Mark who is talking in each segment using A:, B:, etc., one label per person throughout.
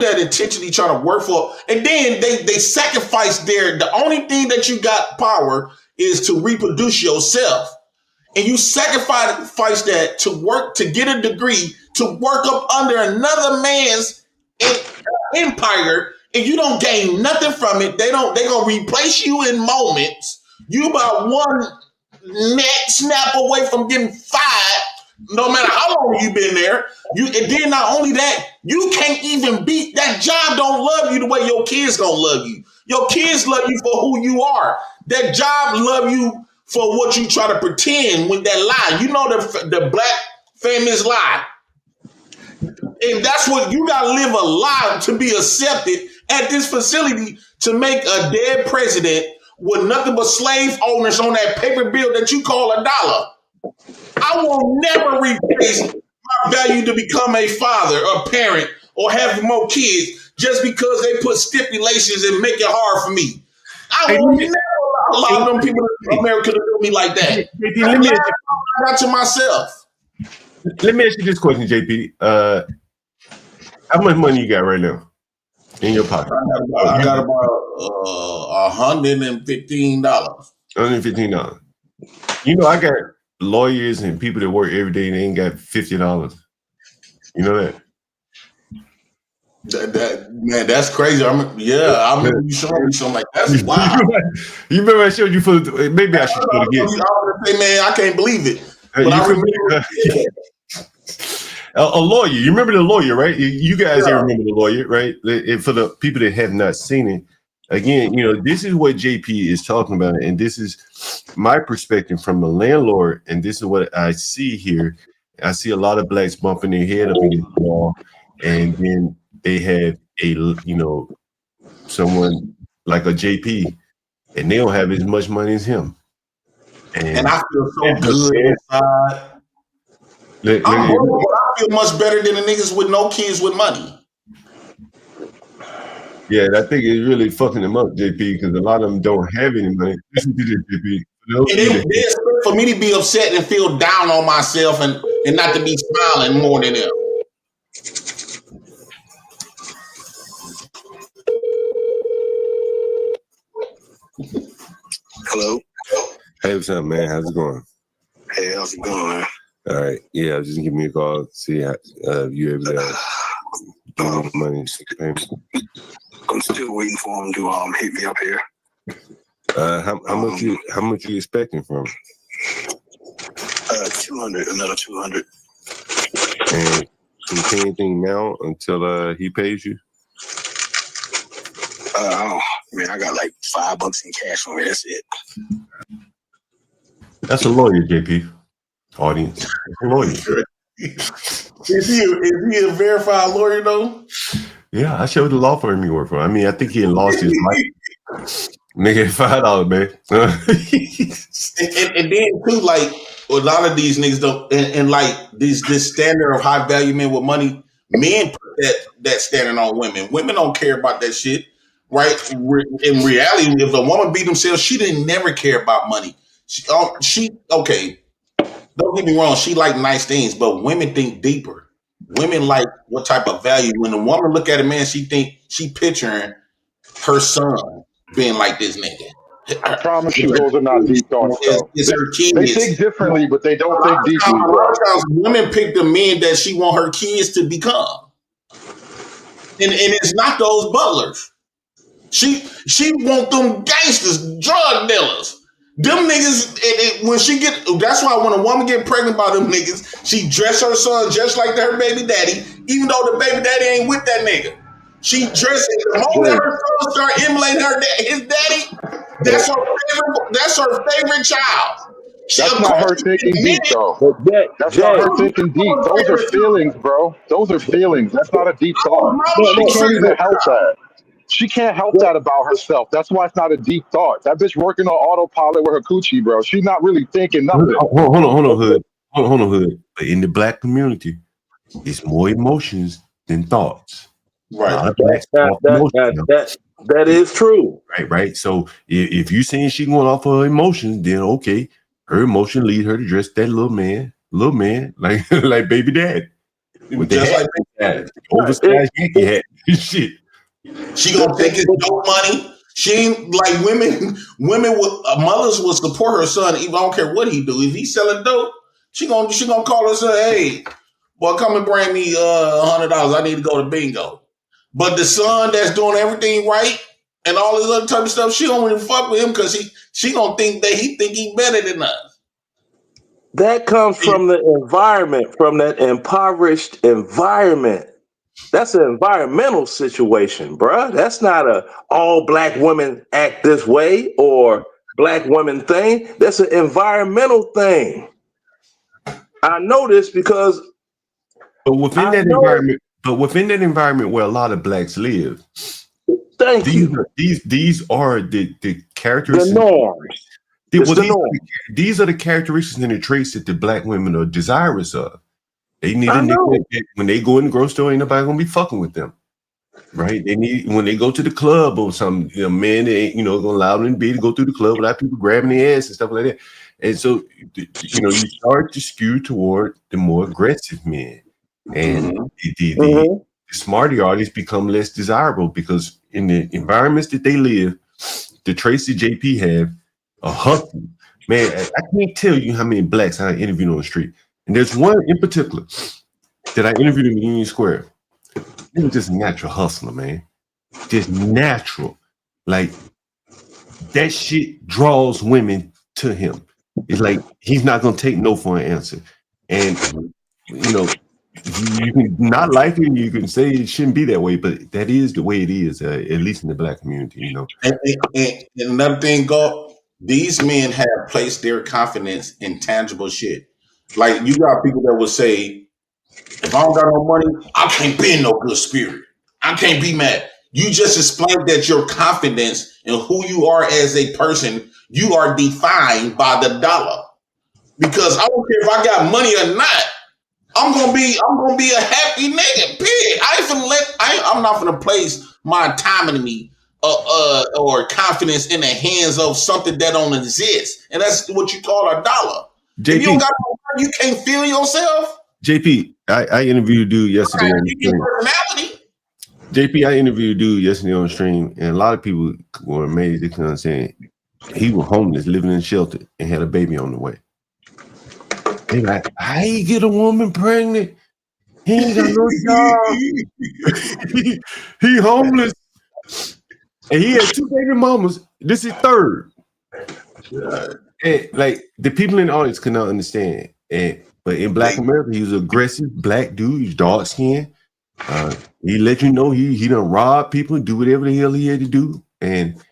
A: that intentionally trying to work for, and then they sacrifice the only thing that you got power is to reproduce yourself. And you sacrifice that to work to get a degree to work up under another man's empire, and you don't gain nothing from it. They gonna replace you in moments. You about one neck snap away from getting fired. No matter how long you've been there, and then not only that, you can't even beat that job. Don't love you the way your kids gonna love you. Your kids love you for who you are. That job love you for what you try to pretend with that lie. You know the black famous lie. And that's what you gotta live a lie to be accepted at this facility to make a dead president with nothing but slave owners on that paper bill that you call $1. I will never replace my value to become a father, a parent, or have more kids just because they put stipulations and make it hard for me. I will never allow them people in America to do me like that. JP, let me not to myself.
B: Let me ask you this question, JP. How much money you got right now in your pocket?
A: I got about $115.
B: $115. You know, I got lawyers and people that work every day and they ain't got $50. You know that?
A: That man, that's crazy. I remember you showing me something like that's wild.
B: You remember I showed you maybe I should show it again.
A: I was say, man, I can't believe it. But I remember
B: a lawyer. You remember the lawyer, right? You guys remember the lawyer, right? And for the people that have not seen it, again, you know, this is what JP is talking about, and this is my perspective from the landlord, and this is what I see here. I see a lot of blacks bumping their head up against the wall, and then they have someone like a JP, and they don't have as much money as him. And I
A: feel so good inside. I feel much better than the niggas with no kids with money.
B: Yeah, I think it's really fucking them up, JP, because a lot of them don't have any money. Listen to this, JP.
A: They expect for me to be upset and feel down on myself and not to be smiling more than them.
C: Hello.
B: Hey, what's up, man? How's it going?
C: Hey, how's it going, man?
B: All right. Yeah, I was just giving me a call to see how you able to get money.
C: I'm still waiting for him to hit me up here.
B: How much you expecting from?
C: 200, another 200.
B: And can you pay anything now until he pays you?
C: I got like $5 in cash on me. That's it.
B: That's a lawyer, JP. Audience. That's a lawyer.
A: Is he a verified lawyer though?
B: Yeah, I showed the law firm he worked for. I mean, I think he had lost his life. Nigga, $5, man.
A: and then too, like a lot of these niggas don't, and like this standard of high value men with money, men put that standard on women. Women don't care about that shit, right? In reality, if a woman beat themselves, she didn't never care about money. She okay. Don't get me wrong, she like nice things, but women think deeper. Women like what type of value. When a woman look at a man, she picturing her son being like this nigga.
D: I promise you, those are not deep thoughts.
A: It's her kids.
D: They think differently, but they don't think deeply.
A: A lot of times, women pick the men that she want her kids to become, and it's not those butlers. She want them gangsters, drug dealers. Them niggas, when she get, that's why when a woman get pregnant by them niggas, she dress her son just like her baby daddy, even though the baby daddy ain't with that nigga. She dresses, the moment her son start emulating his daddy, that's her favorite child.
D: That's not her thinking deep, though. That's not her thinking deep. Those are feelings, bro. Those are feelings. That's not a deep thought. She can't even help that. She can't help that about herself. That's why it's not a deep thought. That bitch working on autopilot with her coochie, bro. She's not really thinking nothing.
B: Hold on, Hood. Hold on, Hood. But in the black community, it's more emotions than thoughts.
A: Right.
E: That is true.
B: Right. So if you saying she going off her emotions, then okay, her emotion lead her to dress that little man like baby dad. with the
A: Just
B: hat,
A: like
B: oversized Yankee hat. Shit.
A: she gonna take his dope money. She ain't like women. Women with mothers will support her son. Even I don't care what he do. If he's selling dope, she gonna call her son. Hey, boy, come and bring me $100. I need to go to bingo. But the son that's doing everything right and all this other type of stuff, she don't even fuck with him because she gonna think that he think he better than us.
E: That comes from the environment, from that impoverished environment. That's an environmental situation, bruh. That's not a all black women act this way or black women thing. That's an environmental thing. I know this because
B: But within that environment where a lot of blacks live, these are the characteristics.
E: The norms.
B: These are the characteristics and the traits that the black women are desirous of. They need a nigga that when they go in the grocery store, ain't nobody gonna be fucking with them, right? They need when they go to the club or something. You know, men ain't gonna allow them to be to go through the club without people grabbing their ass and stuff like that. And so you start to skew toward the more aggressive men, and the smarter artists become less desirable because in the environments that they live, the traits that JP have are hustling. Man, I can't tell you how many blacks I interviewed on the street. And there's one in particular that I interviewed in Union Square. He was just a natural hustler, man. Just natural. Like, that shit draws women to him. It's like, he's not going to take no for an answer. And, you can not like it, you can say it shouldn't be that way, but that is the way it is, at least in the black community,
A: And another thing, these men have placed their confidence in tangible shit. Like, you got people that will say, if I don't got no money, I can't be in no good spirit. I can't be mad. You just explained that your confidence in who you are as a person, you are defined by the dollar. Because I don't care if I got money or not, I'm gonna be a happy nigga. Period. I'm not gonna place my autonomy or confidence in the hands of something that don't exist, and that's what you call a dollar. JP, if you don't got no money, you can't feel yourself.
B: JP, I interviewed a dude yesterday. JP, I interviewed a dude yesterday on the stream, and a lot of people were amazed. They couldn't understand. He was homeless, living in a shelter, and had a baby on the way. They like, how you get a woman pregnant? He ain't got no job. he homeless. And he had 2 baby mamas. This is 3rd. And like the people in the audience could not understand. But in Black America, he was an aggressive black dude. He's dark skinned. He let you know he done rob people, do whatever the hell he had to do. And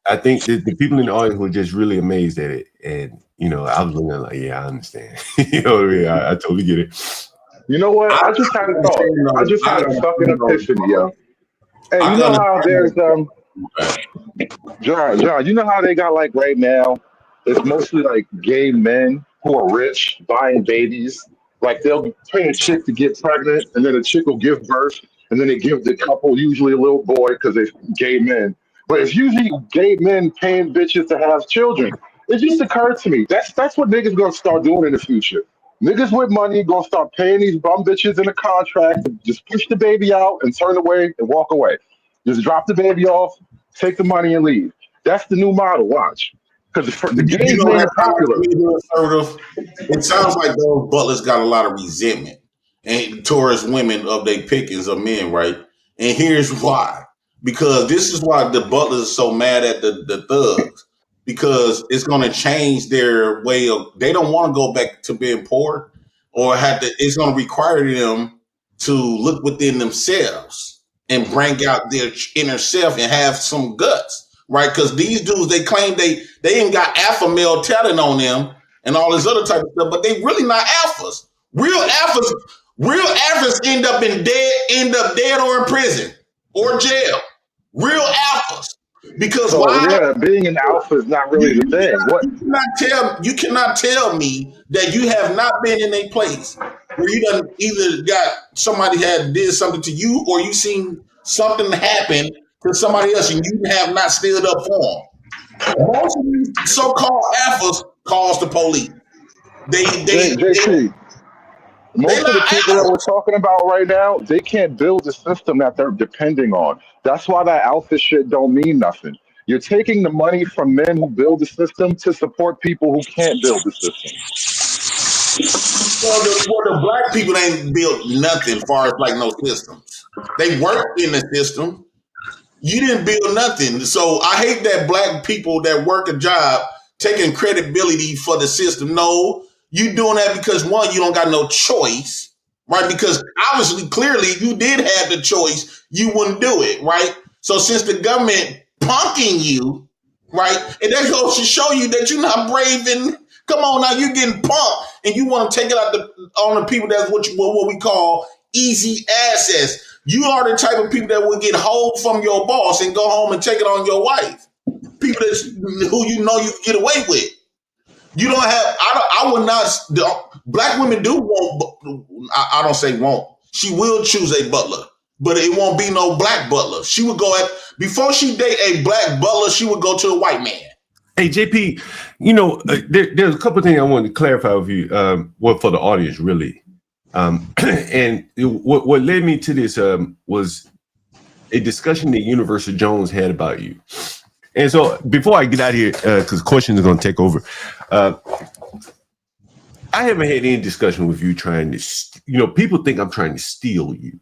B: I think that the people in the audience were just really amazed at it. And I was looking at like, yeah, I understand. I totally get it.
D: You know what? I just had a thought. I just had a fucking epiphany, yo. Hey, you know how there's John, you know how they got like right now, it's mostly like gay men who are rich buying babies. Like they'll pay a chick to get pregnant, and then the chick will give birth, and then they give the couple usually a little boy because they're gay men. But it's usually gay men paying bitches to have children. It just occurred to me that's what niggas gonna start doing in the future. Niggas with money gonna start paying these bum bitches in a contract to just push the baby out and turn away and walk away. Just drop the baby off, take the money and leave. That's the new model. Watch, because the gays are popular.
A: It sounds like those butlers got a lot of resentment and towards women of their pickings of men, right? And here's why: because this is why the butlers are so mad at the thugs. Because it's going to change their way of, they don't want to go back to being poor or it's going to require them to look within themselves and bring out their inner self and have some guts, right? Because these dudes, they claim they ain't got alpha male talent on them and all this other type of stuff, but they really not alphas. Real alphas end up dead or in prison or jail. Real alphas. Because
D: being an alpha is not really the thing.
A: You cannot tell me that you have not been in a place where you done either got somebody did something to you or you seen something happen to somebody else and you have not stood up for them. Most of these so-called alphas calls the police.
D: Most of the people that we're talking about right now, they can't build the system that they're depending on. That's why that alpha shit don't mean nothing. You're taking the money from men who build the system to support people who can't build the system.
A: The black people ain't built nothing as far as like no systems. They work in the system. You didn't build nothing. So I hate that black people that work a job taking credibility for the system. No, you doing that because one, you don't got no choice, right? Because obviously, clearly, you did have the choice, you wouldn't do it, right? So since the government punking you, right, and that goes to show you that you're not brave and come on now, you're getting punked and you want to take it out on the people that's what we call easy access. You are the type of people that will get hold from your boss and go home and take it on your wife. People who you know you can get away with. You don't have. I would not. Black women do want. I don't say won't. She will choose a butler, but it won't be no black butler. She would go before she date a black butler. She would go to a white man.
B: Hey JP, there's a couple of things I wanted to clarify with you. Well, for the audience, really. And what led me to this was a discussion that Universal Jones had about you. And so before I get out of here, because questions are going to take over, I haven't had any discussion with you trying to, people think I'm trying to steal you.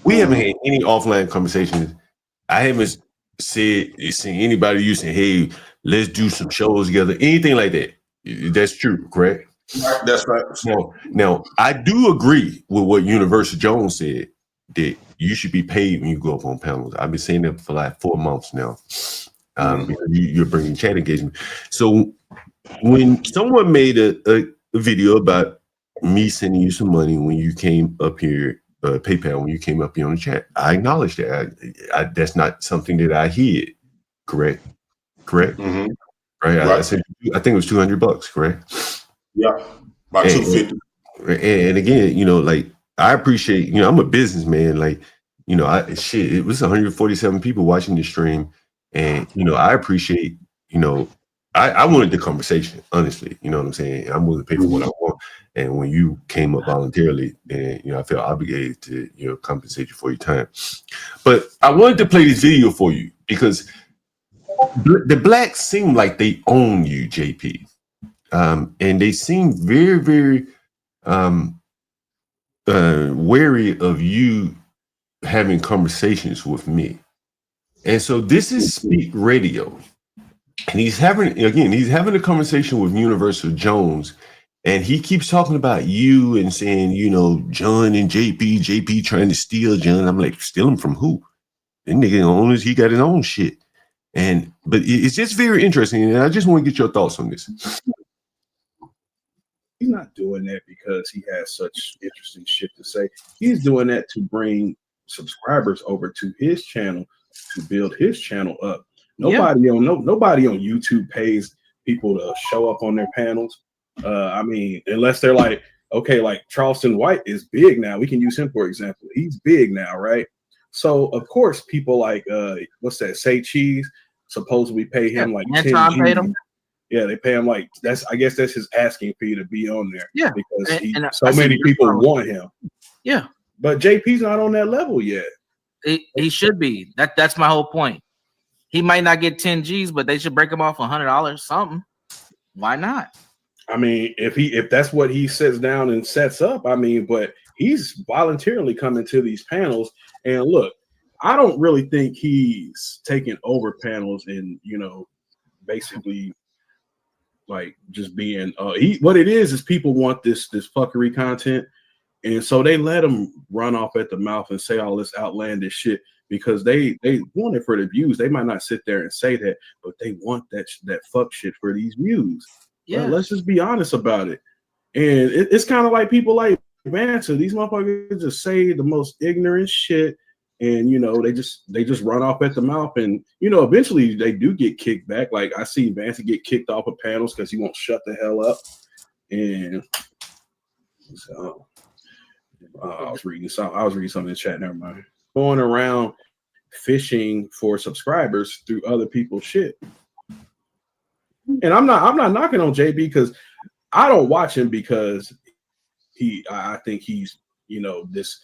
B: We haven't had any offline conversations. I haven't seen anybody you say, hey, let's do some shows together, anything like that. That's true, correct?
A: That's right.
B: Now, I do agree with what Universal Jones said, that you should be paid when you go up on panels. I've been saying that for like 4 months now. You're bringing chat engagement. So when someone made a video about me sending you some money when you came up here, PayPal, when you came up here on the chat, I acknowledge that. That's not something that I hid. Correct?
A: Mm-hmm.
B: Right? I said, I think it was $200, correct?
A: Yeah, about 250.
B: And again, like I appreciate, I'm a businessman. Like, it was 147 people watching the stream, and I appreciate, I wanted the conversation, honestly. You know what I'm saying? I'm willing to pay for what I want. And when you came up voluntarily, and I feel obligated to compensate you for your time. But I wanted to play this video for you because the blacks seem like they own you, JP. And they seem very, very wary of you having conversations with me. And so this is Speak Radio. And he's having a conversation with Universal Jones. And he keeps talking about you and saying, John and JP trying to steal John. I'm like, steal him from who? The nigga owners, he got his own shit. But it's just very interesting. And I just want to get your thoughts on this.
F: He's not doing that because he has such interesting shit to say. He's doing that to bring subscribers over to his channel to build his channel up. Nobody on YouTube pays people to show up on their panels. Unless they're like, okay, like Charleston White is big now. We can use him for example. He's big now, right? So of course, people like what's that? Say Cheese supposedly pay him like 10 paid him. Yeah, they pay him like I guess that's his asking fee to be on there. Yeah, because so many people want him.
G: Yeah,
F: but JP's not on that level yet.
G: He should be. That's my whole point. He might not get 10 G's, but they should break him off $100, something. Why not?
F: I mean, if that's what he sits down and sets up, but he's voluntarily coming to these panels. And look, I don't really think he's taking over panels and basically like just being what it is people want this fuckery content, and so they let him run off at the mouth and say all this outlandish shit because they want it for the views. They might not sit there and say that, but they want that fuck shit for these views. Yeah, let's just be honest about it. And it's kind of like people like Vanessa. These motherfuckers just say the most ignorant shit. And they just run off at the mouth, and eventually they do get kicked back. Like I see Vance get kicked off of panels because he won't shut the hell up. And so I was reading something in the chat. Never mind. Going around fishing for subscribers through other people's shit. And I'm not knocking on JB because I don't watch him because I think he's, this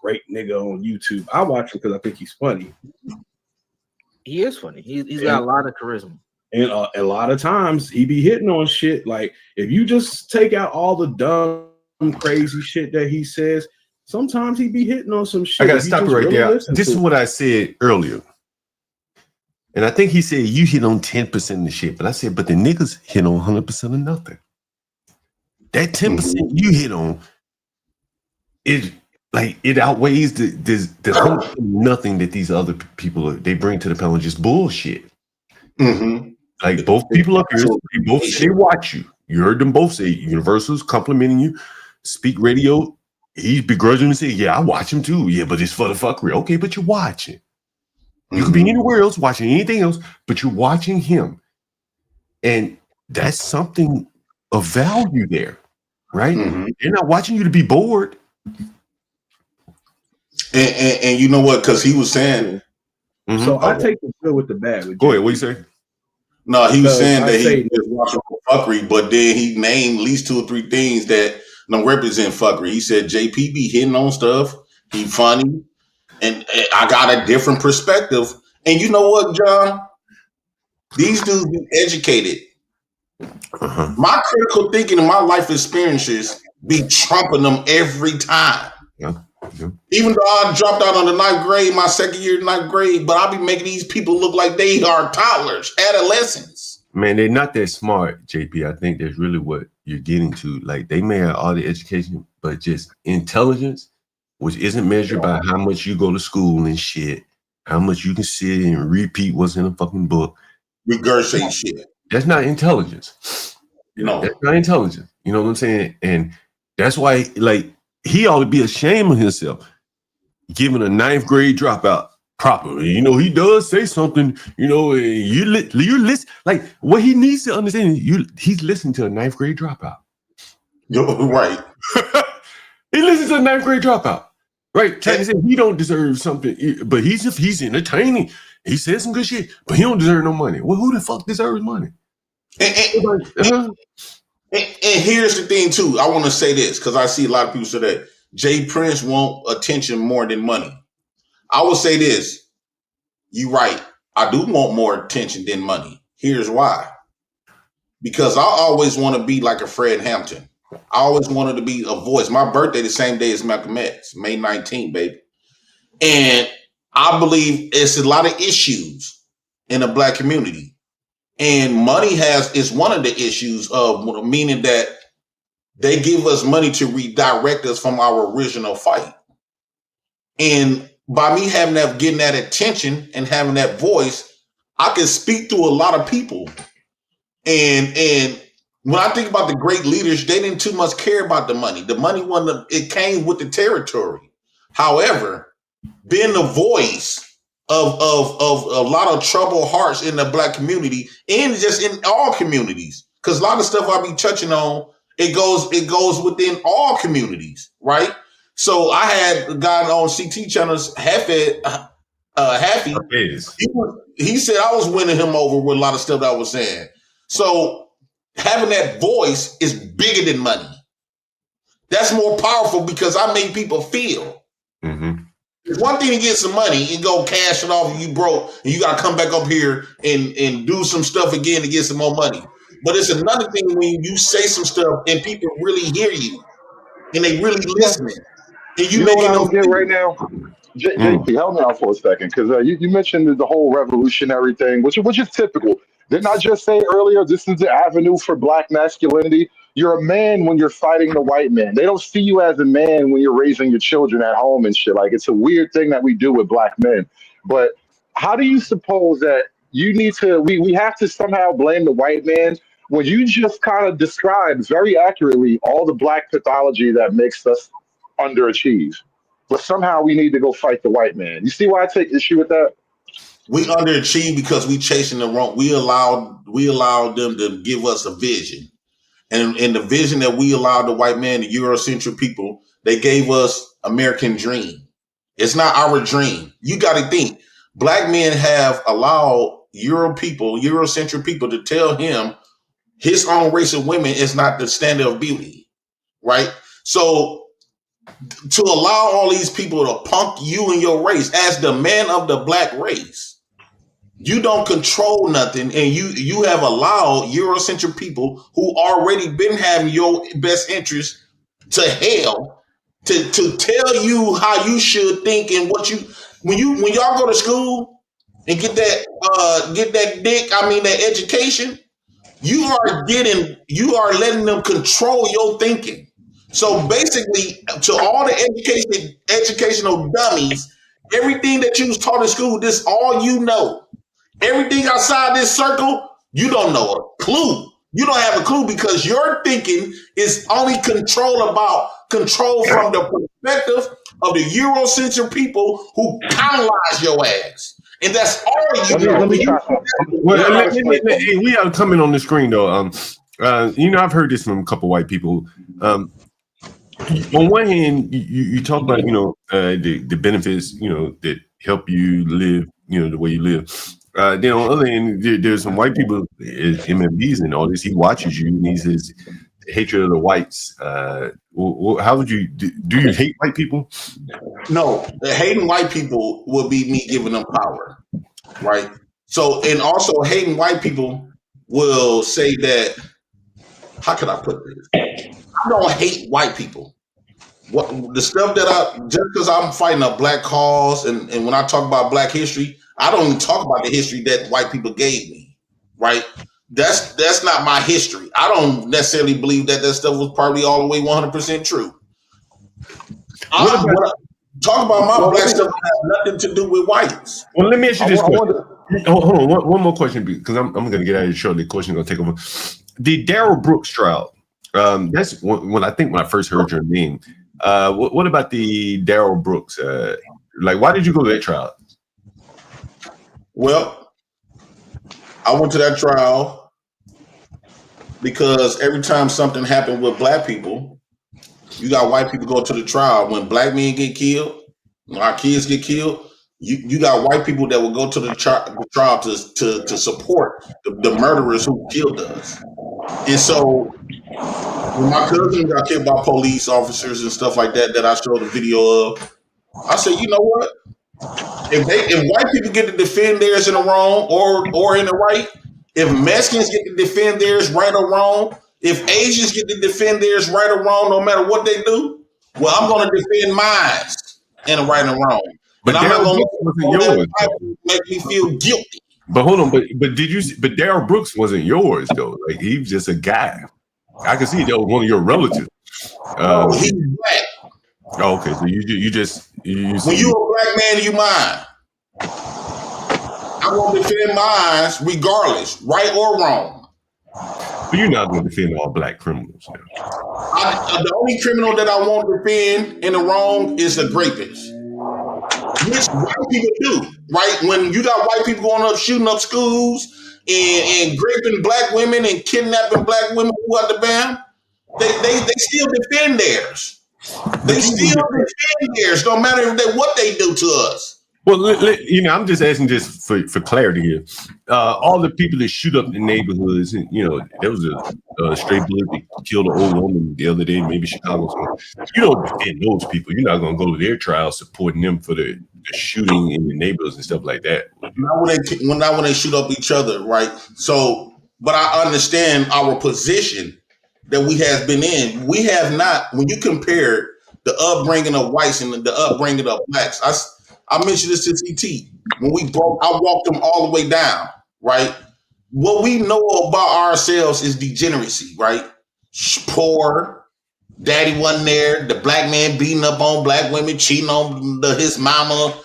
F: great nigga on YouTube. I watch him because I think he's funny.
G: He is funny. He's got a lot of charisma.
F: And a lot of times he be hitting on shit. Like, if you just take out all the dumb, crazy shit that he says, sometimes he be hitting on some shit.
B: I gotta stop you right there. This is what I said earlier. And I think he said you hit on 10% of the shit. But I said, but the niggas hit on 100% of nothing. That 10% you hit on, it outweighs the 100% nothing that these other people they bring to the panel. Just bullshit.
A: Mm-hmm.
B: Like, both people up here, they watch you. You heard them both say Universal's complimenting you. Speak Radio, he begrudgingly say, yeah, I watch him too. Yeah, but it's for the fuckery. Okay, but you're watching. You could be anywhere else watching anything else, but you're watching him. And that's something of value there, right? They're not watching you to be bored.
A: And you know what? Because he was saying.
F: So I take the good with the bad.
B: Go ahead. What you say?
A: No, he was saying that he was watching fuckery, but then he named at least 2 or 3 things that don't represent fuckery. He said JP be hitting on stuff. He funny. And I got a different perspective. And you know what, John? These dudes be educated. My critical thinking and my life experiences be trumping them every time. Even though I dropped out on the 9th grade, my second year 9th grade, but I be making these people look like they are toddlers, adolescents.
B: Man, they're not that smart, JP. I think that's really what you're getting to. Like, they may have all the education, but just intelligence, which isn't measured by how much you go to school and shit, how much you can sit and repeat what's in a fucking book.
A: Regurgitate shit.
B: That's not intelligence.
A: No.
B: That's not intelligence. You know what I'm saying? And that's why, like, he ought to be ashamed of himself giving a 9th grade dropout properly. You know, he does say something, you listen. Like, what he needs to understand, he's listening to a 9th grade dropout.
A: You're right.
B: He listens to a 9th grade dropout. Right? Trying to say he don't deserve something, but he's entertaining. He says some good shit, but he don't deserve no money. Well, who the fuck deserves money?
A: And here's the thing, too. I want to say this because I see a lot of people say that Jay Prince want attention more than money. I will say this. You're right. I do want more attention than money. Here's why. Because I always want to be like a Fred Hampton. I always wanted to be a voice. My birthday the same day as Malcolm X, May 19th, baby. And I believe it's a lot of issues in the Black community. And money is one of the issues of meaning that they give us money to redirect us from our original fight. And by me getting that attention and having that voice, I can speak to a lot of people. And when I think about the great leaders, they didn't too much care about the money. The money it came with the territory. However, being the voice of a lot of troubled hearts in the Black community and just in all communities. Because a lot of stuff I be touching on, it goes within all communities, right? So I had a guy on CT channels, Happy. He said I was winning him over with a lot of stuff that I was saying. So having that voice is bigger than money. That's more powerful because I make people feel. It's one thing to get some money and go cash it off and you broke and you got to come back up here and do some stuff again to get some more money. But it's another thing when you say some stuff and people really hear you and they really listening. And you
D: know what I don't get right now? JP, help me out for a second, because you mentioned the whole revolutionary thing, which is typical. Didn't I just say earlier, this is the avenue for Black masculinity? You're a man when you're fighting the white man. They don't see you as a man when you're raising your children at home and shit. Like, it's a weird thing that we do with Black men. But how do you suppose that we have to somehow blame the white man when you just kind of described very accurately all the Black pathology that makes us underachieve? But somehow we need to go fight the white man. You see why I take issue with that?
A: We underachieve because we chasing the wrong. We allowed them to give us a vision. And the vision that we allowed the white man, the Eurocentric people, they gave us American dream. It's not our dream. You got to think. Black men have allowed Eurocentric people to tell him his own race of women is not the standard of beauty. right? So to allow all these people to punk you and your race as the man of the black race, you don't control nothing, and you have allowed Eurocentric people who already been having your best interest to hell to tell you how you should think and what you when y'all go to school and get that dick, I mean that education, you are letting them control your thinking. So basically, to all the educational dummies, everything that you was taught in school, this all you know. Everything outside this circle, you don't know a clue. You don't have a clue because your thinking is only control from the perspective of the Eurocentric people who colonize your ass. And that's all you know.
D: Let me try something.
B: Well, we are coming on the screen though. I've heard this from a couple white people. On one hand, you talk about the benefits that help you live the way you live. Then on the other hand, there's some white people, MMBs and all this. He watches you and he says hatred of the whites. How would you do? You hate white people?
A: No, hating white people would be me giving them power, right? So, and also hating white people will say that. How can I put this? I don't hate white people. What the stuff that just because I'm fighting a black cause and when I talk about black history, I don't even talk about the history that white people gave me, right? That's not my history. I don't necessarily believe that stuff was probably all the way 100% true. Talk about my black stuff has nothing to do with whites.
B: Well, let me ask you this question. Hold on, one more question because I'm going to get out of here shortly. The question is going to take over. The Darrell Brooks trial. That's when I first heard your name. What about the Darrell Brooks? Why did you go to that trial?
A: Well, I went to that trial because every time something happened with black people, you got white people go to the trial. When black men get killed, when our kids get killed, you got white people that will go to the trial to support the murderers who killed us. And so when my cousin got killed by police officers and stuff like that I showed a video of, I said, you know what? If white people get to defend theirs in the wrong or in the right, if Mexicans get to defend theirs right or wrong, if Asians get to defend theirs right or wrong, no matter what they do, well, I'm going to defend mine in the right and wrong. But I'm not going to make me feel guilty.
B: But hold on, but Darrell Brooks wasn't yours though. Like he was just a guy. I can see that was one of your relatives.
A: He's black.
B: Oh, okay, so you just
A: when you a black man, you mine. I'm gonna defend mine regardless, right or wrong.
B: But you're not gonna defend all black criminals.
A: The only criminal that I won't defend in the wrong is the rapist. Which white people do, right? When you got white people going up shooting up schools and raping black women and kidnapping black women who are the bam, they still defend theirs. They still defend theirs, no matter what they do to us.
B: Well, I'm just asking just for clarity here. All the people that shoot up the neighborhoods, there was a stray bullet that killed an old woman the other day, maybe Chicago. You don't defend those people. You're not going to go to their trial supporting them for the shooting in the neighborhoods and stuff like that.
A: Not when they shoot up each other, right? So, but I understand our position that we have been in. We have not, when you compare the upbringing of whites and the upbringing of blacks, I mentioned this to CT. When I walked them all the way down, right? What we know about ourselves is degeneracy, right? Poor, daddy wasn't there, the black man beating up on black women, cheating on his mama,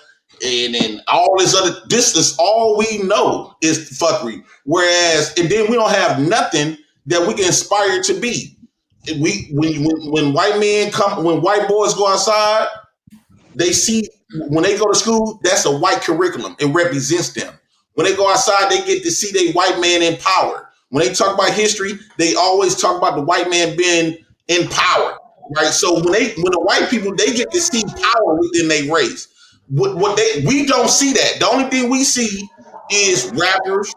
A: and all this other, this is all we know is fuckery. Whereas, and then we don't have nothing that we can aspire to be. When white men when white boys go outside, they see, when they go to school, that's a white curriculum. It represents them. When they go outside, they get to see their white man in power. When they talk about history, they always talk about the white man being in power, right? So when the white people, they get to see power within their race. We don't see that. The only thing we see is rappers,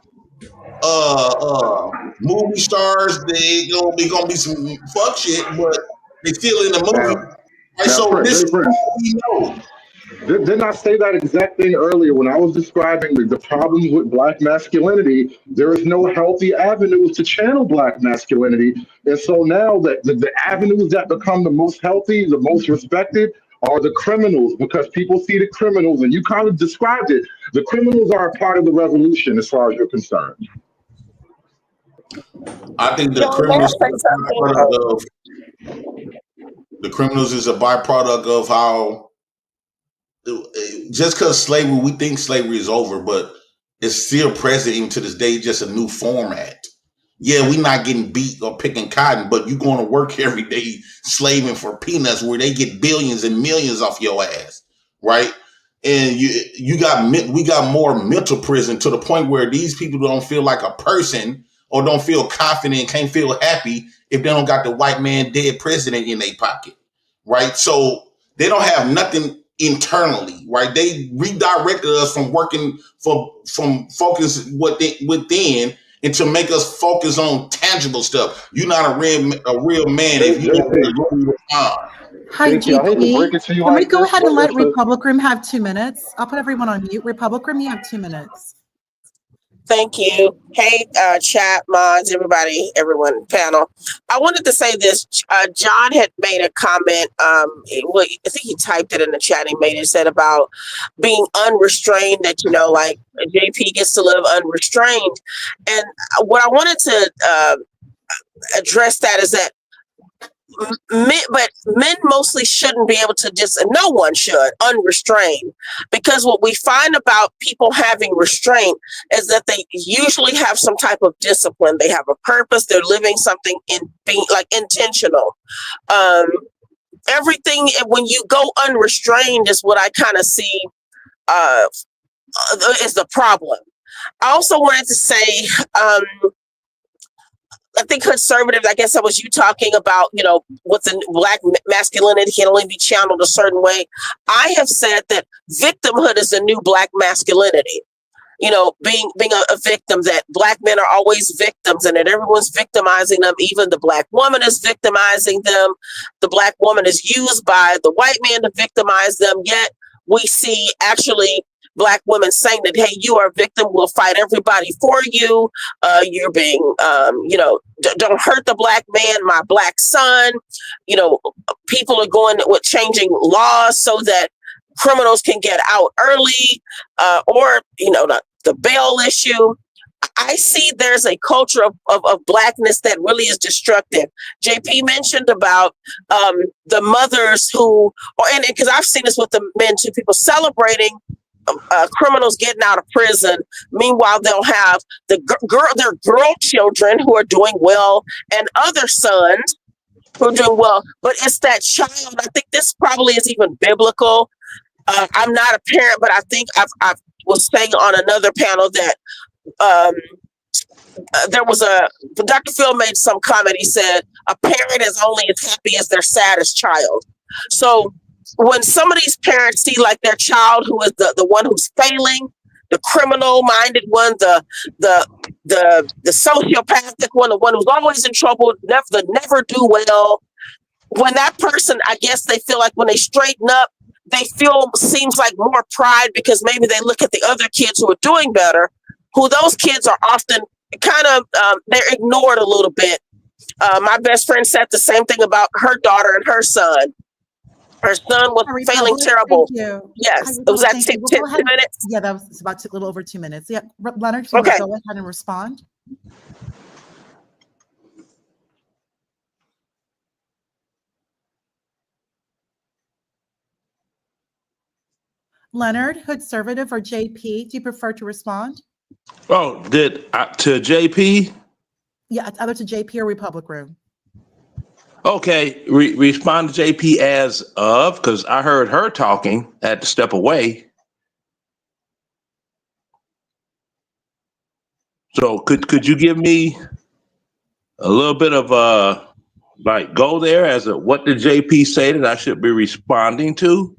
A: movie stars. They gonna be some fuck shit, but They still in the movie.
D: Now,
A: Right?
D: now,
A: So this
D: Prince,
A: is what we know.
D: didn't I say that exact thing earlier when I was describing the problems with black masculinity? There is no healthy avenues to channel black masculinity. And so now that the avenues that become the most healthy, the most respected, are the criminals because people see the criminals, and you kind of described it. The criminals are a part of the revolution as far as you're concerned.
A: I think the
H: John, may I
A: criminals
H: say something?
A: the criminals is a byproduct of how just because slavery, we think slavery is over, but it's still present even to this day, just a new format. Yeah, we're not getting beat or picking cotton, but you're going to work every day slaving for peanuts where they get billions and millions off your ass, right? And we got more mental prison to the point where these people don't feel like a person or don't feel confident and can't feel happy if they don't got the white man dead president in their pocket, right? So they don't have nothing internally, right? They redirected us from working from focus within and to make us focus on tangible stuff. You're not a real man if you don't respond.
I: Hi,
D: JP, I hate to break
I: GP.
D: it to you
I: Can we
D: like
I: go
D: this,
I: ahead and
D: but
I: let
D: it's a
I: Republic Room have 2 minutes? I'll put everyone on mute. Republic Room, you have 2 minutes.
H: Thank you. Hey, chat, mods, everybody, everyone, panel. I wanted to say this. John had made a comment. Well, I think he typed it in the chat. He made it said about being unrestrained. That like JP gets to live unrestrained. And what I wanted to address that is that men mostly shouldn't be able to just, and no one should, unrestrained, because what we find about people having restraint is that they usually have some type of discipline. They have a purpose. They're living something in being like intentional. Everything when you go unrestrained is what I kind of see is the problem. I also wanted to say, I think conservative, I guess that was you talking about, with the black masculinity can only be channeled a certain way. I have said that victimhood is the new black masculinity. Being a victim, that black men are always victims and that everyone's victimizing them. Even the black woman is victimizing them. The black woman is used by the white man to victimize them. Yet we see actually black women saying that, hey, you are a victim. We'll fight everybody for you. You're being, don't hurt the black man, my black son. People are going with changing laws so that criminals can get out early, or the bail issue. I see there's a culture of blackness that really is destructive. JP mentioned about the mothers who, and because I've seen this with the men too, people celebrating criminals getting out of prison. Meanwhile, they'll have their girl children who are doing well and other sons who are doing well. But it's that child. I think this probably is even biblical. I'm not a parent, but I think I was saying on another panel that there was Dr. Phil made some comment. He said a parent is only as happy as their saddest child. So when some of these parents see like their child who is the one who's failing, the criminal minded one, the sociopathic one, the one who's always in trouble, never do well. When that person, I guess they feel like when they straighten up, they feel seems like more pride because maybe they look at the other kids who are doing better, who those kids are often kind of, they're ignored a little bit. My best friend said the same thing about her daughter and her son. Her son was failing terrible.
I: Thank you.
H: Yes. Was that 10 minutes?
I: Yeah, that was about a little over 2 minutes. Yeah. Leonard,
H: okay.
I: Go ahead and respond. Leonard, Hoodservative or JP, do you prefer to respond?
E: Oh, to JP?
I: Yeah, either to JP or Republic Room.
E: Okay, respond to JP as of, because I heard her talking. I had to step away. So could you give me a little bit of go there as a what did JP say that I should be responding to?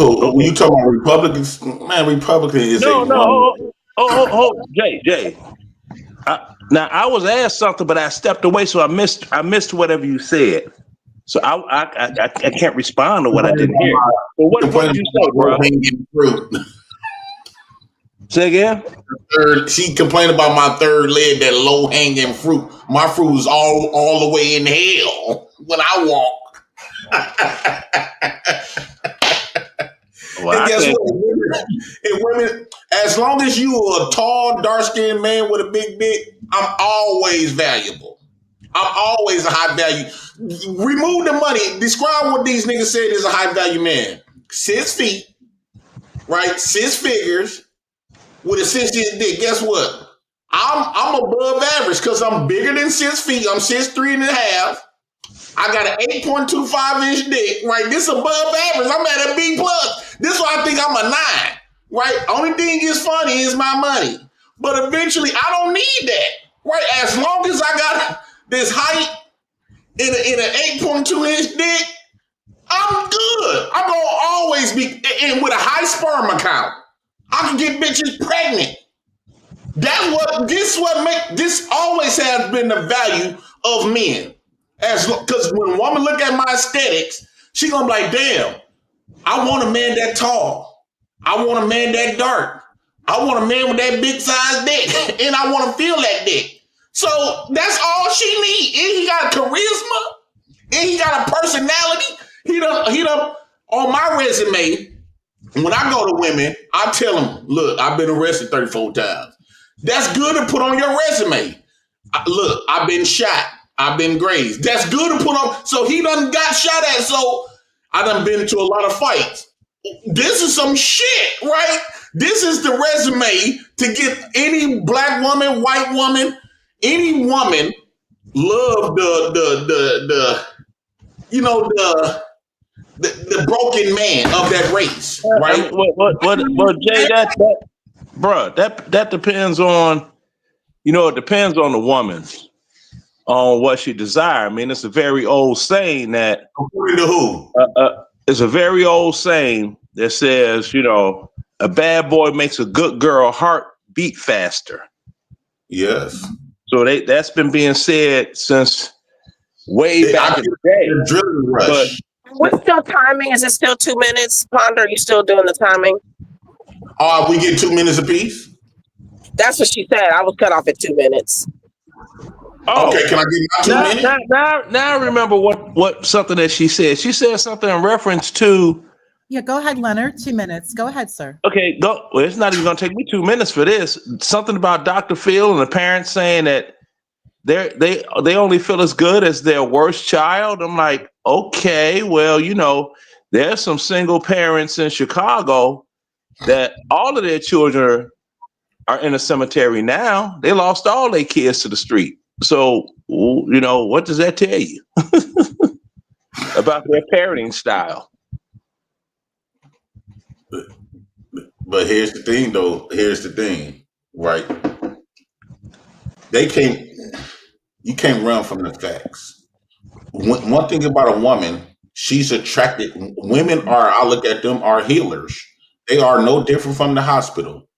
A: Who you talking about? Republicans? Man, Republican is
E: Jay. Now I was asked something, but I stepped away, so I missed whatever you said. So I can't respond to what I didn't hear. So what did you say, bro? Say again?
A: She complained about my third leg, that low hanging fruit. My fruit is all the way in hell when I walk.
E: Well,
A: and guess what? And women, as long as you are a tall, dark-skinned man with a big dick, I'm always valuable. I'm always a high value. Remove the money. Describe what these niggas said is a high value man. 6 feet, right? 6 figures. With a 6-inch dick, guess what? I'm above average because I'm bigger than 6 feet. I'm 6'3" and a half. I got an 8.25-inch dick, right? This above average. I'm at a B plus. This is why I think I'm a 9, right? Only thing is funny is my money. But eventually, I don't need that, right? As long as I got this height in an 8.2-inch dick, I'm good. I'm going to always be, and with a high sperm count, I can get bitches pregnant. This always has been the value of men. Because when a woman look at my aesthetics, she gonna be like, damn, I want a man that tall. I want a man that dark. I want a man with that big size dick. And I want to feel that dick. So that's all she need. And he got charisma. And he got a personality. He done on my resume. When I go to women, I tell them, look, I've been arrested 34 times. That's good to put on your resume. Look, I've been shot. I've been grazed. That's good to put on. So he done got shot at. So I done been to a lot of fights. This is some shit, right? This is the resume to get any black woman, white woman, any woman love the broken man of that race, right?
E: Well, Jay, that depends on, it depends on the woman, on what she desire. I mean, it's a very old saying that.
A: According to who?
E: It's a very old saying that says, a bad boy makes a good girl heart beat faster.
A: Yes.
E: So that's been being said since way back in the day.
A: But
H: what's your timing? Is it still 2 minutes? Ponder, are you still doing the timing?
A: We get 2 minutes apiece?
H: That's what she said. I was cut off at 2 minutes.
E: Oh,
A: okay, can I give my 2 minutes?
E: Now I remember what something that she said. She said something in reference to.
I: Yeah, go ahead, Leonard. 2 minutes. Go ahead, sir.
E: Okay, go. Well, it's not even going to take me 2 minutes for this. Something about Dr. Phil and the parents saying that they only feel as good as their worst child. I'm like, okay, well, there's some single parents in Chicago that all of their children are in a cemetery now. They lost all their kids to the street. So, what does that tell you about their parenting style?
A: But here's the thing, though. Here's the thing, right? You can't run from the facts. One thing about a woman, she's attracted. Women I look at them, are healers. They are no different from the hospital.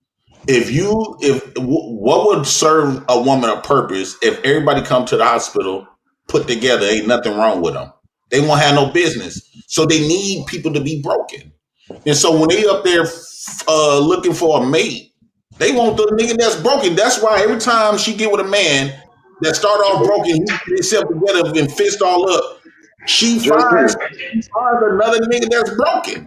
A: What would serve a woman a purpose if everybody come to the hospital put together, ain't nothing wrong with them? They won't have no business. So they need people to be broken. And so when they up there looking for a mate, they want the nigga that's broken. That's why every time she get with a man that start off broken, he get himself together and fist all up, she finds another nigga that's broken.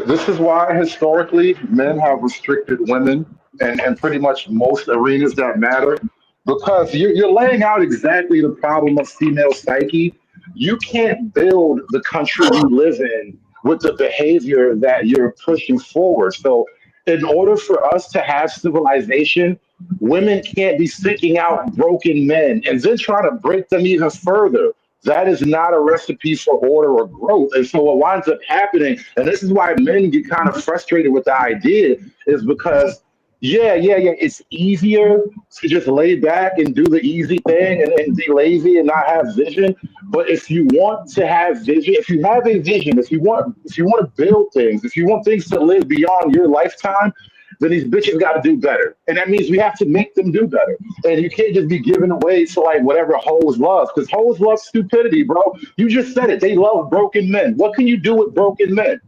D: This is why historically men have restricted women and pretty much most arenas that matter, because you're laying out exactly the problem of female psyche. You can't build the country you live in with the behavior that you're pushing forward. So in order for us to have civilization, women can't be seeking out broken men and then try to break them even further. That is not a recipe for order or growth. And so what winds up happening, and this is why men get kind of frustrated with the idea, is because Yeah. It's easier to just lay back and do the easy thing and be lazy and not have vision. But if you want to have vision, if you have a vision, if you want to build things, if you want things to live beyond your lifetime, then these bitches got to do better. And that means we have to make them do better. And you can't just be giving away to like whatever hoes love, because hoes love stupidity, bro. You just said it. They love broken men. What can you do with broken men?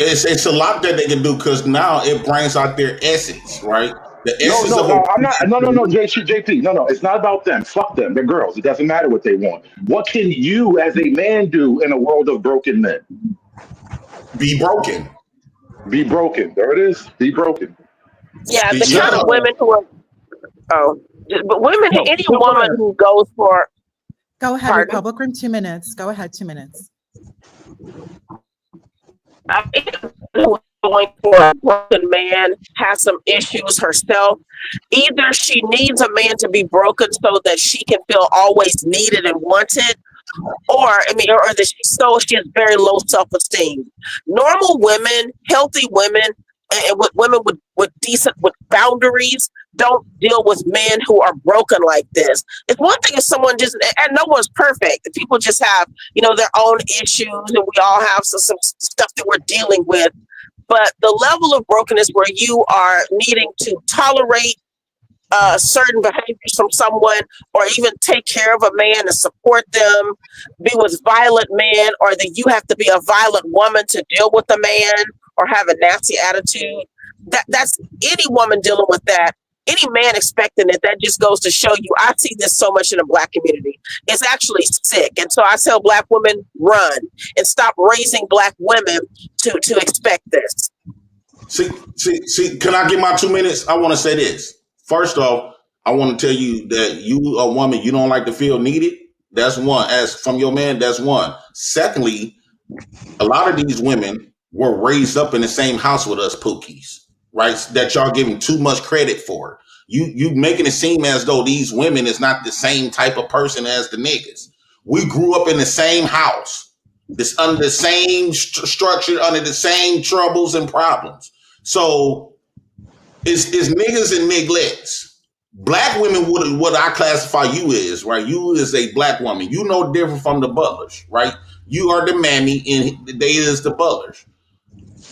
A: It's a lot that they can do because now it brings out their essence, right? The essence
D: No, I'm not. No, JP. No, it's not about them. Fuck them. They're girls. It doesn't matter what they want. What can you, as a man, do in a world of broken men?
A: Be broken.
D: Be broken. There it is. Be broken.
H: Yeah, the kind of women who are but women, any woman who goes for.
I: Go ahead,
H: Pardon?
I: Republic Room, 2 minutes. Go ahead, 2 minutes.
H: Going for a broken man has some issues herself. Either she needs a man to be broken so that she can feel always needed and wanted, or that she has very low self-esteem. Normal women, healthy women, and with women with decent boundaries don't deal with men who are broken like this. It's one thing if someone and no one's perfect. People just have, their own issues, and we all have some stuff that we're dealing with. But the level of brokenness where you are needing to tolerate certain behaviors from someone, or even take care of a man and support them, be with violent men, or that you have to be a violent woman to deal with a man or have a nasty attitude. That's any woman dealing with that. Any man expecting it, that just goes to show you. I see this so much in the Black community. It's actually sick. And so I tell Black women, run and stop raising Black women to expect this.
A: See, can I get my 2 minutes? I want to say this. First off, I want to tell you that you, a woman, you don't like to feel needed. That's one. As from your man, that's one. Secondly, a lot of these women were raised up in the same house with us Pookies, right? That y'all giving too much credit for. You making it seem as though these women is not the same type of person as the niggas. We grew up in the same house. It's under the same structure, under the same troubles and problems. So it's niggas and niglettes. Black women, what I classify you is, right? You is a Black woman. You no different from the butlers, right? You are the mammy and they is the butlers.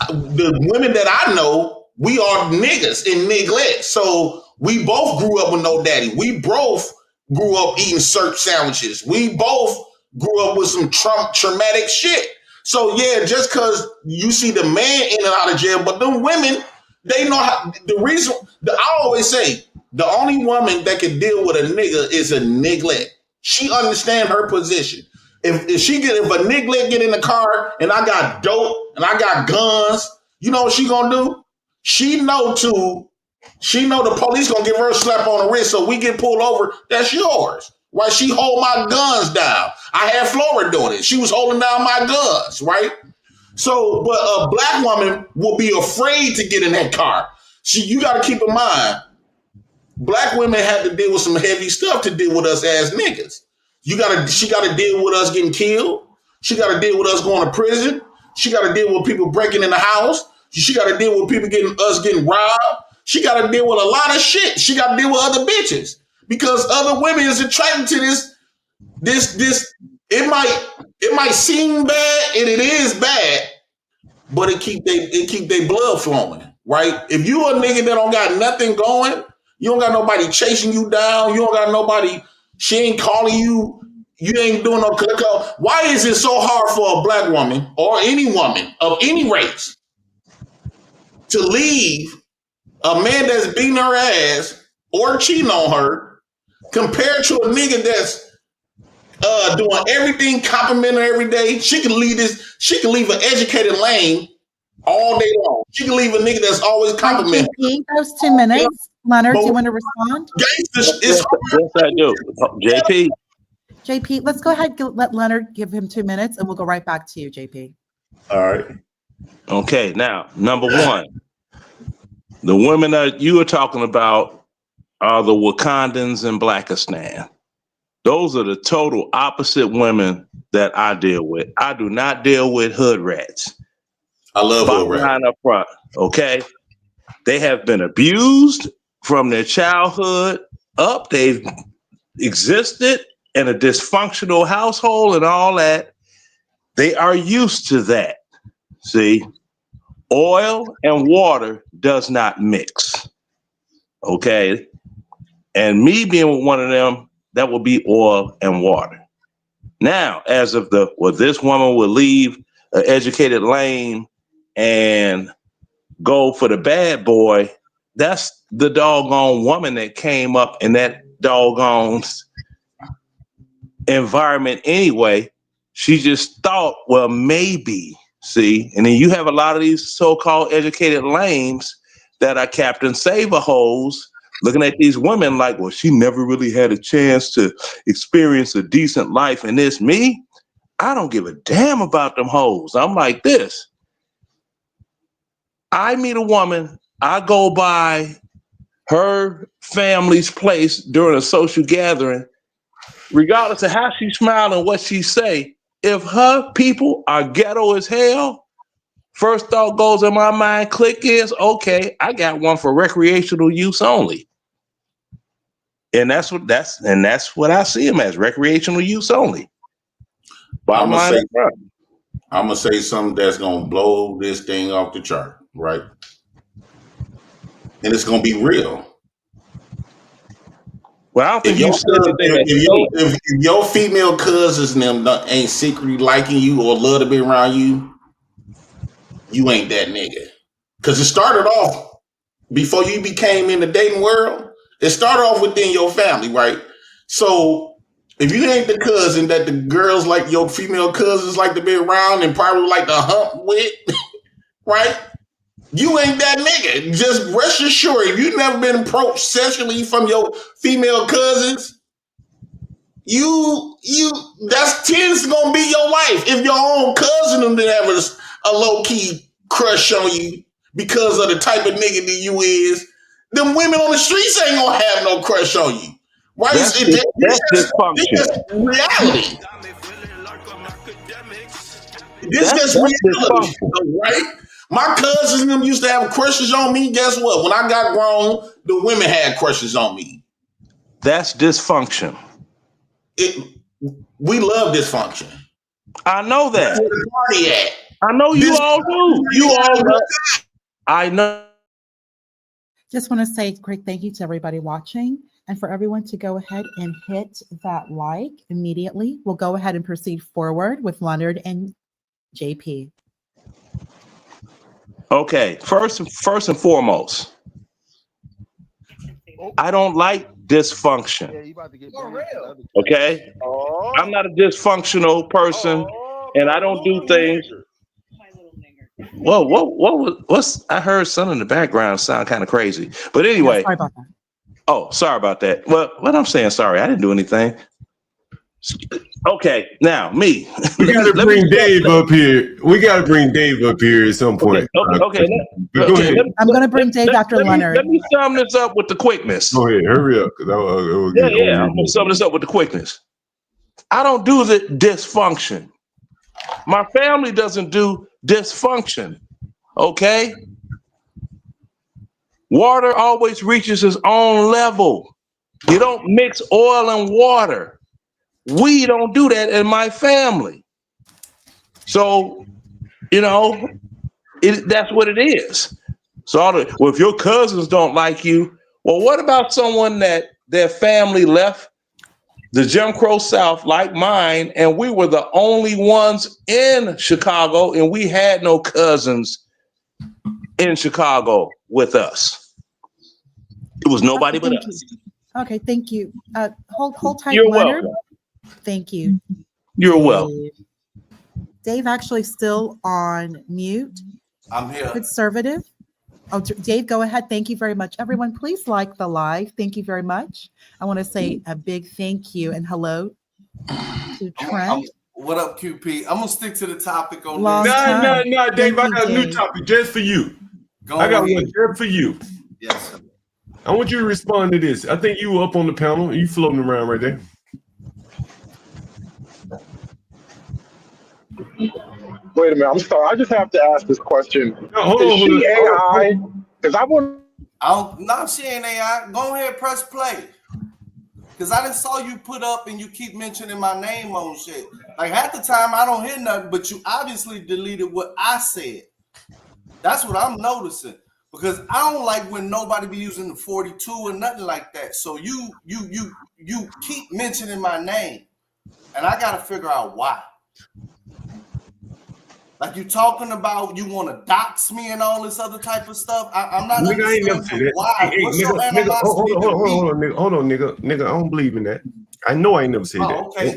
A: The women that I know, we are niggas and niglettes. So we both grew up with no daddy. We both grew up eating syrup sandwiches. We both grew up with some traumatic shit. So yeah, just because you see the man in and out of jail, but them women, they know how, I always say, the only woman that can deal with a nigga is a niglet. She understand her position. If a niglet get in the car and I got dope and I got guns, you know what she gonna do? She know the police gonna give her a slap on the wrist, so we get pulled over. That's yours, right? She hold my guns down. I had Flora doing it. She was holding down my guns, right? So, but a Black woman will be afraid to get in that car. You got to keep in mind, Black women have to deal with some heavy stuff to deal with us as niggas. She got to deal with us getting killed. She got to deal with us going to prison. She got to deal with people breaking in the house. She got to deal with people getting robbed. She got to deal with a lot of shit. She got to deal with other bitches because other women is attracted to this. It might seem bad, and it is bad, but it keep their blood flowing, right? If you a nigga that don't got nothing going, you don't got nobody chasing you down, you don't got nobody, she ain't calling you, you ain't doing no call. Why is it so hard for a Black woman or any woman of any race to leave a man that's beating her ass or cheating on her compared to a nigga that's doing everything, complimenting her every day? She can leave an educated lame all day long. She can leave a nigga that's always complimenting.
I: Those 2 minutes. Leonard, do you want to respond?
E: Yes, I do. JP.
I: JP, let's go ahead and let Leonard give him 2 minutes and we'll go right back to you, JP.
A: All right.
E: Okay, now, number one, the women that you are talking about are the Wakandans and Blackistan. Those are the total opposite women that I deal with. I do not deal with hood rats.
A: I love hood rats.
E: Up front, okay? They have been abused from their childhood up. They've existed in a dysfunctional household and all that. They are used to that. See, oil and water does not mix. Okay. And me being one of them, that will be oil and water. Now, as of this woman will leave an educated lane and go for the bad boy, that's the doggone woman that came up in that doggone environment anyway. She just thought, well, maybe, see, and then you have a lot of these so-called educated lames that are Captain Save-A-Hoes looking at these women like, well, she never really had a chance to experience a decent life. And this me, I don't give a damn about them hoes. I'm like this. I meet a woman, I go by her family's place during a social gathering, regardless of how she smile and what she say. If her people are ghetto as hell, first thought goes in my mind, click is, okay, I got one for recreational use only. And that's what I see them as, recreational use only.
A: I'm gonna say something that's gonna blow this thing off the chart, right? And it's gonna be real.
E: Well, I don't think
A: if your female cousins and them ain't secretly liking you or love to be around you, you ain't that nigga. Because it started off before you became in the dating world. It started off within your family, right? So if you ain't the cousin that the girls like your female cousins like to be around and probably like to hump with, right? You ain't that nigga. Just rest assured, if you've never been approached sexually from your female cousins, that's tends gonna be your wife. If your own cousin them that have a low-key crush on you because of the type of nigga that you is, them women on the streets ain't gonna have no crush on you. Right? That's dysfunction. Reality. This is reality, right? My cousins and them used to have crushes on me. Guess what? When I got grown, the women had crushes on me.
E: That's dysfunction.
A: We love dysfunction.
E: I know that.
A: That's where the party at.
E: I know you all do. You all know. I know.
I: Just want to say a quick thank you to everybody watching, and for everyone to go ahead and hit that like immediately. We'll go ahead and proceed forward with Leonard and JP.
E: Okay, first and foremost, I don't like dysfunction. Okay, I'm not a dysfunctional person, and I don't do things. Whoa, what's? I heard something in the background sound kind of crazy, but anyway.
I: Yeah, sorry about that.
E: Oh, sorry about that. Well, what I'm saying, sorry, I didn't do anything. Okay, now me.
B: We got to bring Dave up here. We got to bring Dave up here at some point.
E: Okay.
I: I'm going to bring Dave after Leonard.
E: Let me sum this up with the quickness.
B: Go ahead, hurry up.
E: I'm going to sum this up with the quickness. I don't do the dysfunction. My family doesn't do dysfunction. Okay? Water always reaches its own level. You don't mix oil and water. We don't do that in my family. So, that's what it is. So, if your cousins don't like you, well, what about someone that their family left the Jim Crow South like mine, and we were the only ones in Chicago, and we had no cousins in Chicago with us. It was nobody but us.
I: Okay, thank you. Hold tight,
E: You're
I: Leonard.
E: welcome.
I: Thank you.
E: You're welcome.
I: Dave actually still on mute.
J: I'm here.
I: Conservative. Oh, Dave, go ahead. Thank you very much. Everyone, please like the live. Thank you very much. I want to say a big thank you and hello to Trent.
J: What up, QP? I'm going to stick to the topic on
B: No, Dave, I got a new topic just for you. I got one just for you.
J: Yes, sir.
B: I want you to respond to this. I think you were up on the panel. You floating around right there.
D: Wait a minute. I'm sorry. I just have to ask this question.
B: No, hold
D: is
B: on,
D: she AI? Because I want.
J: No, she ain't AI. Go ahead, press play. Because I just saw you put up and you keep mentioning my name on shit. Like half the time I don't hear nothing, but you obviously deleted what I said. That's what I'm noticing. Because I don't like when nobody be using the 42 or nothing like that. So you keep mentioning my name. And I gotta figure out why. Like you talking about you want to dox me and all this other type of stuff. I'm not
B: Nigga, I ain't never
J: understanding
B: said that.
J: why.
B: Hey,
J: What's
B: nigga,
J: your animosity to me?
B: hold on, nigga. Nigga, I don't believe in that. I know I ain't never said that.
J: Okay,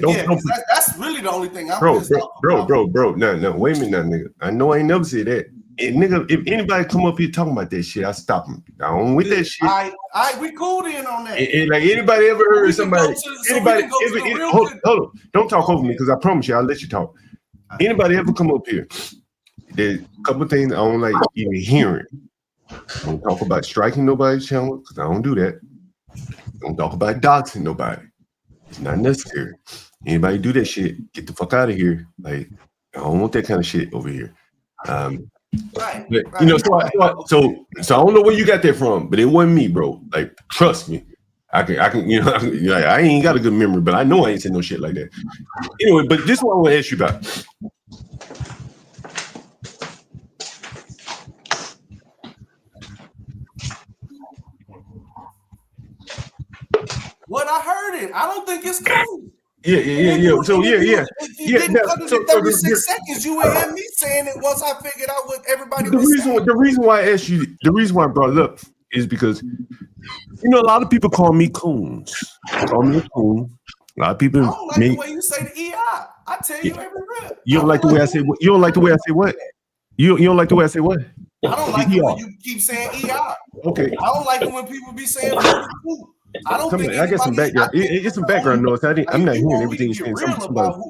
J: that's really the only thing I'm pissed off about.
B: Bro. No, wait a minute now, nigga. I know I ain't never said that. And nigga, if anybody come up here talking about that shit, I stop them. I don't with that shit.
J: We cool in on that.
B: And like anybody ever heard somebody? Hold on. Don't talk over me because I promise you I'll let you talk. Anybody ever come up here? There's a couple of things I don't like even hearing. Don't talk about striking nobody's channel because I don't do that. Don't talk about doxing nobody. It's not necessary. Anybody do that shit, get the fuck out of here. Like, I don't want that kind of shit over here. Right. You know, so I don't know where you got that from, but it wasn't me, bro. Like, trust me. I can, you know, I ain't got a good memory, but I know I ain't said no shit like that. Anyway, but this is what I want to ask you about.
J: What I heard it. I don't think it's cool.
B: Yeah. So yeah.
J: If you didn't cut it in 36 seconds, you would hear me saying it once I figured out what everybody was saying.
B: The reason why I asked you, the reason why I brought it up is because, you know, a lot of people call me coons. Call me a coon. A lot of people.
J: I don't like the way you say the EI. I tell you every rip.
B: You don't like the way I say what? You don't like the way I say what? You don't like the way I say what?
J: I don't like it when you keep saying EI.
B: Okay.
J: I don't like it when people be saying 42. I don't think
B: I get some background. It's some background noise. I'm not hearing everything you're saying.
J: Real about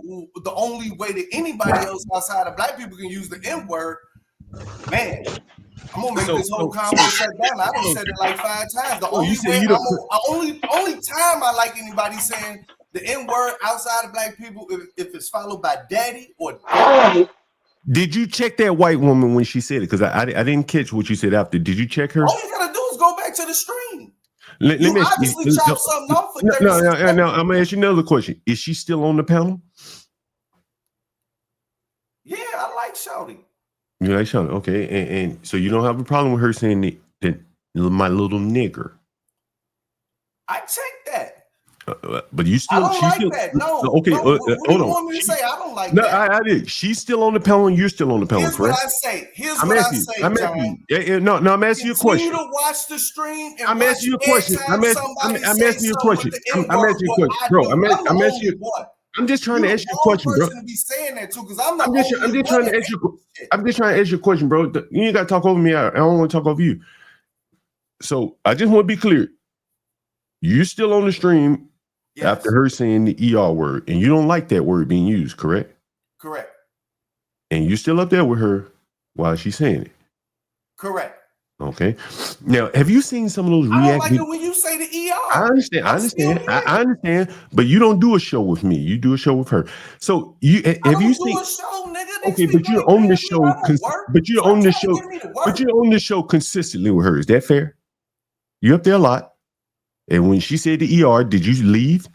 J: the only way that anybody else outside of black people can use the N word, man. I'm gonna make this whole convo shut down. I done said it like 5 times. The only time I like anybody saying the N word outside of black people if it's followed by daddy or daddy.
B: Did you check that white woman when she said it? Because I didn't catch what you said after. Did you check her?
J: All you gotta do is go back to the stream.
B: Let me
J: obviously chop something off for 30
B: No. I'm gonna ask you another question. Is she still on the panel?
J: Yeah, I like Shawty.
B: You like Shawty? Okay, and so you don't have a problem with her saying that my little nigger.
J: I checked that.
B: But you still,
J: I don't like that. No.
B: Okay,
J: what
B: hold
J: do you
B: on.
J: want me to say? I don't like
B: that.
J: No,
B: I did. She's still on the panel, and you're still on the panel,
J: Here's
B: correct?
J: what I say. I'm asking
B: you. No, I'm asking you a question.
J: Continue to watch the stream. And
B: I'm asking you a question. I'm asking you a question. I'm asking you a question, bro. I'm asking you. I'm just trying to ask you a question, bro.
J: To be saying that too, because I'm not.
B: I'm just trying to ask you. I'm just trying to ask you a question, bro. You ain't got to talk over me. I don't want to talk over you. So I just want to be clear. You're still on the stream. Yes. After her saying the ER word, and you don't like that word being used, correct?
J: Correct.
B: And you're still up there with her while she's saying it.
J: Correct.
B: Okay. Now, have you seen some of those reactions?
J: I don't like it when you say the ER.
B: I understand. But you don't do a show with me. You do a show with her. So have you seen
J: a show, nigga?
B: Okay, but you're on the show. But you're on the show. But you're on the show consistently with her. Is that fair? You're up there a lot. And when she said the ER, did you leave?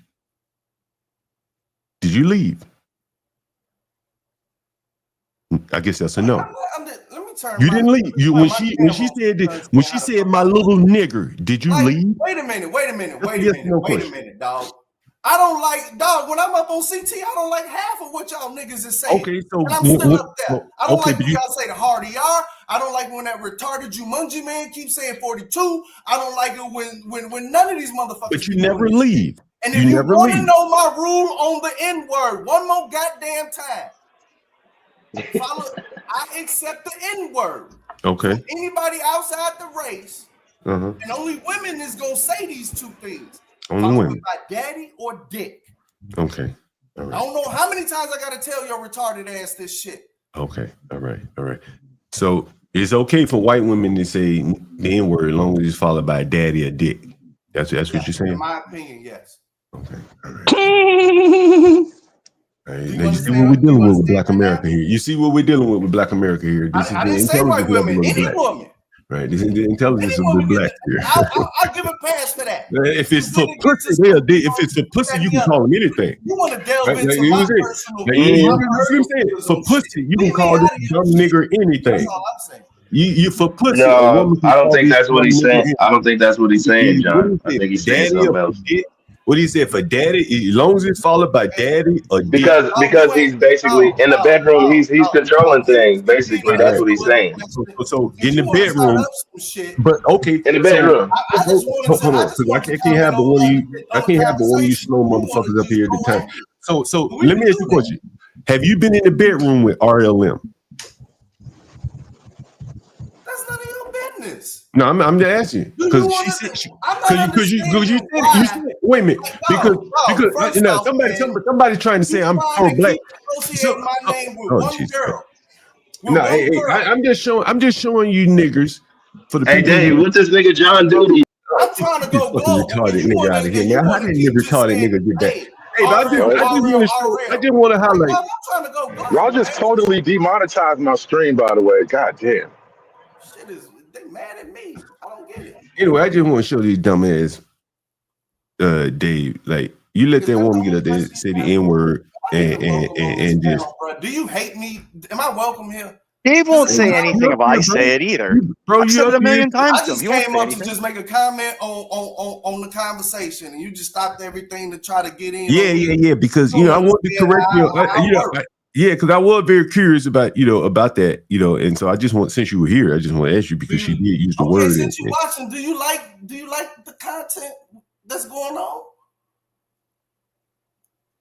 B: Did you leave? I guess that's a no. You didn't leave. When she said my little nigger, did you leave?
J: Wait a minute, dog. I don't like, dog, when I'm up on CT, I don't like half of what y'all niggas is saying.
B: Okay, so
J: and I'm still up there. I don't like when y'all say the hard ER. I don't like when that retarded Jumanji man keeps saying 42. I don't like it when none of these motherfuckers.
B: But you never leave.
J: And if you want to know my rule on the N-word, one more goddamn time. I accept the N-word.
B: Okay.
J: Anybody outside the race, and only women is gonna say these two things.
B: Only women.
J: By daddy or dick.
B: Okay. All right.
J: I don't know how many times I gotta tell your retarded ass this shit.
B: Okay. All right. So it's okay for white women to say the N-word as long as it's followed by daddy or dick. That's what you're saying?
J: In my opinion, yes.
B: Okay. All right. Now you see what we're dealing with Black America here. You see what we're dealing with Black America here.
J: I didn't say white women, any woman.
B: right? The intelligence of the black here.
J: I'll give a pass for that.
B: If it's for pussy, if it's for pussy, you can call him anything.
J: You want to delve
B: Right?
J: into
B: Like,
J: my
B: you see-
J: personal
B: like, you see what I'm saying? For pussy, you can call this dumb nigger anything.
J: That's all I'm saying.
B: You for pussy. a
K: No,
B: woman can
K: I don't
B: call
K: think
B: this
K: that's what
B: dumb
K: he's
B: nigger
K: saying. I don't think that's what he's saying, John. I think he's saying
B: daddy
K: something
B: or
K: else.
B: dick. What he said for daddy, as long as it's followed by daddy or dick.
K: Because he's basically in the bedroom, he's controlling things. Basically, that's what he's saying.
B: So in the bedroom, but okay,
K: In the bedroom.
B: Hold on, because I can't have the one you. I can't have the one you slow motherfuckers up here at the time. So let me ask you a question. Have you been in the bedroom with RLM?
J: That's none of your business.
B: No, I'm just asking because she said because you said wait a minute because you know somebody's trying to say I'm pro black.
J: Associate my name with one
B: Jesus.
J: girl.
B: No, I'm just showing you niggers for the
K: Hey,
B: people.
K: Dave, what this nigga John do to you?
J: I'm trying to go
B: Fucking
J: global.
B: retarded nigga out of here, man. How did this retarded nigga did that? Hey, but I just want to highlight.
J: I'm trying to go global.
D: Y'all just totally demonetized my stream, by the way. God damn.
J: Shit is they mad at me. I don't get it.
B: Anyway, I just want to show these dumbass Dave. Like you let that woman get up there, say the N-word and just.
J: Do you hate me? Am I welcome here?
L: Dave won't say anything if I say it either.
B: Bro,
L: I've said it a million times
J: I
L: to him.
J: just
L: He won't
J: came
L: say
J: up to
L: anything.
J: just make a comment on the conversation, and you just stopped everything to try to get in.
B: Yeah. Because I want to correct you. Because I was very curious about about that, and so I just want, since you were here, I just want to ask you because she did use the word.
J: Since you watching, do you like the content that's going on?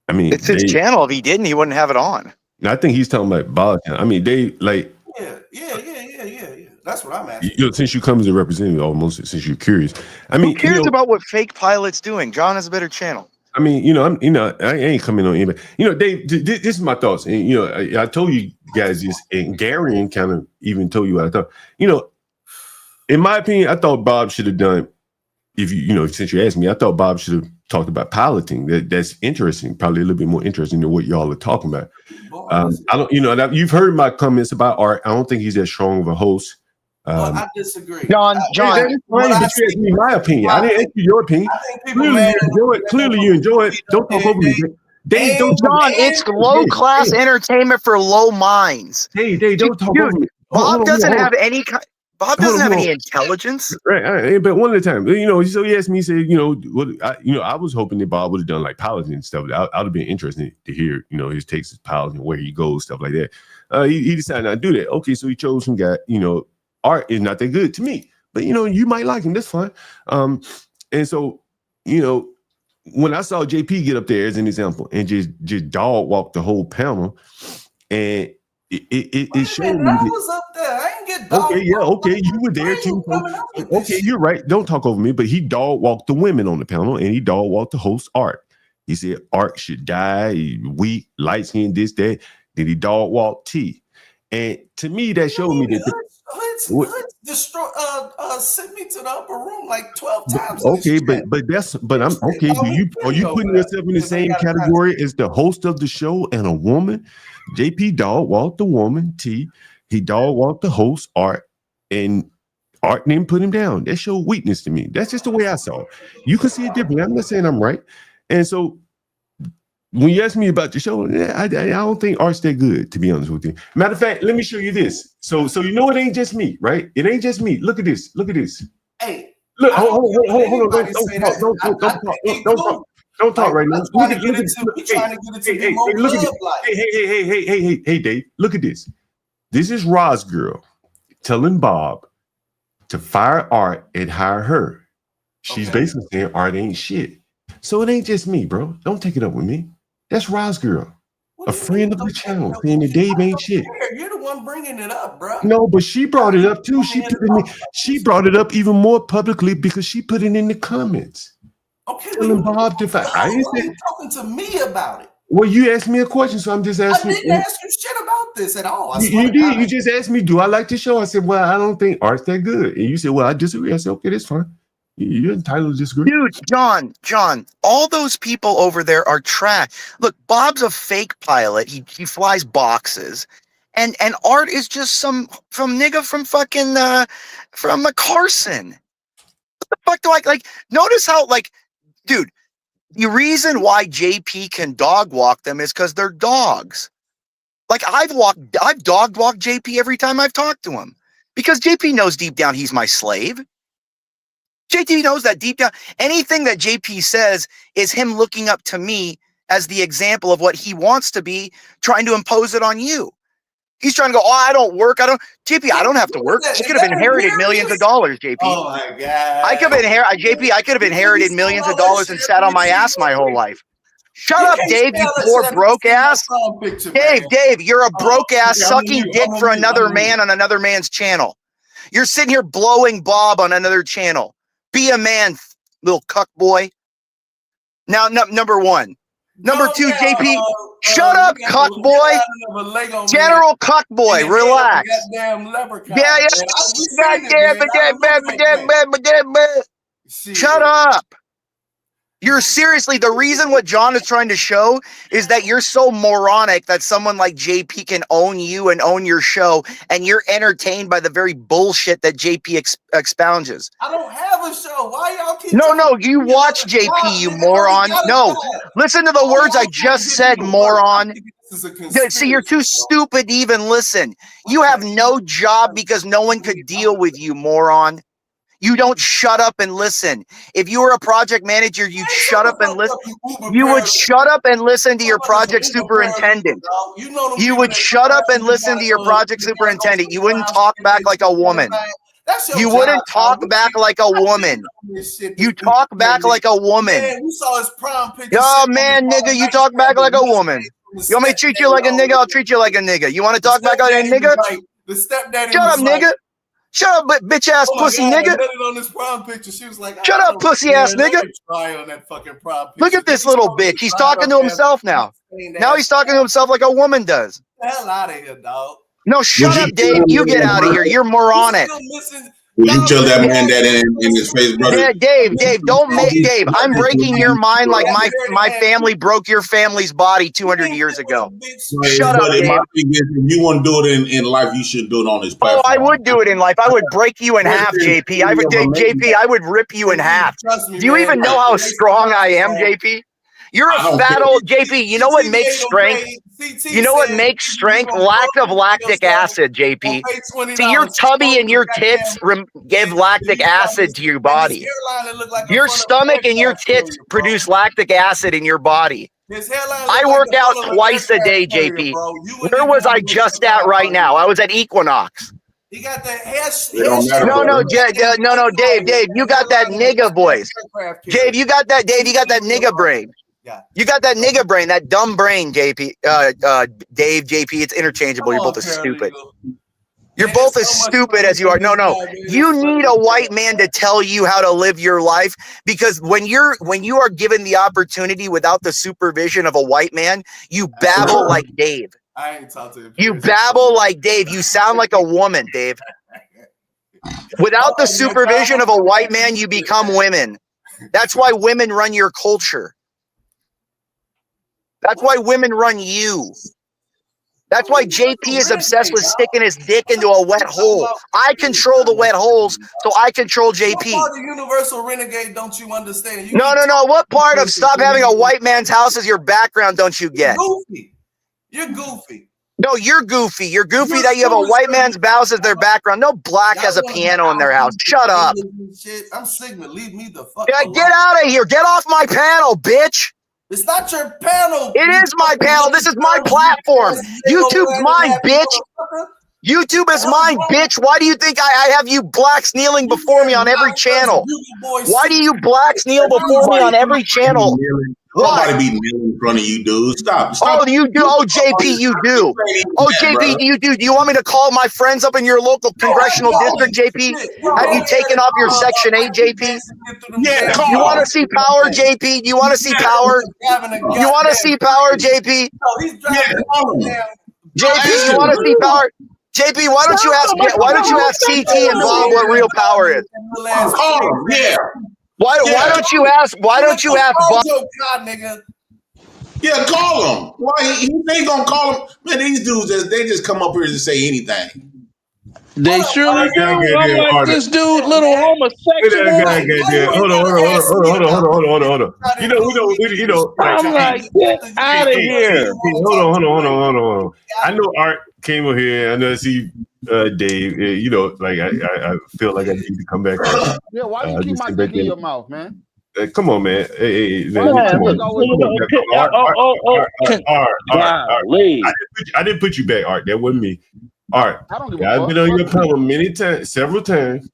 B: I mean,
L: It's his channel. If he didn't, he wouldn't have it on.
B: I think he's talking about Bob. I mean, they like.
J: Yeah. That's what I'm asking.
B: Since you come as a representative, almost since you're curious. I mean,
L: Who cares about what fake pilot's doing? John has a better channel.
B: I mean, I ain't coming on anybody. Dave, this is my thoughts, and I told you guys this, and Garion kind of even told you what I thought. In my opinion, I thought Bob should have done. If since you asked me, I thought Bob should have talked about piloting. That's interesting, probably a little bit more interesting than what y'all are talking about. I don't, you've heard my comments about Art. I don't think he's that strong of a host.
J: I disagree.
L: John.
B: But you asked me my opinion. I didn't ask you your opinion. Clearly you enjoy it. Don't talk over me. Dave, don't
L: John, it's low class entertainment for low minds.
B: Hey, Dave, don't talk over me.
L: Bob doesn't have any. Bob doesn't have any intelligence.
B: Right, but one at a time. So he asked me, he said, what I was hoping that Bob would have done like piloting and stuff. I'd have been interested to hear, his takes, his piloting, where he goes, stuff like that. He decided not to do that. Okay, so he chose some guy, Art is not that good to me, but you might like him. That's fine. And so, when I saw JP get up there as an example and just dog walk the whole panel, and it showed me.
J: I was up there. I ain't get dog.
B: Okay, you were there too. Okay, you're right. Don't talk over me. But he dog walked the women on the panel, and he dog walked the host Art. He said Art should die, he's weak, light skin, this, that. Then he dog walked T. And to me, that showed me that.
J: Sent me to the upper room like 12 times.
B: Okay, but I'm okay. Are you putting yourself in the same category as the host of the show and a woman? JP dog walked the woman, T. He dog walked the host, Art, and Art didn't put him down. That showed weakness to me. That's just the way I saw it. You can see it differently. I'm not saying I'm right. And so when you ask me about the show, I don't think Art's that good, to be honest with you. Matter of fact, let me show you this. So it ain't just me, right? It ain't just me. Look at this.
J: Hey,
B: look, hold on. Don't talk right now. Look at Hey, Dave, look at this. This is Roz girl telling Bob to fire Art and hire her. She's basically saying Art ain't shit. So it ain't just me, bro. Don't take it up with me. That's Roz girl, a friend of the channel, saying that Dave ain't shit.
J: You're the one bringing it up, bro.
B: No, but she brought it up too. She brought it up even more publicly because she put it in the comments.
J: Okay,
B: telling Bob to fire. I didn't say
J: talking to me about it.
B: Well, you asked me a question, so I'm just asking.
J: I didn't ask you shit about this at all.
B: You did. You just asked me, do I like the show? I said, well, I don't think Art's that good. And you said, well, I disagree. I said, okay, that's fine. You're entitled to disagree.
L: Dude, John, all those people over there are trash. Look, Bob's a fake pilot. He flies boxes. and Art is just some nigga from fucking from Carson. What the fuck do I like? Notice how like, dude, the reason why JP can dog walk them is because they're dogs. Like I've dog walked JP every time I've talked to him because JP knows deep down he's my slave. JP knows that deep down. Anything that JP says is him looking up to me as the example of what he wants to be, trying to impose it on you. He's trying to go, oh, I don't work. JP, I don't have to work. I could have inherited millions of dollars, JP.
J: Oh my God.
L: I could have inherited millions of dollars and sat on my ass my whole life. Shut up, Dave, you poor broke ass. Dave, you're a broke ass sucking dick for another man on another man's channel. You're sitting here blowing Bob on another channel. Be a man, little cuck boy. Now, number one. Number two, JP, shut up, cuck boy. General cuck boy, relax. Yeah. Shut up. You're seriously, the reason what John is trying to show is that you're so moronic that someone like JP can own you and own your show, and you're entertained by the very bullshit that JP expounds.
J: I don't have a show. Why y'all keep
L: No, you watch JP, you moron. No, listen to the words I just said, moron. See, you're too stupid to even listen. You have no job because no one could deal with you, moron. You don't shut up and listen. If you were a project manager, you'd shut up and listen. You would shut up and listen to your project superintendent. You would shut up and listen to your project superintendent. You wouldn't talk back like a woman. You wouldn't talk back like a woman. You talk back like a woman. Oh, man, nigga, you talk back like a woman. You want me to treat you like a nigga? I'll treat you like a nigga. You want to talk back like a nigga? Shut up, nigga. Shut up, bitch ass pussy nigga. Shut up, pussy ass nigga. Look at this little bitch. He's talking to himself now. Now he's talking to himself like a woman does.
J: Hell out of here, dog.
L: No, shut up, Dave. You get out of here. You're moronic.
A: Would you tell that man that in his face, brother?
L: Yeah, Dave, don't make Dave. I'm breaking your mind like my family broke your family's body 200 years ago. Shut up, Dave.
A: My thing is, if you want to do it in life, you should do it on this platform.
L: Oh, I would do it in life. I would break you in half, JP. I would rip you in half. Do you even know how strong I am, JP? You're a fat old JP. You know what makes strength? You know what makes strength? Lack of lactic acid, JP. See, your tubby and your tits give lactic acid to your body. Your stomach and your tits produce lactic acid in your body. I work out twice a day, JP. Where was I just at right now? I was at Equinox.
J: He got the hair.
L: No, Dave, you got that nigga voice. Dave, you got that nigga brain. You got that nigga brain, that dumb brain, JP. Dave, JP, it's interchangeable. You're both as stupid. You're both as stupid as you are. No. You need a white man to tell you how to live your life, because when you are given the opportunity without the supervision of a white man, you babble like Dave.
J: I ain't talking to him.
L: You babble like Dave. You sound like a woman, Dave. Without the supervision of a white man, you become women. That's why women run your culture. That's why women run you. That's why JP is obsessed with sticking his dick into a wet hole. I control the wet holes, so I control JP.
J: What part of Universal Renegade don't you understand?
L: No. What part of stop having a white man's house as your background don't you get?
J: You're goofy.
L: No, you're goofy. You're goofy that you have a white man's house as their background. No black has a piano in their house. Shut up.
J: I'm Sigma. Leave me the fuck
L: alone. Get out of here. Get off my panel, bitch.
J: It's not your panel.
L: It is my panel. This is my platform. YouTube's mine, bitch. YouTube is mine, bitch. Why do you think I have you blacks kneeling before me on every channel? Why do you blacks kneel before me on every channel?
A: Nobody be kneeling in front of you, dude. Stop.
L: Oh, you do. Oh, JP, you do. Oh, JP, you do. Do you want me to call my friends up in your local congressional district, JP? Have you taken off your Section 8, JP?
A: Yeah.
L: You want to see power, JP? Do you want to see power? You want to see power, JP? JP, you want to see power? JP, why don't you ask CT and Bob what real power is?
A: Oh, yeah.
L: Why don't you ask Bob?
A: Yeah, call him. Why he ain't gonna call him? Man, these dudes they just come up here to say anything.
M: They surely do. I'm like, this dude, little homosexual.
B: Hold on. You know.
M: I'm like, get out of here.
B: Hold on. I know Art came over here. I know I see Dave. You know, like I feel like I need to come back.
N: Yeah, why do you keep my dick in your mouth, man?
B: Come on, man. Hey,
M: come on.
B: I didn't put you back, Art. That wasn't me. Art,
N: I don't give a
B: I've
N: fuck.
B: been on your panel several times.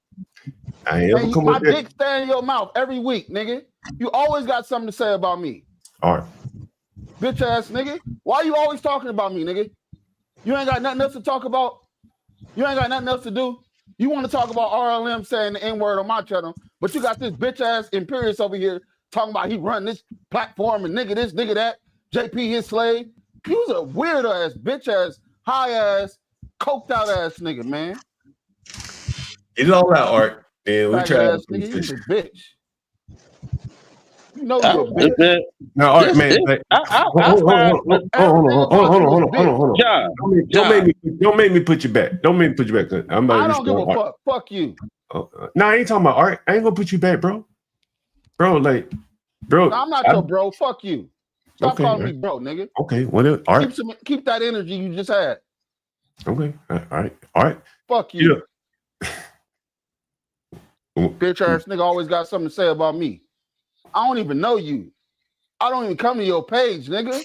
B: I ain't ever come
N: my
B: up there.
N: dick stay in your mouth every week, nigga. You always got something to say about me.
B: Art.
N: Bitch ass nigga. Why you always talking about me, nigga? You ain't got nothing else to talk about? You ain't got nothing else to do? You want to talk about RLM saying the N-word on my channel, but you got this bitch ass Imperious over here talking about he run this platform and nigga this, nigga that, JP his slave. He was a weirdo ass, bitch ass, high ass, coked out ass nigga, man.
B: Get it all out, Art. And we try
N: ass nigga, you a bitch. You know you're a bitch.
B: No, Art, man. Hold on. Don't make me put you back. Don't make me put you back.
N: I don't give a fuck. Fuck you.
B: No, I ain't talking about Art. I ain't gonna put you back, bro. Bro, like, bro.
N: No, I'm not your bro. Fuck you. Stop calling me bro, nigga.
B: Okay, whatever. Art.
N: Keep that energy you just had.
B: Okay. All right.
N: Fuck you. Bitch ass nigga always got something to say about me. I don't even know you. I don't even come to your page, nigga.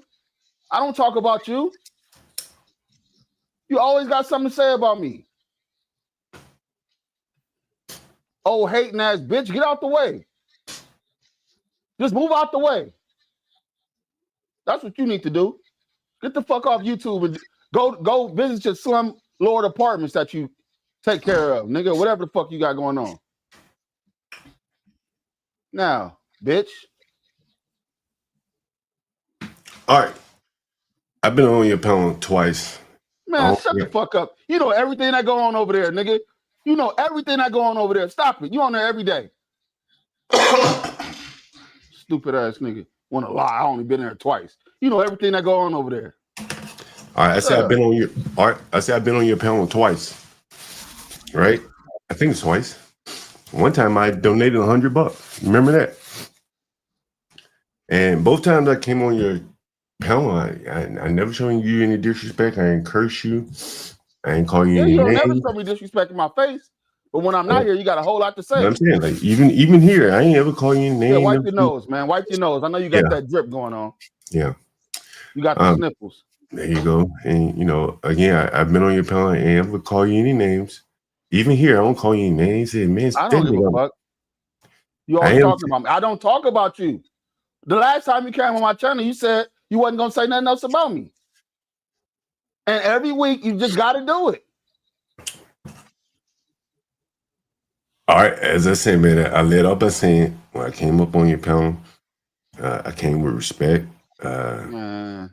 N: I don't talk about you. You always got something to say about me. Oh, hating ass bitch, get out the way. Just move out the way. That's what you need to do. Get the fuck off YouTube and go visit your slum lord apartments that you take care of, nigga. Whatever the fuck you got going on. Now, bitch.
B: All right. I've been on your panel twice.
N: Man, shut the fuck up. You know everything that go on over there, nigga. You know everything that go on over there. Stop it. You on there every day. Stupid ass nigga. Want to lie. I only been there twice. You know everything that go on over there.
B: All right. I said I've been on your I've been on your panel twice. Right? I think it's twice. One time I donated $100. Remember that? And both times I came on your panel, I never shown you any disrespect. I ain't curse you. I ain't call you any
N: you don't
B: names.
N: never show me disrespect in my face. But when I'm not here, you got a whole lot to say.
B: I'm saying, like, even here, I ain't ever call you any names.
N: Yeah, wipe your nose, man. Wipe your nose. I know you got that drip going on.
B: Yeah.
N: You got the sniffles.
B: There you go. And, you know, again, I've been on your panel. I ain't ever call you any names. Even here, I don't call you any names. Man,
N: I don't give a fuck. You always talking about me. I don't talk about you. The last time you came on my channel, you said you wasn't going to say nothing else about me. And every week, you just got to do it.
B: All right. As I said, man, I led up by saying when I came up on your panel, I came with respect. And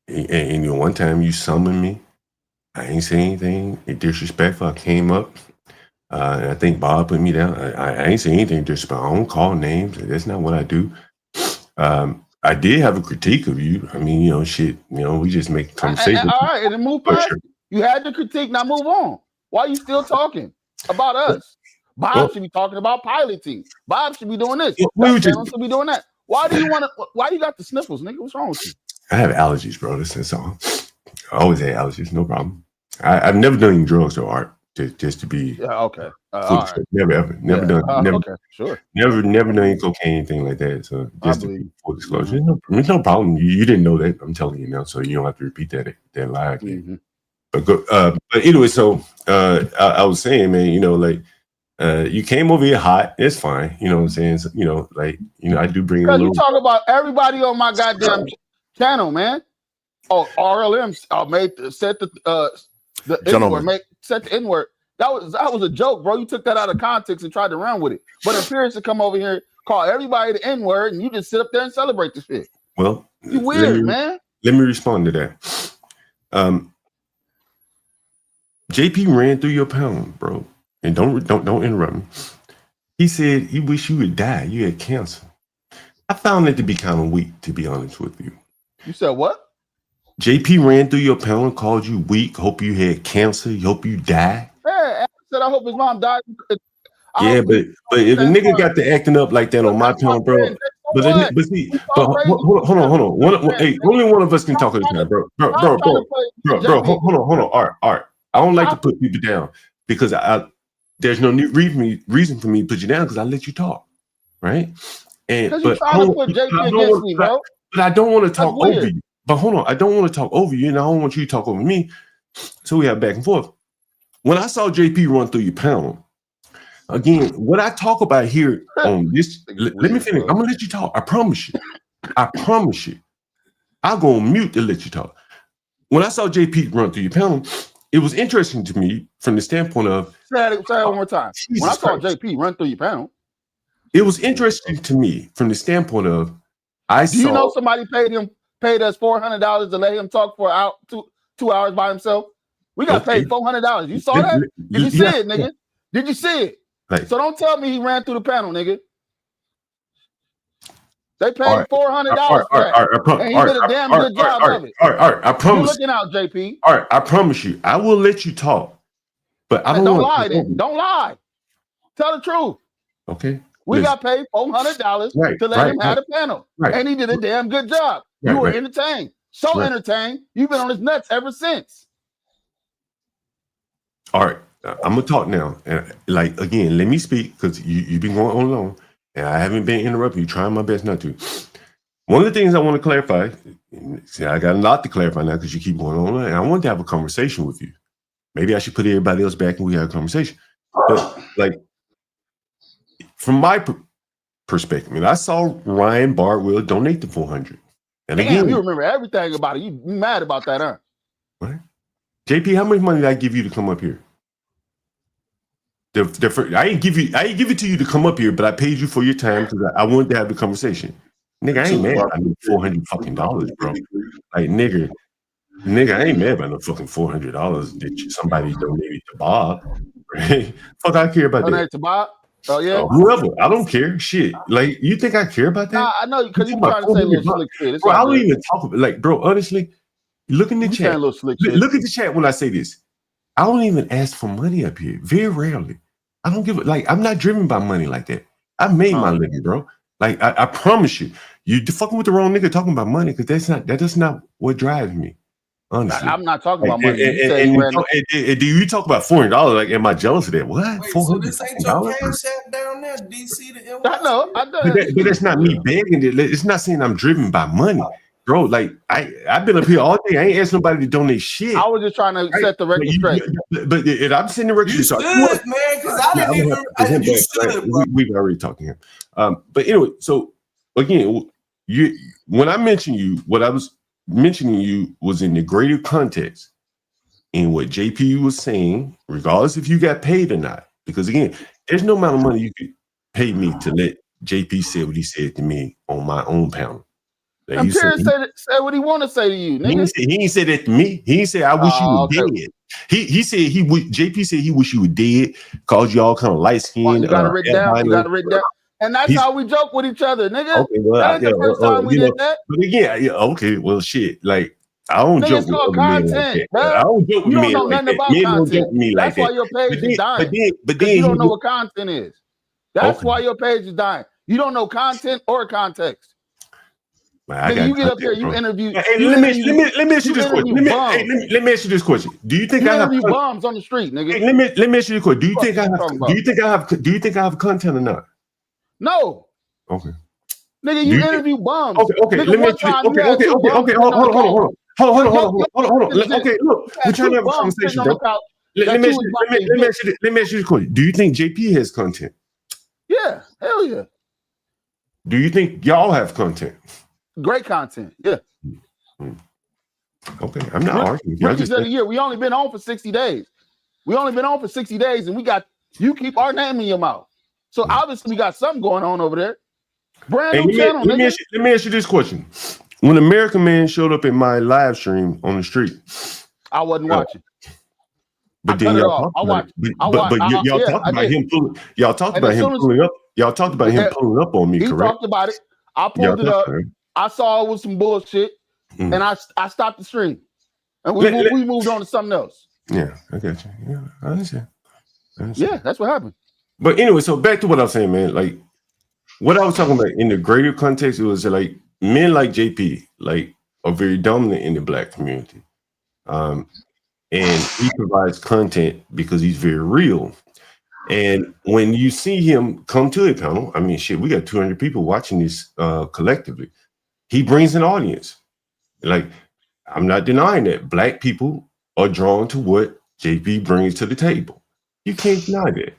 B: you know, one time you summoned me. I ain't say anything disrespectful. I came up. And I think Bob put me down. I ain't say anything disrespectful. I don't call names. That's not what I do. I did have a critique of you. I mean, you know, shit. You know, we just make conversation.
N: All right, and then move past. You had the critique. Now move on. Why are you still talking about us? Bob should be talking about piloting. Bob should be doing this. That channel should be doing that. Why do you want to? Why do you got the sniffles, nigga? What's wrong with you?
B: I have allergies, bro. That's all. I always had allergies. No problem. I've never done any drugs or art. Just to be
N: okay.
B: Right. Never done. Never.
N: Okay, sure.
B: Never done any cocaine, anything like that. So just to be full disclosure, there's no problem. You didn't know that. I'm telling you now, so you don't have to repeat that lie again. But anyway, so I was saying, man, you know, like you came over here hot. It's fine. You know what I'm saying? So, you know, like, you know, I do bring a little.
N: You talk about everybody on my goddamn channel, man. Oh, RLM set the N-word, set the N-word. That was a joke, bro. You took that out of context and tried to run with it. But Imperious to come over here, call everybody the N-word, and you just sit up there and celebrate the shit.
B: Well,
N: you weird, man.
B: Let me respond to that. JP ran through your panel, bro, and don't interrupt me. He said he wish you would die. You had cancer. I found it to be kind of weak, to be honest with you.
N: You said what?
B: JP ran through your panel and called you weak. Hope you had cancer. Hope you die.
N: Hey, I said I hope his mom died.
B: Yeah, but if a nigga got to acting up like that on my panel, bro. But hold on. Hey, only one of us can talk at the time, bro. Bro. Hold on. Art. I don't like to put people down because there's no reason for me to put you down because I let you talk, right? And
N: because you're trying to put JP against me, bro.
B: But I don't want to talk over you. But hold on, I don't want to talk over you, and I don't want you to talk over me. So we have back and forth. When I saw JP run through your panel, again, what I talk about here on this, let me finish. I'm gonna let you talk. I promise you. I'll go on mute to let you talk. When I saw JP run through your panel, it was interesting to me from the standpoint of.
N: Say it one more time. When I saw JP run through your panel,
B: it was interesting to me from the standpoint of.
N: Do you know somebody paid us $400 to let him talk for two hours by himself? We got paid $400. You saw that? Did you see it, nigga? Did you see it?
B: Right.
N: So don't tell me he ran through the panel, nigga. They paid $400 for that. And he did a damn good job of it.
B: All right, I promise.
N: You're looking out, JP.
B: All right, I promise you. I will let you talk. But I don't
N: lie then. Don't lie. Tell the truth.
B: Okay.
N: We got paid $400 to let him have a panel.
B: Right.
N: And he did a damn good job. You were entertained. So entertained. You've been on his nuts ever since.
B: All right. I'm gonna talk now. And like again, let me speak because you've been going on long and I haven't been interrupting you, trying my best not to. One of the things I want to clarify, see, I got a lot to clarify now because you keep going on, and I want to have a conversation with you. Maybe I should put everybody else back and we have a conversation. But like from my perspective, I mean, I saw Ryan Bartwell donate the $400. And
N: damn,
B: again,
N: you remember everything about it. You mad about that, huh?
B: What? JP, how much money did I give you to come up here? I ain't give it to you to come up here, but I paid you for your time because I wanted to have the conversation. Nigga, I ain't mad about no $400 bro. Like nigga, I ain't mad about no fucking $400 that somebody donated to Bob. Right? Fuck, I care about that.
N: Donate to Bob? Oh yeah.
B: Whoever, I don't care. Shit, like you think I care about that?
N: Nah, I know because you trying to say little slick shit.
B: Bro, I don't even talk about like, bro. Honestly, look in the chat. Look at the chat when I say this. I don't even ask for money up here. Very rarely. I don't give it. Like I'm not driven by money like that. I made my living, bro. Like I promise you, you fucking with the wrong nigga talking about money because that's not what drives me. Honestly,
N: I'm not talking about money.
B: And do you talk about $400? Like, am I jealous of that? What?
J: Wait, so this ain't your cash app down there, DC to NY?
N: I know.
B: But that's not me begging it. It's not saying I'm driven by money, bro. Like I've been up here all day. I ain't asked nobody to donate shit.
N: I was just trying to set the record straight.
B: But I'm setting the record straight.
J: You should, man, because I didn't even. You should, bro.
B: We've already talked to him. But anyway, so again, when I mentioned you, what I was mentioning you was in the greater context in what JP was saying, regardless if you got paid or not. Because again, there's no amount of money you could pay me to let JP say what he said to me on my own panel. Like
N: I'm curious to say what he want to say to you, nigga.
B: He ain't said that to me. He ain't said I wish you were dead. He said JP said he wish you were dead, called you all kind of light skinned.
N: You got it written down. You got it written down. And that's how we joke with each other, nigga. Okay, well, that ain't the first time we did that.
B: But again, okay, well, shit. Like, I don't joke with other men like that. I don't joke with men like that. Men don't joke with me like that.
N: That's why your page is dying.
B: But then
N: you don't know what content is. That's why your page is dying. You don't know content or context. Man, you get up here, you interview.
B: Hey, let me ask you this question. Let me ask you this question. Do you think I have
N: bombs on the street, nigga?
B: Hey, let me ask you this question. Do you think I have content or not?
N: No.
B: Okay.
N: Nigga, you interview bums.
B: Okay.
N: Nigga,
B: let me ask you. Hold on. Okay, look, we're trying to have a conversation, bro. Let me ask you this question. Do you think JP has content?
N: Yeah, hell yeah.
B: Do you think y'all have content?
N: Great content, yeah.
B: Okay, I'm not arguing.
N: Rookies of the year. We only been on for 60 days. And we got you keep our name in your mouth. So obviously we got something going on over there. Brand new channel.
B: Let me ask you this question. When American Man showed up in my live stream on the street,
N: I wasn't watching.
B: But then y'all talked about him pulling up. Y'all talked about him pulling up on me, correct?
N: He talked about it. I pulled it up. I saw it was some bullshit, and I stopped the stream, and we moved on to something else.
B: Yeah, I got you. Yeah, I understand.
N: Yeah, that's what happened.
B: But anyway, so back to what I was saying, man. Like what I was talking about in the greater context, it was like men like JP, like are very dominant in the black community. And he provides content because he's very real. And when you see him come to a panel, I mean, shit, we got 200 people watching this collectively. He brings an audience. Like, I'm not denying that black people are drawn to what JP brings to the table. You can't deny that.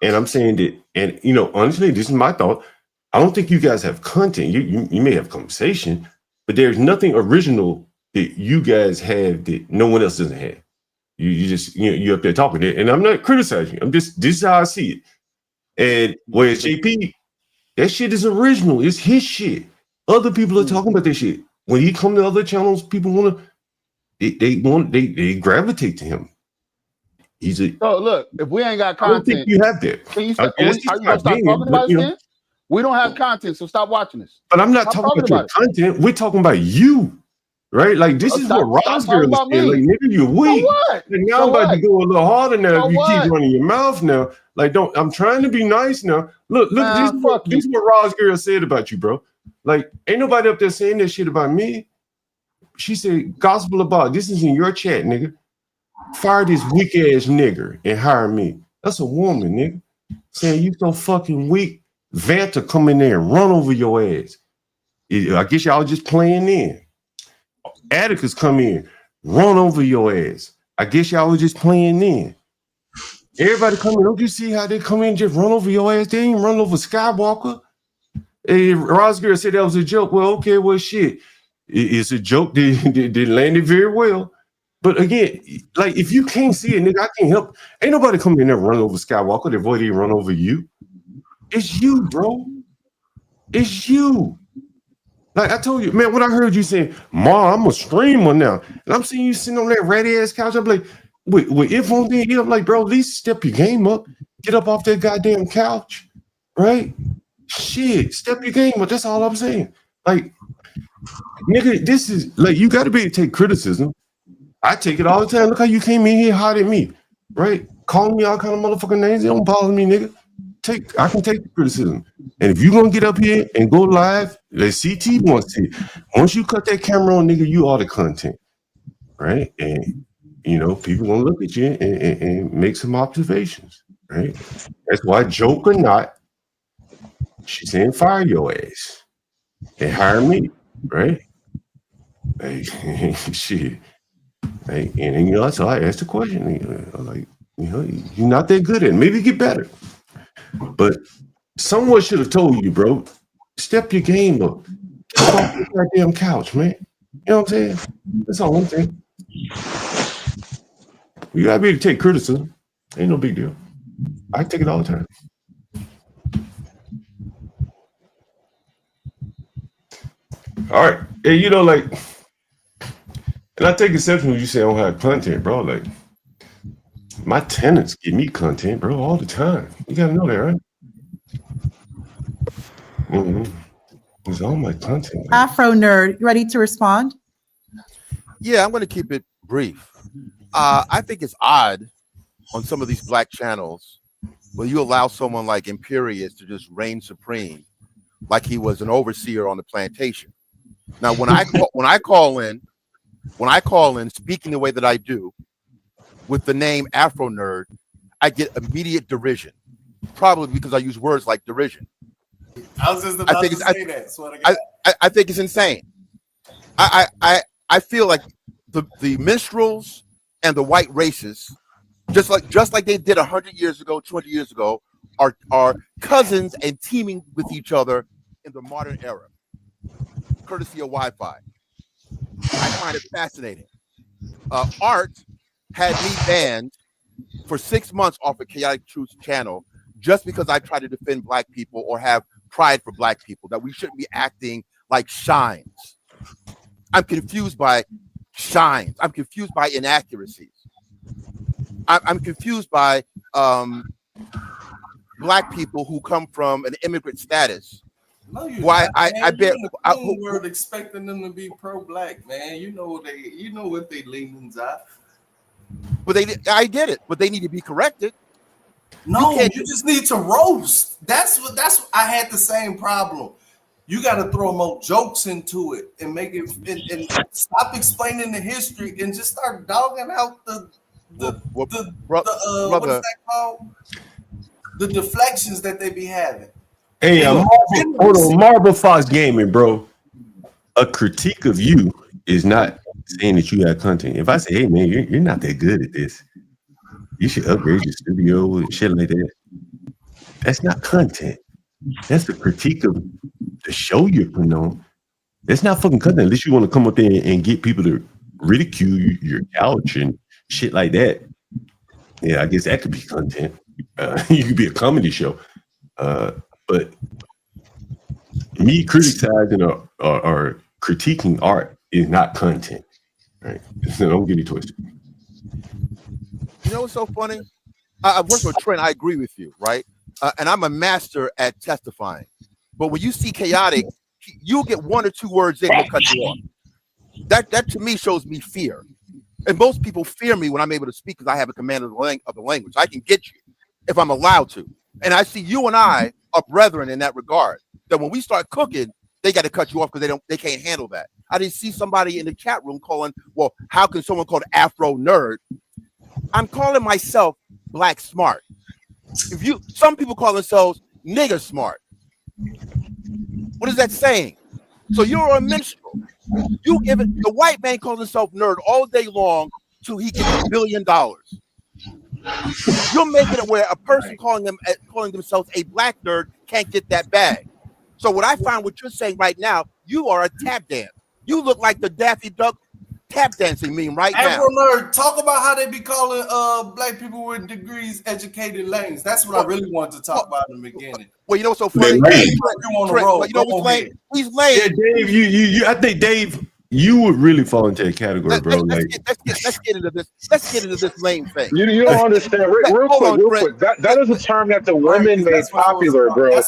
B: And I'm saying that, and you know, honestly, this is my thought. I don't think you guys have content. You may have conversation, but there's nothing original that you guys have that no one else doesn't have. You just, you know, you're up there talking it, and I'm not criticizing you. This is how I see it. And whereas JP, that shit is original. It's his shit. Other people are talking about this shit. When he come to other channels, people want to, they gravitate to him. He's a.
N: So look, if we ain't got content,
B: I don't think you have that.
N: Can you stop, are you gonna stop talking about it then? We don't have content, so stop watching this.
B: But I'm not talking about your content. We're talking about you, right? Like this is what Ross girl is saying. Like nigga, you're weak. And now I'm about to go a little harder now. If you keep running your mouth now, like don't. I'm trying to be nice now. Look, this is what Ross girl said about you, bro. Like ain't nobody up there saying that shit about me. She said, "Gospel about this is in your chat, nigga. Fire this weak ass nigger and hire me." That's a woman, nigga, saying you so fucking weak. Vanta come in there and run over your ass. I guess y'all just playing in. Atticus come in, run over your ass. I guess y'all was just playing in. Everybody come in. Don't you see how they come in and just run over your ass? They ain't run over Skywalker. Hey, Rosger said that was a joke. Well, okay, well, shit. It's a joke that landed very well. But again, like if you can't see it, nigga, I can't help. Ain't nobody coming in there run over Skywalker. They've already run over you. It's you, bro. It's you. Like I told you, man, what I heard you saying, Ma, I'm a streamer now. And I'm seeing you sitting on that ratty ass couch. I'm like, with if on there, I'm like, bro, at least step your game up. Get up off that goddamn couch. Right? Shit, step your game up. That's all I'm saying. Like, nigga, this is like you gotta be able to take criticism. I take it all the time. Look how you came in here hot at me, right? Calling me all kind of motherfucking names. They don't bother me, nigga. I can take the criticism. And if you're gonna get up here and go live, like CT wants to, once you cut that camera on, nigga, you are the content, right? And you know, people gonna look at you and make some observations, right? That's why, joke or not, she's saying fire your ass and hire me, right? Hey, shit. Hey, and you know, so I asked the question, like, you know, you're not that good at it. Maybe get better. But someone should have told you, bro, step your game up. Get off the goddamn couch, man. You know what I'm saying? That's all I'm saying. You gotta be able to take criticism. Ain't no big deal. I take it all the time. All right. And you know, like, and I take exception when you say I don't have content, bro. Like, my tenants give me content, bro, all the time. You gotta know that, right? It's all my content.
I: Afro Nerd, you ready to respond?
O: Yeah, I'm going to keep it brief. I think it's odd on some of these black channels where you allow someone like Imperious to just reign supreme, like he was an overseer on the plantation. Now, when I call in, speaking the way that I do, with the name Afro Nerd, I get immediate derision, probably because I use words like derision.
J: I was just about to say that. Swear to God.
O: I think it's insane. I feel like the minstrels and the white races, just like they did 100 years ago, 20 years ago, are cousins and teaming with each other in the modern era, courtesy of Wi-Fi. I find it fascinating. Art had me banned for 6 months off of Chaotic Truth's channel just because I try to defend black people or have pride for black people, that we shouldn't be acting like shines. I'm confused by shines. I'm confused by inaccuracies. I'm confused by black people who come from an immigrant status
J: No, you
O: Why
J: not,
O: I
J: man.
O: bet
J: You in the clean world expecting them to be pro-black, man. You know what they leanings are.
O: but I get it, but they need to be corrected.
J: No, you just need to roast. That's what I had the same problem. You got to throw more jokes into it and make it and stop explaining the history and just start dogging out what is that called? The deflections that they be having.
B: Hey, hold on, Marble Fox Gaming, bro. A critique of you is not saying that you have content. If I say, hey man, you're not that good at this, you should upgrade your studio and shit like that. That's not content. That's a critique of the show you're putting on. That's not fucking content. Unless you want to come up there and get people to ridicule your couch and shit like that. Yeah, I guess that could be content. You could be a comedy show. But me criticizing or critiquing art is not content. Right? So don't get me twisted.
O: You know what's so funny? I work with Trent. I agree with you, right? And I'm a master at testifying. But when you see chaotic, you'll get one or two words in, he'll cut you off. That to me shows me fear. And most people fear me when I'm able to speak because I have a command of the language. I can get you if I'm allowed to. And I see you and I are brethren in that regard. That when we start cooking, they got to cut you off because they can't handle that. I didn't see somebody in the chat room calling, well, how can someone called Afro nerd? I'm calling myself black smart. Some people call themselves nigger smart. What is that saying? So you're a minstrel. You give it. The white man calls himself nerd all day long till he gets $1 billion. You're making it where a person calling themselves a black nerd can't get that bag. So what I find what you're saying right now, you are a tap dance. You look like the Daffy Duck tap dancing meme right now.
J: Afro nerd, talk about how they be calling black people with degrees educated lanes. That's what I really wanted to talk about in the beginning.
O: Well, you know what's so funny? You know what's lame? He's lame.
B: Yeah, Dave, you I think Dave, you would really fall into a category, bro.
O: Let's get into this. Let's get into this lame thing.
D: You don't understand. Real quick. That is a term that the women made popular, bro.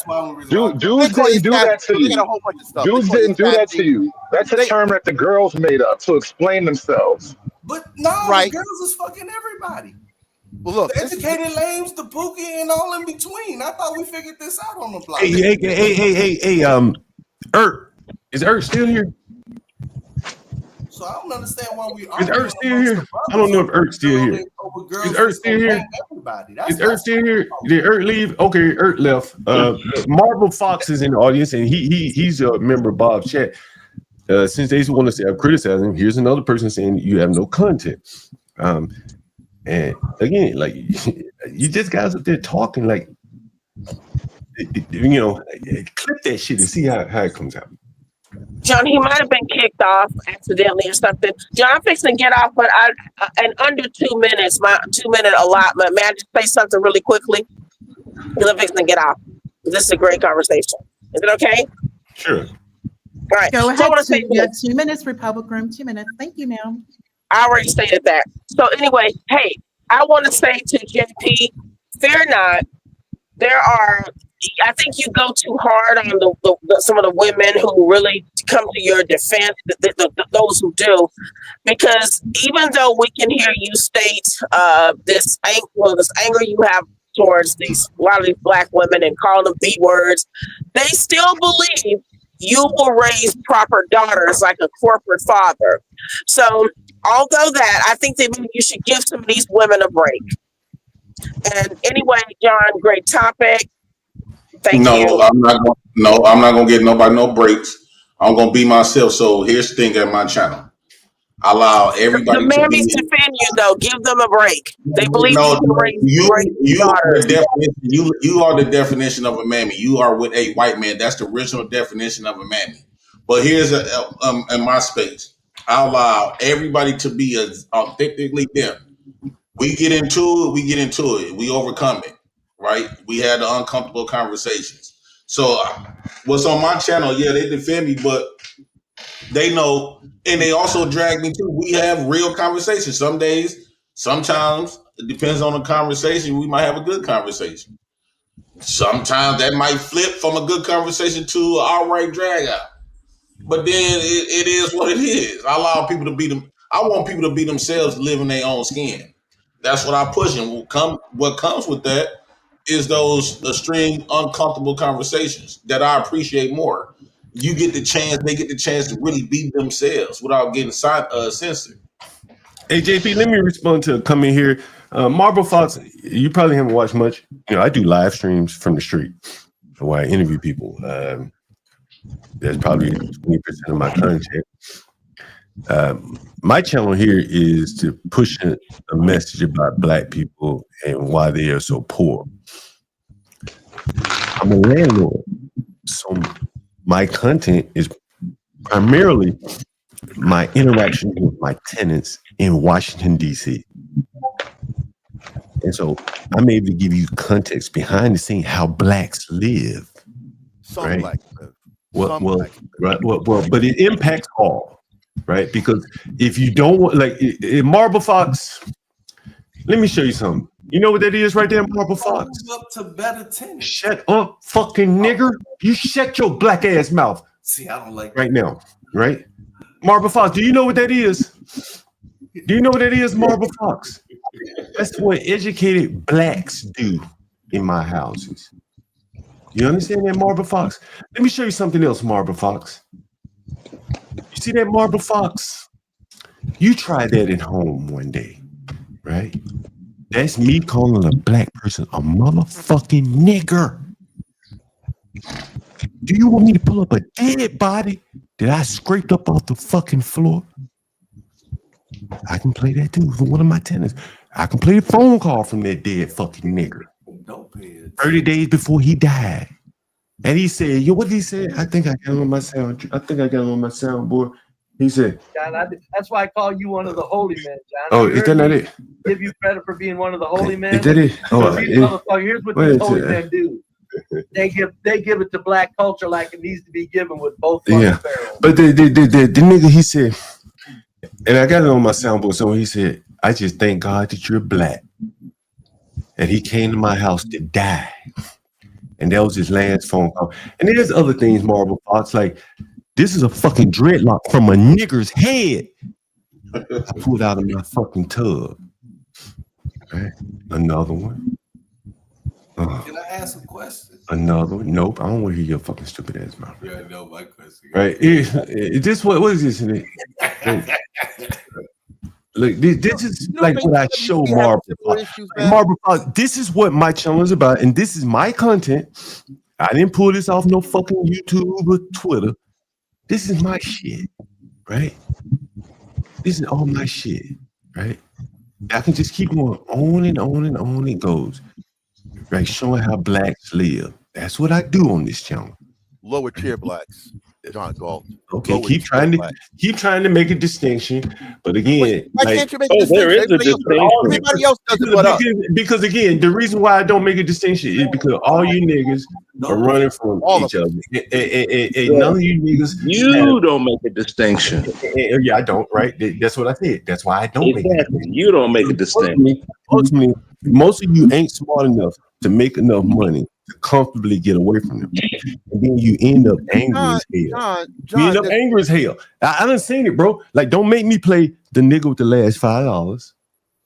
D: Dudes didn't do that to you. Dudes didn't do that to you. That's a term that the girls made up to explain themselves.
J: But no, the girls is fucking everybody.
O: Well, look,
J: the educated lames, the Pookie, and all in between. I thought we figured this out on the block.
B: Hey, Ert. Is Ert still here?
J: So I don't understand why we
B: Is Ert still here? I don't know if Ert's still here. Is Ert still here? Is Ert still here? Did Ert leave? Okay, Ert left. Marble Fox is in the audience, and he's a member of Bob's chat. Since they want to say I'm criticizing, here's another person saying you have no content. And again, like you just guys up there talking, like clip that shit and see how it comes out.
H: John, he might have been kicked off accidentally or something. John, I'm fixing to get off, but in under 2 minutes, my 2-minute allotment. May I just say something really quickly? Because I'm fixing to get off. This is a great conversation. Is it okay?
B: Sure.
H: All right.
I: Go
H: So I
I: ahead.
H: want to say
I: You have 2 minutes, Republic Room. 2 minutes. Thank you, ma'am.
H: I already stated that. So anyway, hey, I want to say to JP, fear not. I think you go too hard on some of the women who really come to your defense, those who do, because even though we can hear you state this anger you have towards a lot of these black women and call them B words, they still believe you will raise proper daughters like a corporate father. So although that, I think that you should give some of these women a break. And anyway, John, great topic. Thank you.
A: I'm not gonna get nobody no breaks. I'm gonna be myself. So here's the thing at my channel. I allow everybody.
H: The mammies defend you though. Give them a break. They believe you
A: are the definition of a mammy. You are with a white man. That's the original definition of a mammy. But here's in my space. I allow everybody to be as authentically them. We get into it. We overcome it. Right? We had the uncomfortable conversations. So what's on my channel, yeah, they defend me, but they know, and they also drag me too. We have real conversations. Some days, sometimes, it depends on the conversation, we might have a good conversation. Sometimes that might flip from a good conversation to an outright drag out. But then it is what it is. I allow people to be them. I want people to be themselves, live in their own skin. That's what I push. And what comes with that is the string uncomfortable conversations that I appreciate more. They get the chance to really be themselves without getting censored.
B: Hey JP, let me respond to coming here. Marble Fox, you probably haven't watched much. I do live streams from the street where I interview people. That's probably 20% of my content. My channel here is to push a message about Black people and why they are so poor. I'm a landlord, so my content is primarily my interaction with my tenants in Washington, D.C. And so I'm able to give you context behind the scene how Blacks live.
O: Some
B: right?
O: Blacks live.
B: But it impacts all, right? Because if you don't want, like, in Marble Fox, let me show you something. You know what that is right there, Marble Fox?
J: Up to better tennis.
B: Shut up, fucking nigger. You shut your black ass mouth.
J: See, I don't like
B: right now, right? Marble Fox, do you know what that is? Do you know what that is, Marble Fox? That's what educated Blacks do in my houses. You understand that, Marble Fox? Let me show you something else, Marble Fox. You see that, Marble Fox? You try that at home one day, right? That's me calling a Black person a motherfucking nigger. Do you want me to pull up a dead body that I scraped up off the fucking floor? I can play that too for one of my tenants. I can play a phone call from that dead fucking nigger. 30 days before he died. And he said, yo, what did he say? I think I got on my soundboard. He said,
P: John, that's why I call you one of the holy men, John.
B: oh, is that not it?
P: Give you credit for being one of the holy men.
B: Is that it? Oh,
P: Here's what these holy men do. They give it to Black culture like it needs to be given with both
B: yeah.
P: barrels.
B: But the nigga, he said, and I got it on my soundboard, so he said, I just thank God that you're Black. And he came to my house to die. And that was his last phone call. And there's other things, Marble Fox, like, this is a fucking dreadlock from a nigger's head. I pulled out of my fucking tub. Right? Another one.
J: Can I ask a question?
B: Another one. Nope. I don't want to hear your fucking stupid ass mouth.
J: Yeah, I know my question.
B: Right? This what is this? Look, this is like what I show Marble. Marble Fox, this is what my channel is about, and this is my content. I didn't pull this off no fucking YouTube or Twitter. This is my shit, right? This is all my shit, right? I can just keep going on and on and on it goes, right? Showing how Blacks live. That's what I do on this channel.
O: Lower tier Blacks, John Galt.
B: Okay, keep trying to make a distinction, but again,
O: why can't you make a distinction?
M: There is a distinction.
O: Everybody else does it but us.
B: Because again, the reason why I don't make a distinction is because all you niggas are running from each other. And none of you niggas
M: don't make a distinction.
B: Yeah, I don't, right? That's what I said. That's why I don't make a distinction.
M: You don't make a distinction.
B: Ultimately, most of you ain't smart enough to make enough money to comfortably get away from them. And then you end up angry as hell. You end up angry as hell. I done seen it, bro. Like, don't make me play the nigga with the last $5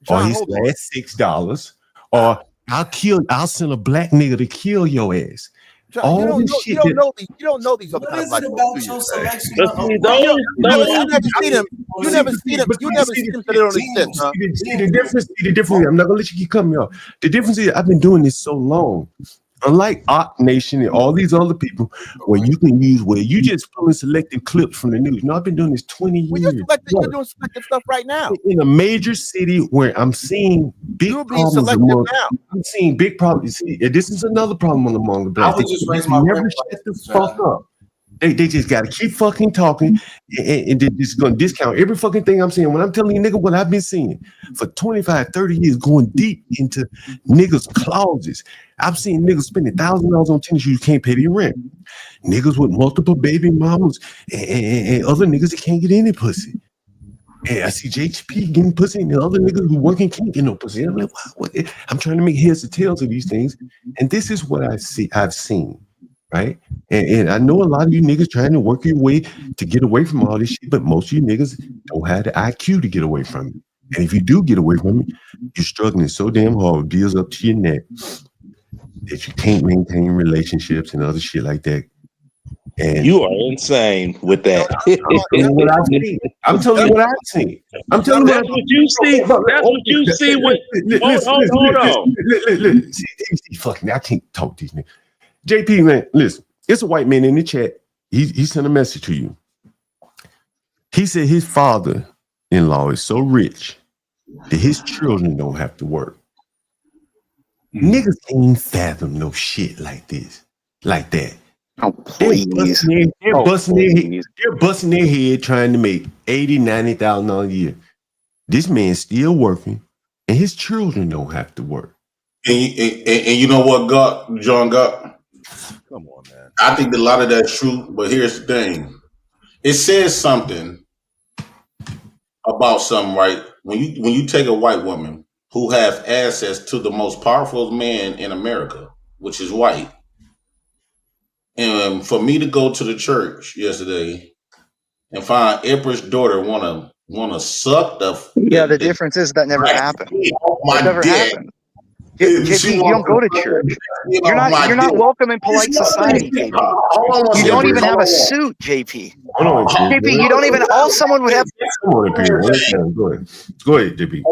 B: or his last $6, or I'll send a Black nigga to kill your ass.
O: John, you don't know these other kinds of Black people. You never see them. You never see them.
B: The difference. I'm not gonna let you keep cutting me off. The difference is I've been doing this so long. Unlike Ock Nation and all these other people, where you just pulling selective clips from the news. No, I've been doing this 20 years.
O: You're doing selective stuff right now.
B: In a major city where I'm seeing big problems. I'm seeing big problems. See, this is another problem among the Blacks. They never shut the fuck up. They just gotta keep fucking talking, and they're just gonna discount every fucking thing I'm saying. When I'm telling you, nigga, what I've been seeing for 25, 30 years, going deep into niggas' closets. I've seen niggas spending $1,000 on tennis shoes you can't pay their rent. Niggas with multiple baby mamas and other niggas that can't get any pussy. And I see JP getting pussy, and the other niggas who working can't get no pussy. I'm like, what? I'm trying to make heads or tails of these things, and this is what I've seen, right? And I know a lot of you niggas trying to work your way to get away from all this shit, but most of you niggas don't have the IQ to get away from it. And if you do get away from it, you're struggling so damn hard with bills up to your neck that you can't maintain relationships and other shit like that. And
E: you are insane with that.
B: I'm telling you what I've seen. I'm telling you
M: that's what you see. That's what you see with. Hold on.
B: See, fucking, I can't talk to these niggas. JP, man, listen. It's a white man in the chat. He sent a message to you. He said his father-in-law is so rich that his children don't have to work. Niggas can't fathom no shit like this, like that.
L: Oh, please.
B: They're busting their head trying to make $80,000, $90,000 a year. This man's still working, and his children don't have to work.
A: And you know what, John got?
O: Come on, man.
A: I think a lot of that's true, but here's the thing. It says something about something, right? When you take a white woman who have access to the most powerful man in America, which is white, and for me to go to the church yesterday and find Empress daughter wanna suck
L: the difference is that never happened. That never happened. JP, you don't go to church. You're not welcome in polite society, JP. You don't even have a suit, JP. JP, you don't even. All someone would have.
B: Go ahead, JP.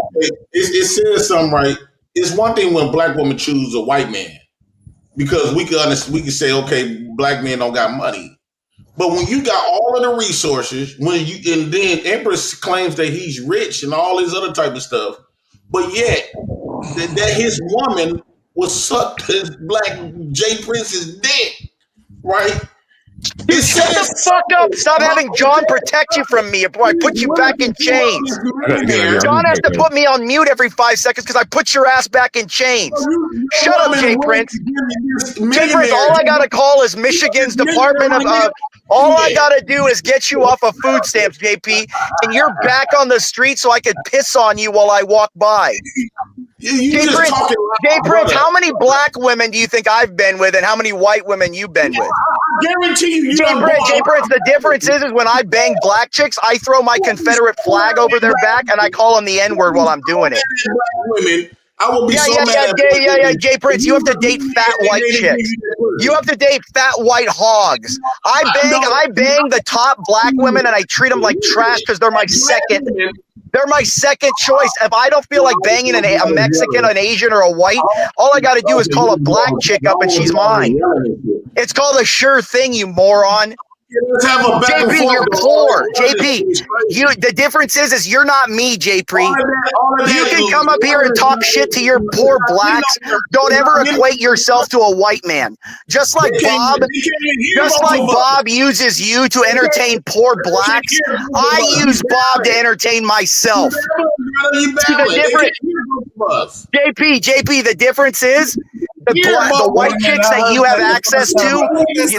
A: It says something, right? It's one thing when black women choose a white man, because we can say, okay, black men don't got money. But when you got all of the resources, and then Empress claims that he's rich and all this other type of stuff, but yet that his woman will suck his black Jay Prince's dick, right?
L: Dude, shut the fuck up. Stop having John protect you from me before I put you back in chains. John has to put me on mute every 5 seconds because I put your ass back in chains. Shut up, Jay Prince. Jay Prince, all I got to call is Michigan's Department of... all I got to do is get you off of food stamps, JP, and you're back on the street so I could piss on you while I walk by. Jay Prince, how many black women do you think I've been with, and how many white women you've been with?
A: I guarantee you.
L: Jay Prince, the difference is when I bang black chicks, I throw my Confederate flag over their back and I call them the N-word while I'm doing it.
A: Women, I will be
L: Jay Prince, you have to date fat white chicks. You have to date fat white hogs. I bang the top black women and I treat them like trash because they're my second. They're my second choice. If I don't feel like banging a Mexican, an Asian, or a white, all I got to do is call a black chick up and she's mine. It's called a sure thing, you moron. JP, you're poor. JP, the difference is you're not me, JP. You can come up here and talk shit to your poor blacks. Don't ever equate yourself to a white man. Just like Bob uses you to entertain poor blacks, I use Bob to entertain myself. See the difference? JP, the difference is the white chicks that you have access to,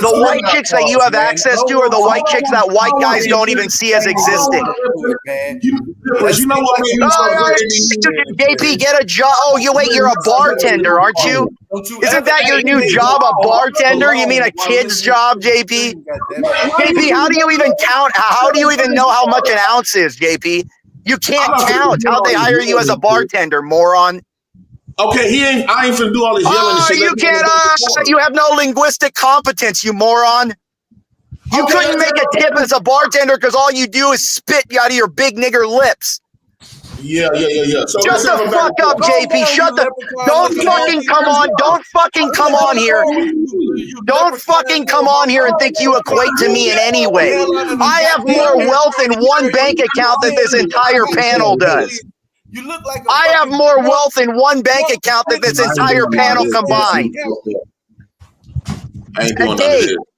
L: the white chicks that you have access to are the white chicks that white guys don't even see as existing.
A: You know what?
L: JP, get a job. Oh, you're a bartender, aren't you? Isn't that your new job, a bartender? You mean a kid's job, JP? JP, how do you even count? How do you even know how much an ounce is, JP? You can't count. How'd they hire you as a bartender, moron?
A: Okay, I ain't finna do all this yelling and shit.
L: You can't. You have no linguistic competence, you moron. You couldn't make a tip as a bartender because all you do is spit out of your big nigger lips.
A: Yeah. So
L: shut the fuck up, JP. Don't fucking come on. Don't fucking come on here. Don't fucking come on here and think you equate to me in any way. I have more wealth in one bank account than this entire panel does. I have more wealth in one bank account than this entire panel combined.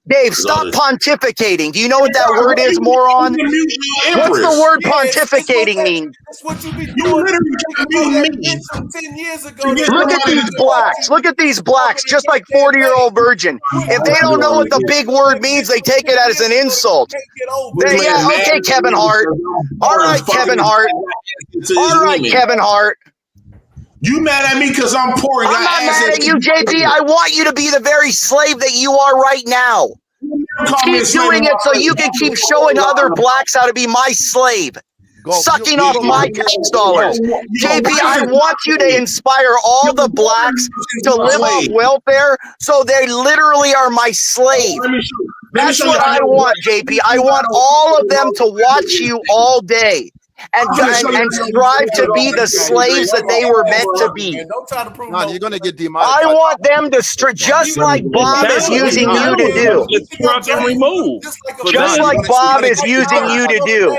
L: Dave, stop pontificating. Do you know what that word is, moron? What's the word pontificating mean?
J: That's what you be doing. From 10 years ago.
L: Look at these blacks. Look at these blacks, just like 40-year-old virgin. If they don't know what the big word means, they take it as an insult. Yeah, okay, Kevin Hart. All right, Kevin Hart. All right, Kevin Hart.
A: You mad at me because I'm poor?
L: I'm not mad at you, JP. I want you to be the very slave that you are right now. Keep doing it so you can keep showing other blacks how to be my slave. Sucking off my tax dollars. JP, I want you to inspire all the blacks to live off welfare so they literally are my slave. That's what I want, JP. I want all of them to watch you all day. And strive to be the slaves that they were meant to be.
O: No, you're gonna get demonetized.
L: I want them to just like Bob is using you to do. Just like Bob is using you to do.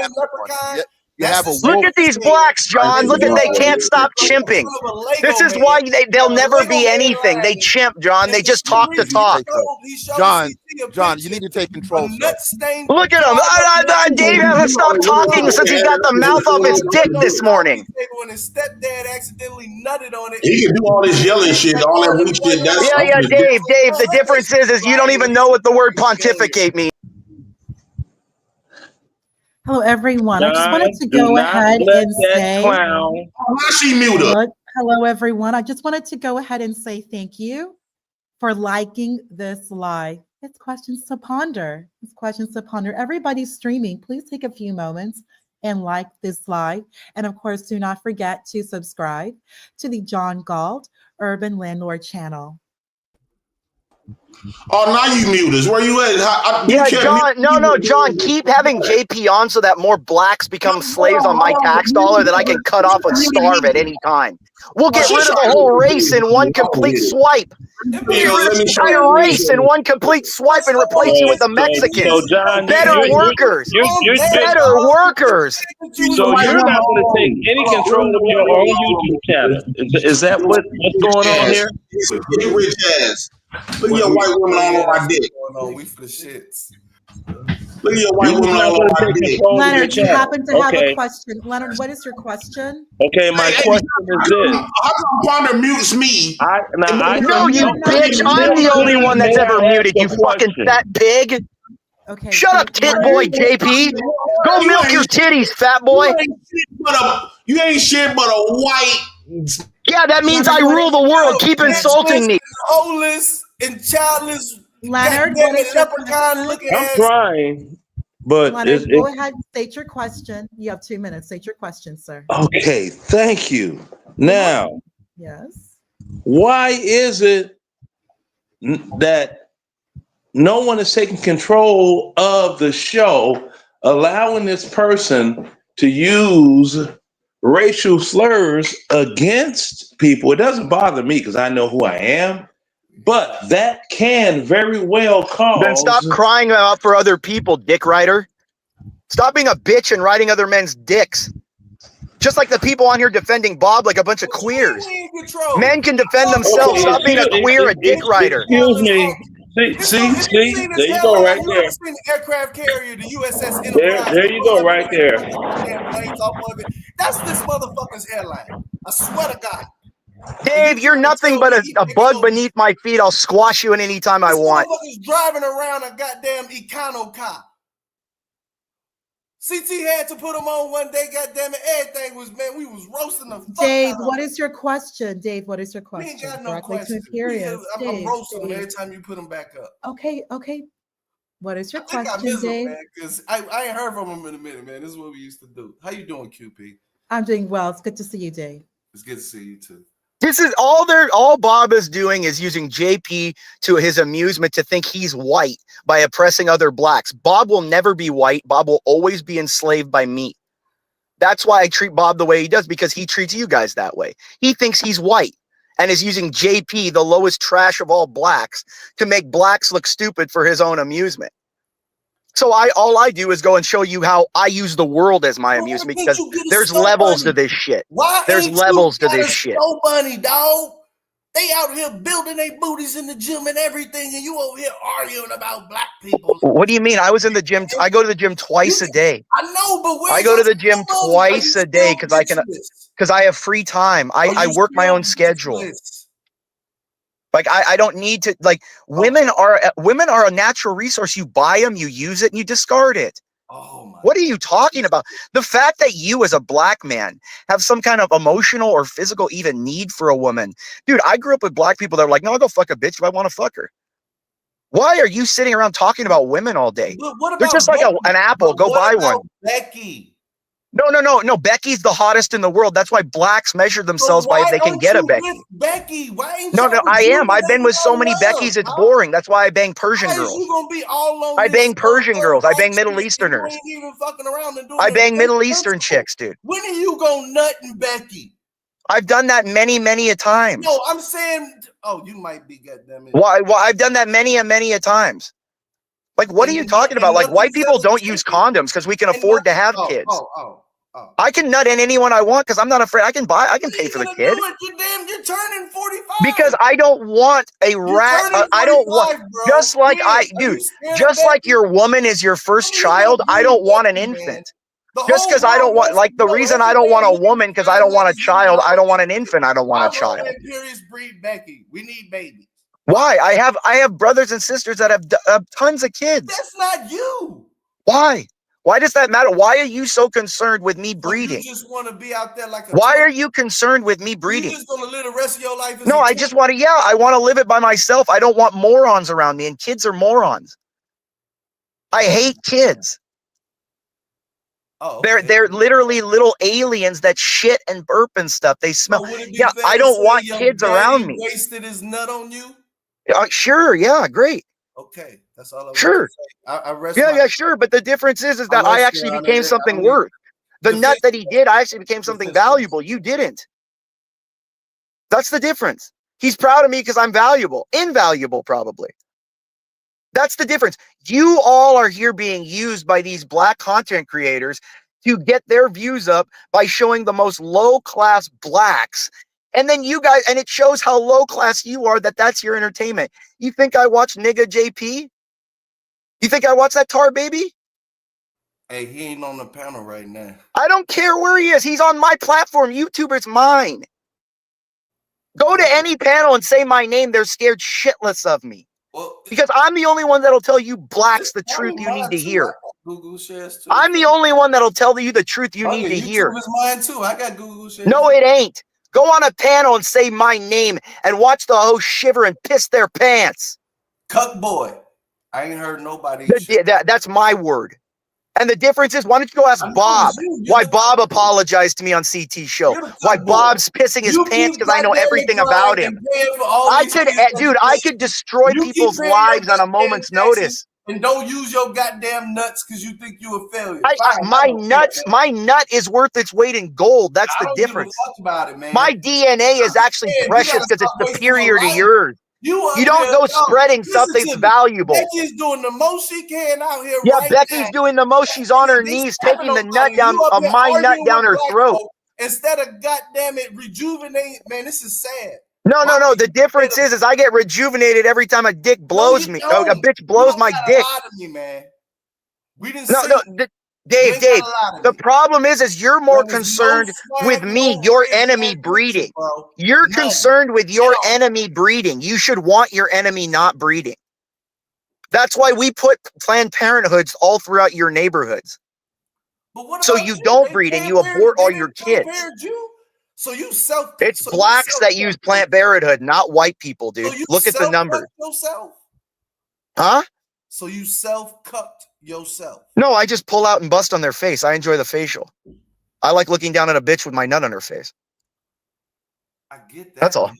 L: Look at these blacks, John. Look at they can't stop chimping. This is why they'll never be anything. They chimp, John. They just talk the talk.
O: John, you need to take control.
L: Look at him. Dave hasn't stopped talking since he got the mouth off his dick this morning.
J: When his stepdad accidentally nutted on it.
A: He can do all this yelling shit, all that weak shit.
L: Yeah, Dave. The difference is you don't even know what the word pontificate means.
I: Hello, everyone. I just wanted to go ahead and say, hello, everyone. I just wanted to go ahead and say thank you for liking this live. It's questions to ponder. It's questions to ponder. Everybody's streaming. Please take a few moments and like this live. And of course, do not forget to subscribe to the John Galt Urban Landlord channel.
A: Oh, now you mute us. Where you at?
L: Yeah, John. No, John. Keep having JP on so that more blacks become slaves on my tax dollar that I can cut off and starve at any time. We'll get rid of the whole race in one complete swipe. Get rid of the entire race in one complete swipe and replace you with the Mexicans.
M: So, John,
L: better workers. Better workers.
M: So you're not going to take any control of your own YouTube channel. Is that what's going on here?
A: Rich ass. Look at your white woman all over my dick.
J: We for the shits.
A: Look at your white woman all over my dick.
I: Leonard, you happen to have a question. Leonard, what is your question?
M: Okay, my question is this.
A: How come Ponder mutes me?
L: No, you bitch. I'm the only one that's ever muted, you fucking fat pig.
I: Okay.
L: Shut up, tit boy, JP. Go milk your titties, fat boy.
A: You ain't shit but a white.
L: Yeah, that means I rule the world. Keep insulting me.
J: Soulless and childless.
I: Leonard,
M: I'm trying, but
I: Leonard, go ahead and state your question. You have 2 minutes. State your question, sir.
M: Okay, thank you. Now,
I: yes.
M: Why is it that no one is taking control of the show, allowing this person to use racial slurs against people? It doesn't bother me because I know who I am, but that can very well cause.
L: Then stop crying out for other people, dick rider. Stop being a bitch and riding other men's dicks. Just like the people on here defending Bob like a bunch of queers. Men can defend themselves. Stop being a queer, a dick rider.
M: Excuse me. See, there you go right there.
J: The aircraft carrier, the USS Enterprise.
M: There you go right there.
J: That's this motherfucker's airline. I swear to God.
L: Dave, you're nothing but a bug beneath my feet. I'll squash you at any time I want.
J: Motherfucker's driving around a goddamn Econo car. CT had to put him on one day, goddamn it. Everything was, man, we was roasting the fuck
I: Dave,
J: out of
I: what is your question? Dave, what is your question?
J: We ain't got no
I: Directly
J: question.
I: to Imperius.
J: I'm roasting him every time you put him back up.
I: Okay. What is your
J: I think
I: question,
J: I miss him,
I: Dave?
J: man, because I ain't heard from him in a minute, man. This is what we used to do. How you doing, QP?
I: I'm doing well. It's good to see you, Dave.
J: It's good to see you too.
L: This is all Bob is doing is using JP to his amusement to think he's white by oppressing other blacks. Bob will never be white. Bob will always be enslaved by me. That's why I treat Bob the way he does, because he treats you guys that way. He thinks he's white and is using JP, the lowest trash of all blacks, to make blacks look stupid for his own amusement. So all I do is go and show you how I use the world as my amusement, because there's levels to this shit.
J: Why
L: there's
J: ain't
L: levels
J: you
L: to
J: got
L: this
J: a
L: shit.
J: Snow bunny, dog? They out here building their booties in the gym and everything, and you over here arguing about black people.
L: What do you mean? I was in the gym. I go to the gym twice a day.
J: I know, but
L: I go to the gym twice a day because I have free time. I work my own schedule. Like I don't need to, like, women are a natural resource. You buy them, you use it, and you discard it. What are you talking about? The fact that you as a black man have some kind of emotional or physical even need for a woman. Dude, I grew up with black people that are like, no, I'll go fuck a bitch if I want to fuck her. Why are you sitting around talking about women all day? They're just like an apple. Go buy one.
J: Becky.
L: No. Becky's the hottest in the world. That's why blacks measure themselves by if they can get a Becky.
J: Becky, why ain't
L: No, I am. I've been with so many Beckys, it's boring. That's why I bang Persian girls.
J: You gonna be all on
L: I bang Persian girls. I bang Middle Easterners.
J: ain't even fucking around and doing
L: I bang
J: that.
L: Middle Eastern chicks, dude.
J: When are you gonna nut and Becky?
L: I've done that many a times.
J: No, I'm saying, you might be goddamn.
L: Why? Well, I've done that many a times. Like, what are you talking about? Like, white people don't use condoms because we can afford to have kids. I can nut in anyone I want because I'm not afraid. I can pay for the kid.
J: You're turning 45.
L: Because I don't want a rat. I don't want, just like just like your woman is your first child, I don't want an infant. Just because I don't want, like, the reason I don't want a woman because I don't want a child, I don't want an infant, I don't want a child.
J: Breed Becky. We need babies.
L: Why? I have brothers and sisters that have tons of kids.
J: That's not you.
L: Why? Why does that matter? Why are you so concerned with me breeding?
J: You just want to be out there like a
L: Why are you concerned with me breeding?
J: You just want to live the rest of your life as
L: No, I just want to, I want to live it by myself. I don't want morons around me, and kids are morons. I hate kids. They're literally little aliens that shit and burp and stuff. They smell. I don't want kids around me.
J: Wasted his nut on you?
L: Sure, great.
J: Okay, that's all I want
L: Sure.
J: to say. I rest
L: Sure. But the difference is that I actually became something worth. The nut that he did, I actually became something valuable. You didn't. That's the difference. He's proud of me because I'm valuable. Invaluable, probably. That's the difference. You all are here being used by these black content creators to get their views up by showing the most low-class blacks. And then you guys, and it shows how low-class you are, that's your entertainment. You think I watch nigga JP? You think I watch that tar baby?
J: Hey, he ain't on the panel right now.
L: I don't care where he is. He's on my platform. YouTube, it's mine. Go to any panel and say my name. They're scared shitless of me. Because I'm the only one that'll tell you blacks the truth you need to hear.
J: Google shares too.
L: I'm the only one that'll tell you the truth you need to hear.
J: YouTube is mine too. I got Google shares.
L: No, it ain't. Go on a panel and say my name and watch the host shiver and piss their pants.
J: Cuck boy. I ain't heard nobody.
L: That's my word. And the difference is, why don't you go ask Bob why Bob apologized to me on CT show? Why Bob's pissing his pants because I know everything about him. I could destroy people's lives on a moment's notice.
J: And don't use your goddamn nuts because you think you're a failure.
L: My nut is worth its weight in gold. That's the difference.
J: About it, man.
L: My DNA is actually precious because it's superior to yours. You don't go spreading something valuable.
J: Becky's doing the most she can out here.
L: Yeah, Becky's doing the most. She's on her knees, taking the nut down, my nut down her throat.
J: Instead of goddamn it rejuvenate, man, this is sad.
L: No. The difference is I get rejuvenated every time a dick blows me. A bitch blows my dick.
J: We didn't.
L: Dave. The problem is you're more concerned with me, your enemy breeding. You're concerned with your enemy breeding. You should want your enemy not breeding. That's why we put Planned Parenthoods all throughout your neighborhoods. So you don't breed and you abort all your kids.
J: So you
L: It's blacks that use Planned Parenthood, not white people, dude. Look at the numbers. Huh?
J: So you self-cucked yourself.
L: No, I just pull out and bust on their face. I enjoy the facial. I like looking down at a bitch with my nut on her face.
J: I get that.
L: That's all.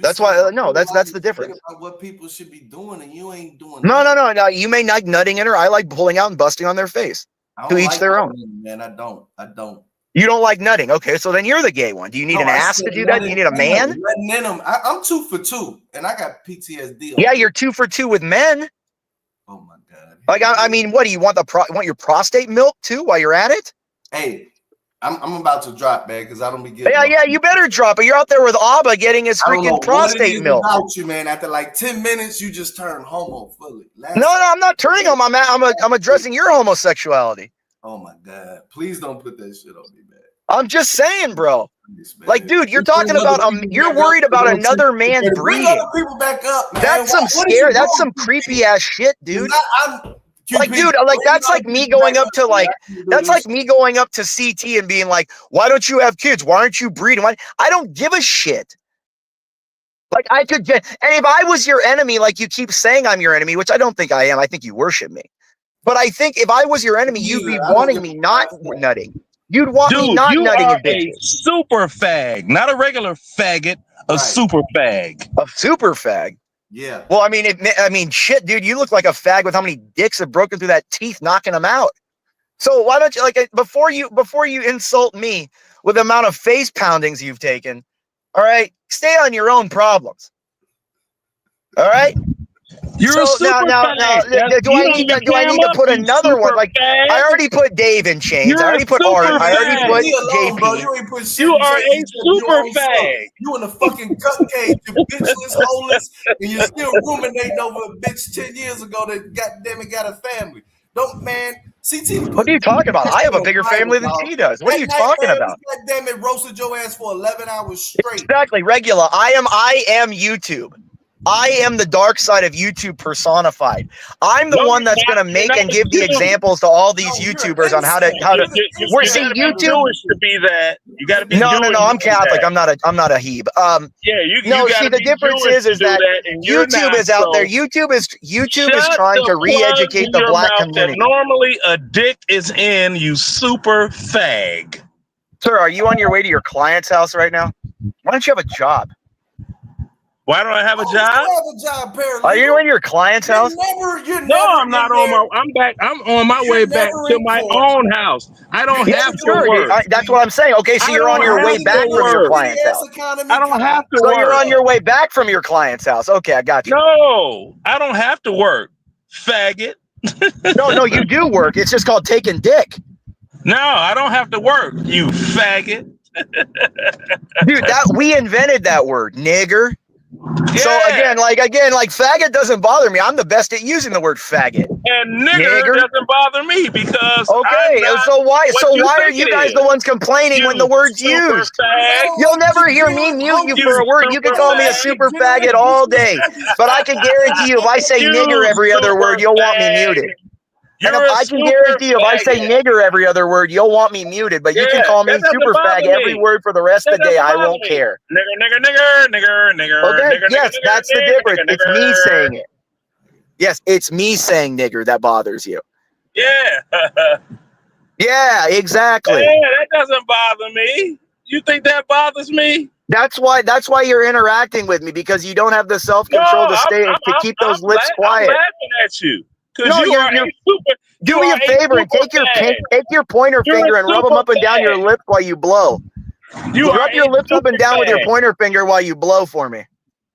L: That's why. No, that's the difference.
J: About what people should be doing, and you ain't doing.
L: No. You may like nutting in her. I like pulling out and busting on their face. To each their own.
J: Man, I don't.
L: You don't like nutting. Okay, so then you're the gay one. Do you need an ass to do that? Do you need a man?
J: I'm 2 for 2, and I got PTSD.
L: Yeah, you're 2 for 2 with men.
J: Oh my god!
L: Like I mean, what do you want? Want your prostate milk too while you're at it?
J: Hey, I'm about to drop, man, because I don't be getting.
L: Yeah, you better drop it. You're out there with Abba getting his freaking prostate milk.
J: About you, man. After like 10 minutes, you just turn homo fully.
L: No, I'm not turning homo. I'm addressing your homosexuality.
J: Oh my God! Please don't put that shit on me, man.
L: I'm just saying, bro. Like, dude, you're talking about you're worried about another man breeding.
J: Bring other people back up, man.
L: That's some scary. That's some creepy ass shit, dude. Like, dude, like that's like me going up to CT and being like, "Why don't you have kids? Why aren't you breeding?" I don't give a shit. Like I could get, and if I was your enemy, like you keep saying I'm your enemy, which I don't think I am. I think you worship me. But I think if I was your enemy, you'd be wanting me not nutting. You'd want me not nutting in bitches.
Q: A super fag, not a regular faggot, a super fag.
L: A super fag.
J: Yeah.
L: Well, I mean, shit, dude, you look like a fag with how many dicks have broken through that teeth, knocking them out. So why don't you, like, before you insult me with the amount of face poundings you've taken, all right, stay on your own problems. All right.
Q: You're a super fag.
L: Do I need to put another one? Like, I already put Dave in chains. I already put Art. I already put JP.
J: Bro. You ain't put shit
Q: You
J: in
Q: are
J: chains.
Q: a super fag.
J: You in a fucking cut cage, you bitchless, holeless, and you're still ruminating over a bitch 10 years ago that goddamn it got a family. Don't, man. CT.
L: What are you talking about? I have a bigger family than he does. What are you talking about?
J: Goddamn it, roasted your ass for 11 hours straight.
L: Exactly, regular. I am YouTube. I am the dark side of YouTube personified. I'm the one that's going to make and give the examples to all these YouTubers on how to.
Q: We're seeing YouTube to be that. You got to be.
L: No. I'm Catholic. I'm not a Hebe.
Q: Yeah, you.
L: No, see, the difference is that YouTube is out there. YouTube is trying to re-educate the black community.
Q: Normally, a dick is in, you super fag.
L: Sir, are you on your way to your client's house right now? Why don't you have a job?
Q: Why don't I have a job?
L: Are you in your client's house?
Q: I'm not on my. I'm back. I'm on my way back to my own house. I don't have to work.
L: That's what I'm saying. Okay, so you're on your way back from your client's house.
Q: I don't have to
L: So
Q: work.
L: you're on your way back from your client's house. Okay, I got you.
Q: No, I don't have to work, faggot.
L: No, you do work. It's just called taking dick.
Q: No, I don't have to work, you faggot.
L: Dude, we invented that word, nigger.
Q: Yeah.
L: So again, like faggot doesn't bother me. I'm the best at using the word faggot.
Q: And nigger doesn't bother me because
L: so why are you guys the ones complaining when the word's used? You'll never hear me mute you for a word. You can call me a super faggot all day, but I can guarantee you if I say nigger every other word, you'll want me muted. And I can guarantee you, if I say nigger every other word, you'll want me muted. But you can call me super fag every word for the rest of the day. I won't care.
Q: Nigger.
L: Okay, yes, that's the difference. It's me saying it. Yes, it's me saying nigger that bothers you.
Q: Yeah.
L: Yeah, exactly.
Q: Yeah, that doesn't bother me. You think that bothers me?
L: That's why you're interacting with me, because you don't have the self-control to keep those lips quiet.
Q: I'm laughing at you.
L: No, do me a favor and take your pointer finger and rub them up and down your lip while you blow. Rub your lips up and down with your pointer finger while you blow for me.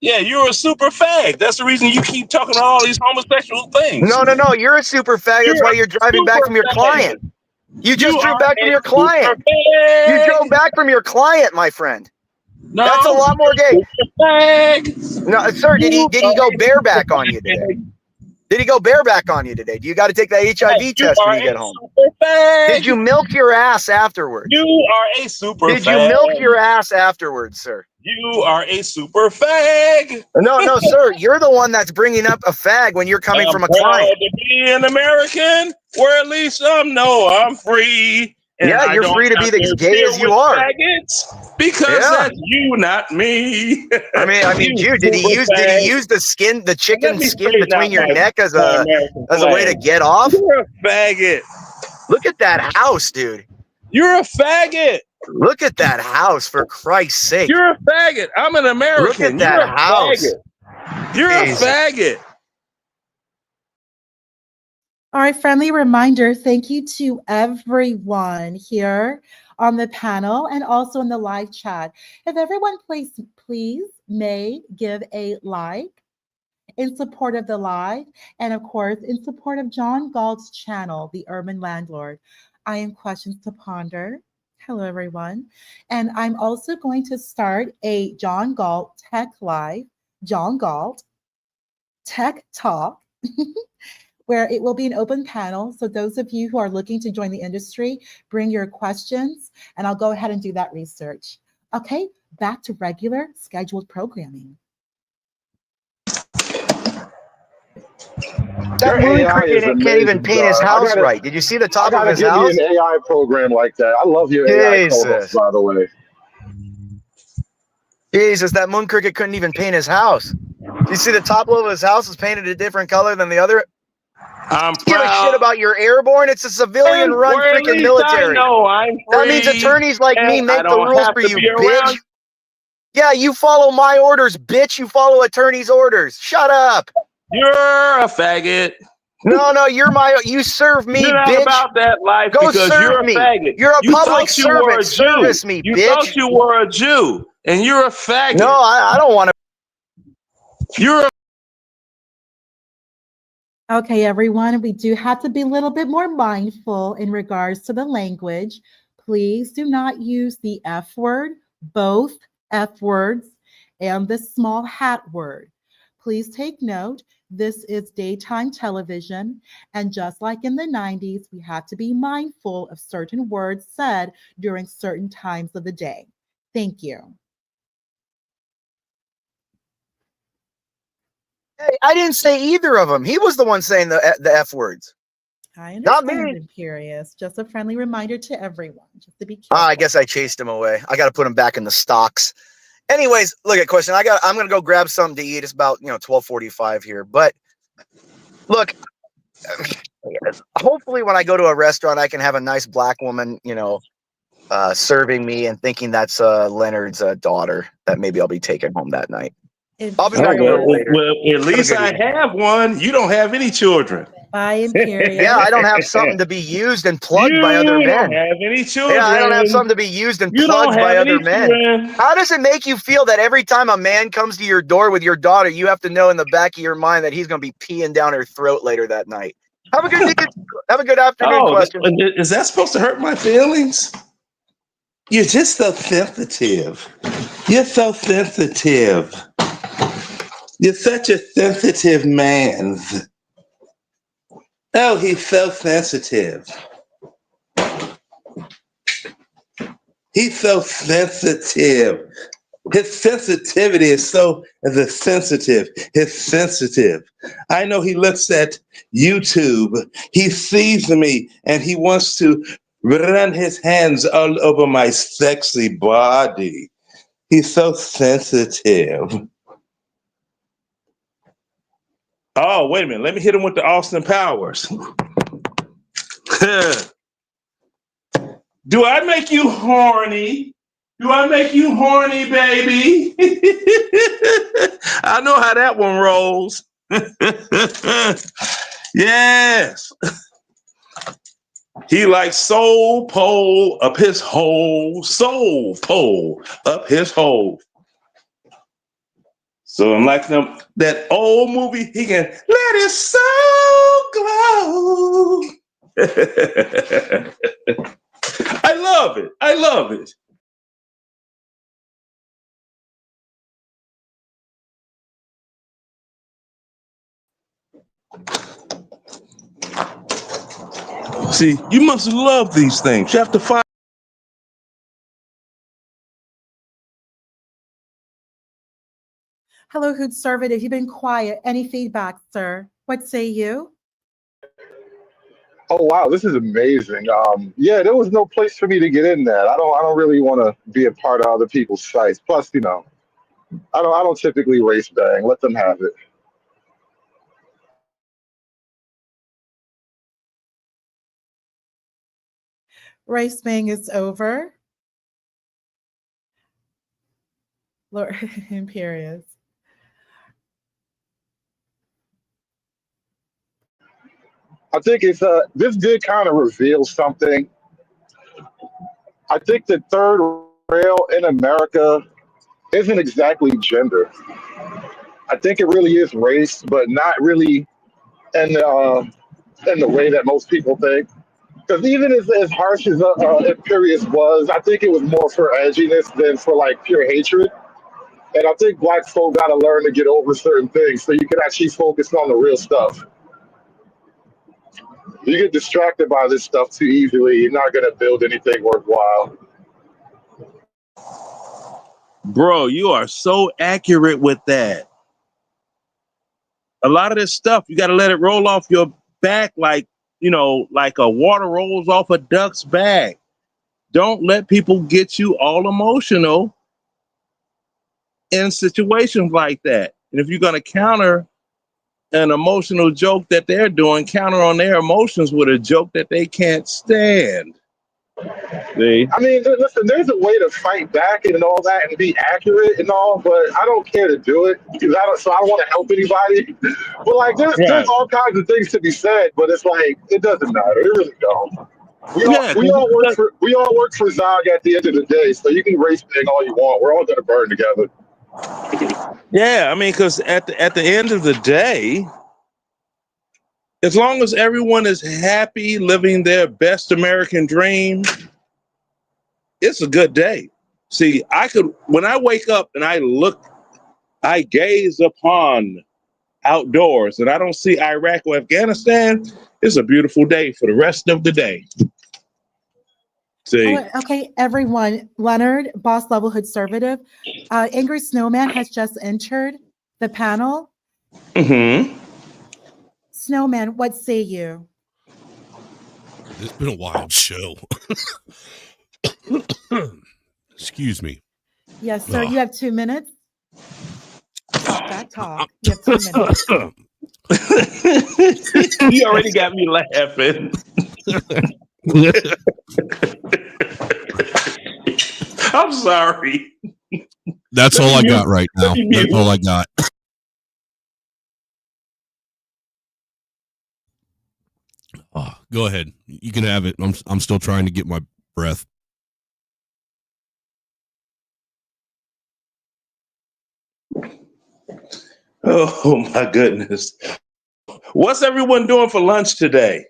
Q: Yeah, you're a super fag. That's the reason you keep talking about all these homosexual things.
L: No, you're a super fag. That's why you're driving back from your client. You just drove back from your client. You drove back from your client, my friend.
Q: No,
L: that's a lot more gay. No, sir, did he go bareback on you today? Did he go bareback on you today? Do you got to take that HIV test when you get home? Did you milk your ass afterwards?
Q: You are a super fag.
L: Did you milk your ass afterwards, sir?
Q: You are a super fag.
L: No, sir. You're the one that's bringing up a fag when you're coming from a client.
Q: To be an American, where at least some know I'm free.
L: Yeah, you're free to be as gay as you are.
Q: Because that's you, not me.
L: I mean, dude, did he use the chicken skin between your neck as a way to get off?
Q: You're a faggot.
L: Look at that house, dude.
Q: You're a faggot.
L: Look at that house, for Christ's sake.
Q: You're a faggot. I'm an American.
L: Look at that house.
Q: You're a faggot.
I: All right, friendly reminder, thank you to everyone here on the panel and also in the live chat. If everyone please may give a like in support of the live and of course in support of John Galt's channel, The Urban Landlord. I am Questions to Ponder. Hello, everyone. And I'm also going to start a John Galt Tech Live, John Galt Tech Talk, where it will be an open panel. So those of you who are looking to join the industry, bring your questions, and I'll go ahead and do that research. Okay, back to regular scheduled programming.
L: That moon cricket can't even paint his house right. Did you see the top of his house?
D: I gotta give you an AI program like that. I love your AI co-host, by the way.
L: Jesus, that moon cricket couldn't even paint his house. You see the top of his house is painted a different color than the other?
Q: I'm
L: Give a shit about your airborne. It's a civilian-run freaking military. That means attorneys like me make the rules for you, bitch. Yeah, you follow my orders, bitch. You follow attorney's orders. Shut up.
Q: You're a faggot.
L: No, you serve me,
Q: you're not
L: bitch.
Q: About that life
L: Go
Q: because
L: serve
Q: you're a
L: me.
Q: faggot.
L: You're a
Q: you
L: public servant. Service me,
Q: you
L: bitch.
Q: You thought you were a Jew, and you're a faggot.
L: No, I don't want to.
Q: You're a
I: Okay, everyone, we do have to be a little bit more mindful in regards to the language. Please do not use the F word, both F words, and the small hat word. Please take note, this is daytime television, and just like in the 90s, we have to be mindful of certain words said during certain times of the day. Thank you.
L: Hey, I didn't say either of them. He was the one saying the F words.
I: I
L: Not
I: understand,
L: me.
I: Imperious. Just a friendly reminder to everyone, just to be careful.
L: I guess I chased him away. I got to put him back in the stocks. Anyways, look at question. I'm gonna go grab something to eat. It's about 12:45 here. But look, hopefully when I go to a restaurant, I can have a nice black woman, serving me and thinking that's Leonard's daughter. That maybe I'll be taking home that night. I'll be back a little later.
Q: Well, at least I have one. You don't have any children.
I: Bye, Imperious.
L: Yeah, I don't have something to be used and plugged by other men.
Q: You don't have any children.
L: Yeah, I don't have something to be used and plugged by other men. How does it make you feel that every time a man comes to your door with your daughter, you have to know in the back of your mind that he's going to be peeing down her throat later that night? Have a good afternoon. Question.
Q: Is that supposed to hurt my feelings? You're just so sensitive. You're so sensitive. You're such a sensitive man. Oh, he's so sensitive. He's so sensitive. His sensitivity is so sensitive. He's sensitive. I know he looks at YouTube. He sees me and he wants to run his hands all over my sexy body. He's so sensitive. Oh, wait a minute. Let me hit him with the Austin Powers. Do I make you horny? Do I make you horny, baby? I know how that one rolls. Yes. He likes soul pole up his hole. Soul pole up his hole. So I'm like that old movie, he can let his soul glow. I love it. I love it. See, you must love these things. You have to find.
I: Hello, conservative. You've been quiet. Any feedback, sir? What say you?
D: Oh wow, this is amazing. Yeah, there was no place for me to get in that. I don't really want to be a part of other people's sites. Plus, I don't typically race bang. Let them have it.
I: Race bang is over. Lord Imperious.
D: I think this did kind of reveal something. I think the third rail in America isn't exactly gender. I think it really is race, but not really in the way that most people think. Because even as harsh as Imperious was, I think it was more for edginess than for like pure hatred. And I think black folk got to learn to get over certain things so you can actually focus on the real stuff. You get distracted by this stuff too easily, you're not going to build anything worthwhile.
M: Bro, you are so accurate with that. A lot of this stuff, you got to let it roll off your back like, you know, like a water rolls off a duck's back. Don't let people get you all emotional in situations like that. And if you're going to counter an emotional joke that they're doing, counter on their emotions with a joke that they can't stand. See?
D: I mean, listen, there's a way to fight back and all that and be accurate and all, but I don't care to do it because I don't want to help anybody. But like, there's all kinds of things to be said, but it's like, it doesn't matter. It really don't. We all work for Zog at the end of the day, so you can race thing all you want. We're all gonna burn together.
M: Yeah, I mean, because at the end of the day, as long as everyone is happy, living their best American dream, it's a good day. See, when I wake up and I gaze upon outdoors and I don't see Iraq or Afghanistan, it's a beautiful day for the rest of the day. See?
I: Okay, everyone. Leonard, Boss Level Hoodservative. Angry Snowman has just entered the panel.
M: Mm-hmm.
I: Snowman, what say you?
R: It's been a wild show. Excuse me.
I: Yes, sir. You have 2 minutes. Talk that talk. You have 2 minutes.
M: You already got me laughing. I'm sorry.
R: That's all I got right now. That's all I got. Go ahead. You can have it. I'm still trying to get my breath.
M: Oh my goodness. What's everyone doing for lunch today?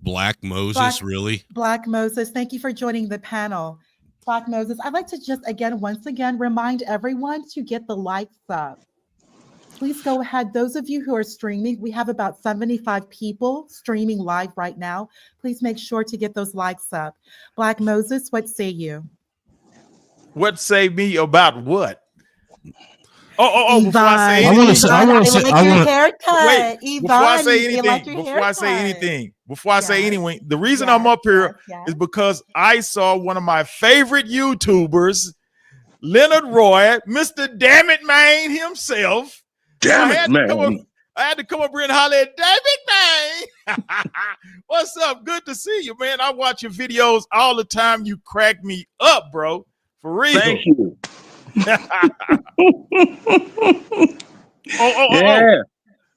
R: Black Moses, really?
I: Black Moses, thank you for joining the panel. Black Moses, I'd like to just once again, remind everyone to get the likes up. Please go ahead. Those of you who are streaming, we have about 75 people streaming live right now. Please make sure to get those likes up. Black Moses, what say you?
S: What say me about what? Oh!
I: Yvonne,
S: before I say
I: anything,
S: before I say anything, the reason I'm up here is because I saw one of my favorite YouTubers, Leonard Roy, Mr. Damn It Man himself. I had to come up here and holler at Damn It Man. What's up? Good to see you, man. I watch your videos all the time. You crack me up, bro. For real.
M: Thank you.
S: Yeah.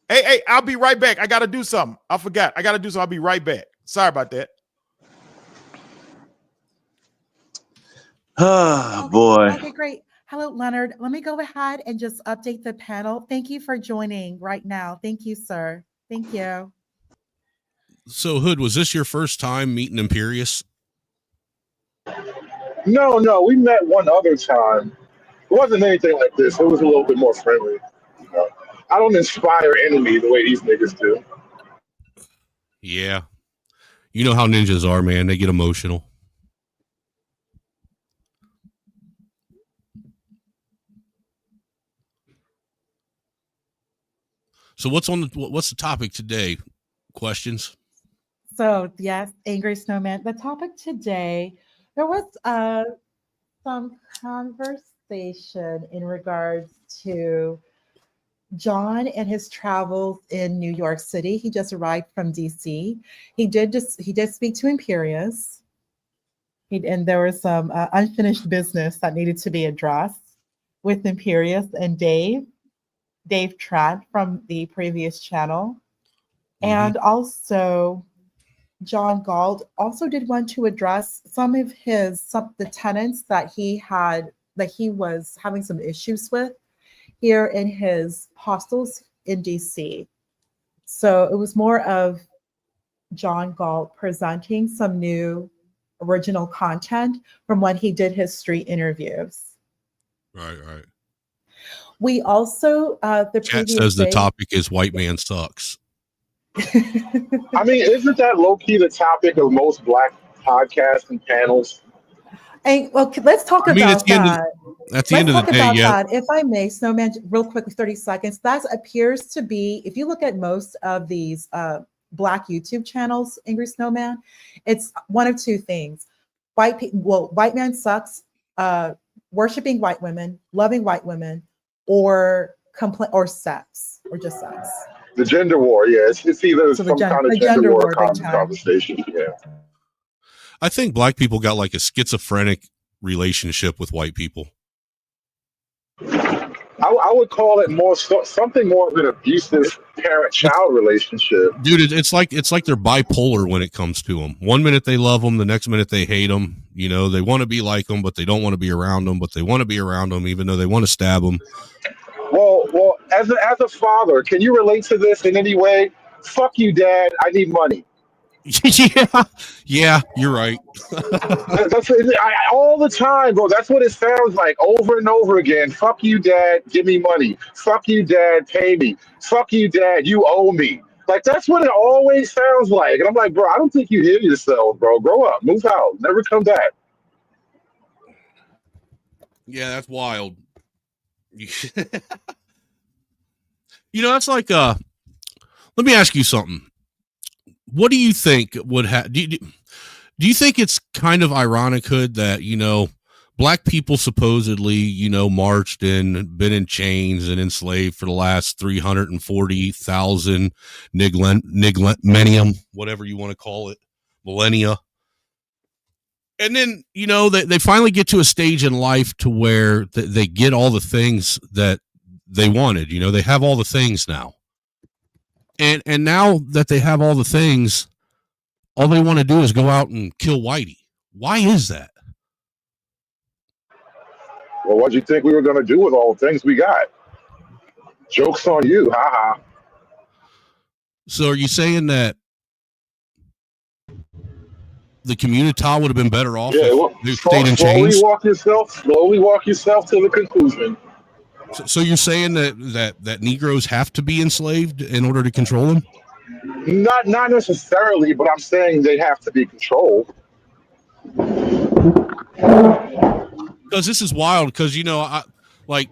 S: Hey, I'll be right back. I gotta do something. I forgot. I gotta do something. I'll be right back. Sorry about that.
M: Oh boy.
I: Okay, great. Hello, Leonard. Let me go ahead and just update the panel. Thank you for joining right now. Thank you, sir. Thank you.
R: So, Hood, was this your first time meeting Imperious?
D: No, we met one other time. It wasn't anything like this. It was a little bit more friendly. You know? I don't inspire enemy the way these niggas do.
R: Yeah. You know how ninjas are, man. They get emotional. So what's the topic today? Questions?
I: So yes, Angry Snowman. The topic today, there was some conversation in regards to John and his travels in New York City. He just arrived from DC. He did speak to Imperious. And there was some unfinished business that needed to be addressed with Imperious and Dave Trad from the previous channel. And also John Galt also did want to address some of the tenants that he was having some issues with here in his hostels in DC. So it was more of John Galt presenting some new original content from when he did his street interviews.
R: Right.
I: We also the
R: Chat
I: previous
R: says the
I: day,
R: topic is white man sucks.
D: I mean, isn't that low key the topic of most black podcasts and panels?
I: and well, let's talk
R: I mean,
I: about that.
R: At the end of the day, yeah.
I: That. If I may, Snowman, real quick, 30 seconds. That appears to be, if you look at most of these Black YouTube channels, Angry Snowman, it's one of two things. White man sucks, worshiping white women, loving white women, or sex, or just sex.
D: The gender war, yeah. It's either
I: So
D: some kind of gender war
I: big time.
D: conversation, yeah.
R: I think black people got like a schizophrenic relationship with white people.
D: I would call it more something more of an abusive parent-child relationship.
R: Dude, it's like they're bipolar when it comes to them. One minute they love them, the next minute they hate them. You know, they want to be like them, but they don't want to be around them. But they want to be around them, even though they want to stab them.
D: Well, as a father, can you relate to this in any way? Fuck you, Dad. I need money.
R: Yeah, you're right.
D: That's all the time, bro. That's what it sounds like over and over again. Fuck you, Dad. Give me money. Fuck you, Dad. Pay me. Fuck you, Dad. You owe me. Like, that's what it always sounds like. And I'm like, bro, I don't think you hear yourself, bro. Grow up. Move out. Never come back.
R: Yeah, that's wild. You know, that's like let me ask you something. What do you think would happen? Do you think it's kind of ironic, Hood, that, you know, black people supposedly, you know, marched and been in chains and enslaved for the last 340,000 millennium, whatever you want to call it, millennia. And then, you know, they finally get to a stage in life to where they get all the things that they wanted. You know, they have all the things now. And now that they have all the things, all they want to do is go out and kill Whitey. Why is that?
D: Well, what do you think we were going to do with all the things we got? Joke's on you. Ha ha.
R: So are you saying that the community would have been better off if they stayed in chains?
D: Slowly walk yourself to the conclusion.
R: So you're saying that Negroes have to be enslaved in order to control them?
D: Not necessarily, but I'm saying they have to be controlled.
R: Because this is wild. Because, you know, like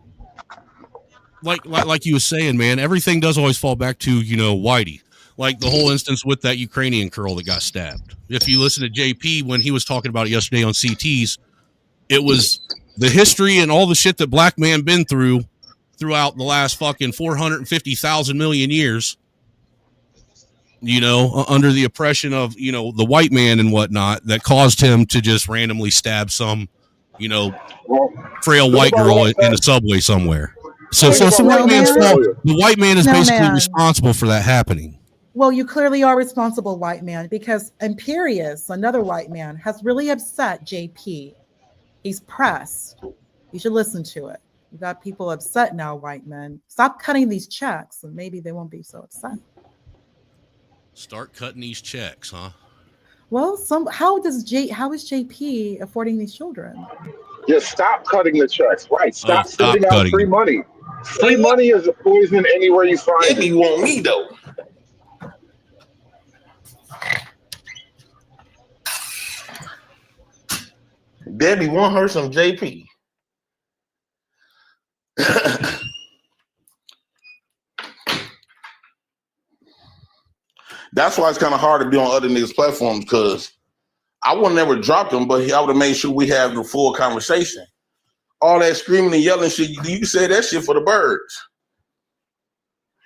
R: you were saying, man, everything does always fall back to, you know, Whitey. Like the whole instance with that Ukrainian girl that got stabbed. If you listen to JP when he was talking about it yesterday on CTs, it was the history and all the shit that black man been throughout the last fucking 450,000 million years, you know, under the oppression of, you know, the white man and whatnot, that caused him to just randomly stab some, you know, frail white girl in a subway somewhere. So it's the white man's fault. The white man is basically responsible for that happening.
I: Well, you clearly are responsible, white man, because Imperius, another white man, has really upset JP. He's pressed. You should listen to it. You got people upset now, white men. Stop cutting these checks, and maybe they won't be so upset.
R: Start cutting these checks, huh?
I: Well, how is JP affording these children?
D: Yeah, stop cutting the checks. Right. Stop sending out free money. Free money is a poison anywhere you find it.
A: You want me though. Debbie want her some JP. That's why it's kind of hard to be on other niggas' platforms, because I would never drop them, but I would have made sure we have the full conversation. All that screaming and yelling shit, you say that shit for the birds.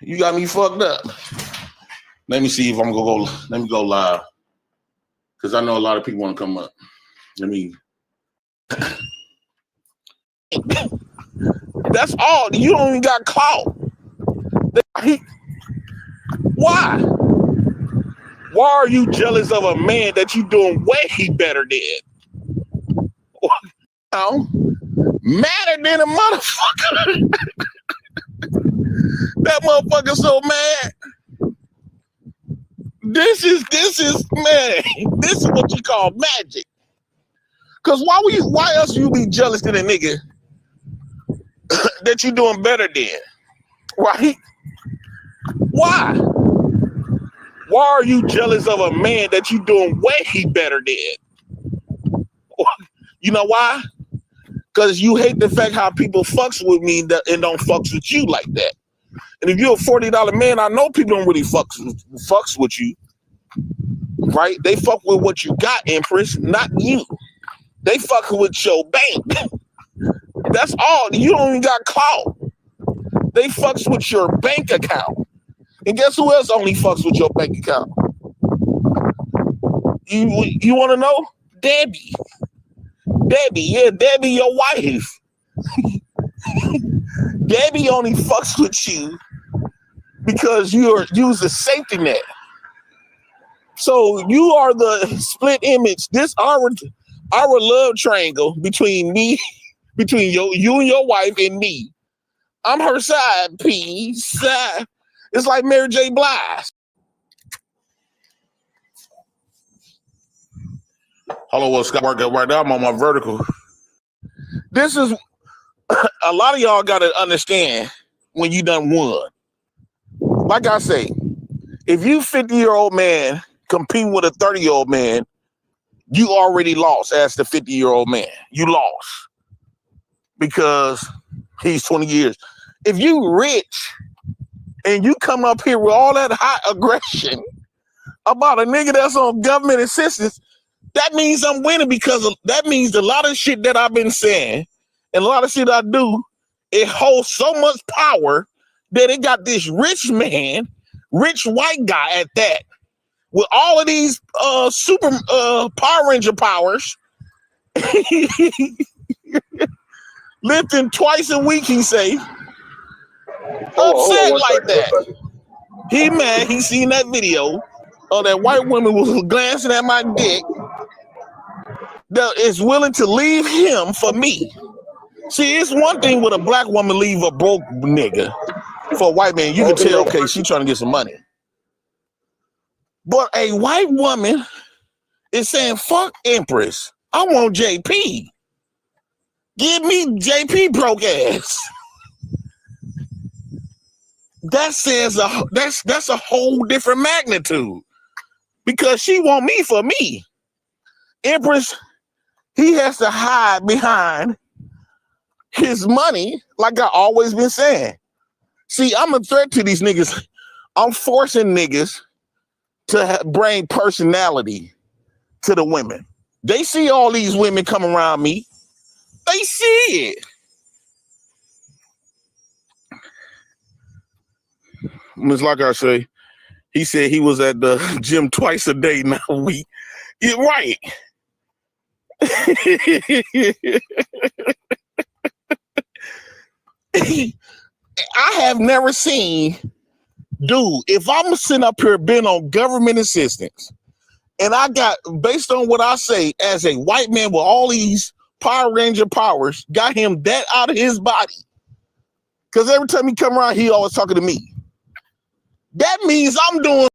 A: You got me fucked up. Let me see if I'm gonna go. Let me go live, because I know a lot of people want to come up. Let me. That's all. You don't even got clout. Why? Why are you jealous of a man that you doing way better than? Now, madder than a motherfucker. That motherfucker's so mad.
T: This is man. This is what you call magic. Cause why else you be jealous to the nigga that you doing better than? Right? Why? Why are you jealous of a man that you doing way better than? You know why? Because you hate the fact how people fucks with me and don't fucks with you like that. And if you're a $40 man, I know people don't really fucks with you. Right? They fuck with what you got, Empress, not you. They fuck with your bank. That's all. You don't even got clout. They fucks with your bank account. And guess who else only fucks with your bank account? You want to know? Debbie. Yeah, Debbie, your wife. Debbie only fucks with you because you's a safety net. So you are the split image. This our love triangle between you and your wife and me. I'm her side piece. It's like Mary J. Blige. Hello, what's working right now? I'm on my vertical. This is a lot of y'all got to understand when you done won. Like I say, if you 50-year-old man competing with a 30-year-old man, you already lost as the 50-year-old man. You lost because he's 20 years. If you rich and you come up here with all that hot aggression about a nigga that's on government assistance, that means I'm winning because that means a lot of shit that I've been saying and a lot of shit I do, it holds so much power that it got this rich man, rich white guy at that, with all of these super Power Ranger powers, lifting twice a week, he say, upset like that. He mad, he seen that video of that white woman was glancing at my dick that is willing to leave him for me. See, it's one thing with a black woman leave a broke nigga. For a white man, you can tell, okay, she trying to get some money. But a white woman is saying, fuck Empress. I want JP. Give me JP broke ass. That says that's a whole different magnitude. Because she want me for me. Empress, he has to hide behind his money, like I always been saying. See, I'm a threat to these niggas. I'm forcing niggas to bring personality to the women. They see all these women come around me. They see it. It's like I say, he said he was at the gym twice a day now a week. You're right. I have never seen, dude, if I'm sitting up here being on government assistance and I got, based on what I say, as a white man with all these Power Ranger powers, got him that out of his body. Because every time he come around, he always talking to me. That means I'm doing.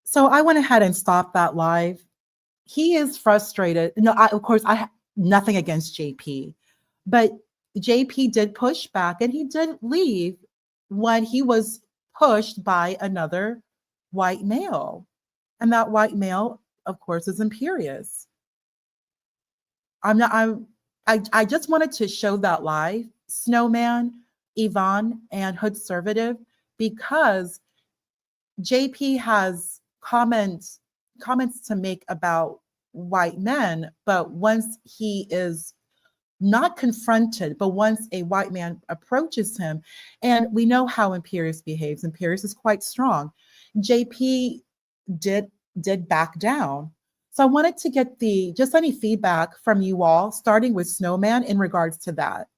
I: So I went ahead and stopped that live. He is frustrated. No, of course, I have nothing against JP, but JP did push back and he did leave when he was pushed by another white male. And that white male, of course, is Imperious. I just wanted to show that live, Snowman, Yvonne, and Hoodservative, because JP has comments to make about white men, but once he is not confronted, but once a white man approaches him, and we know how Imperious behaves. Imperious is quite strong. JP did back down. So I wanted to get just any feedback from you all, starting with Snowman in regards to that.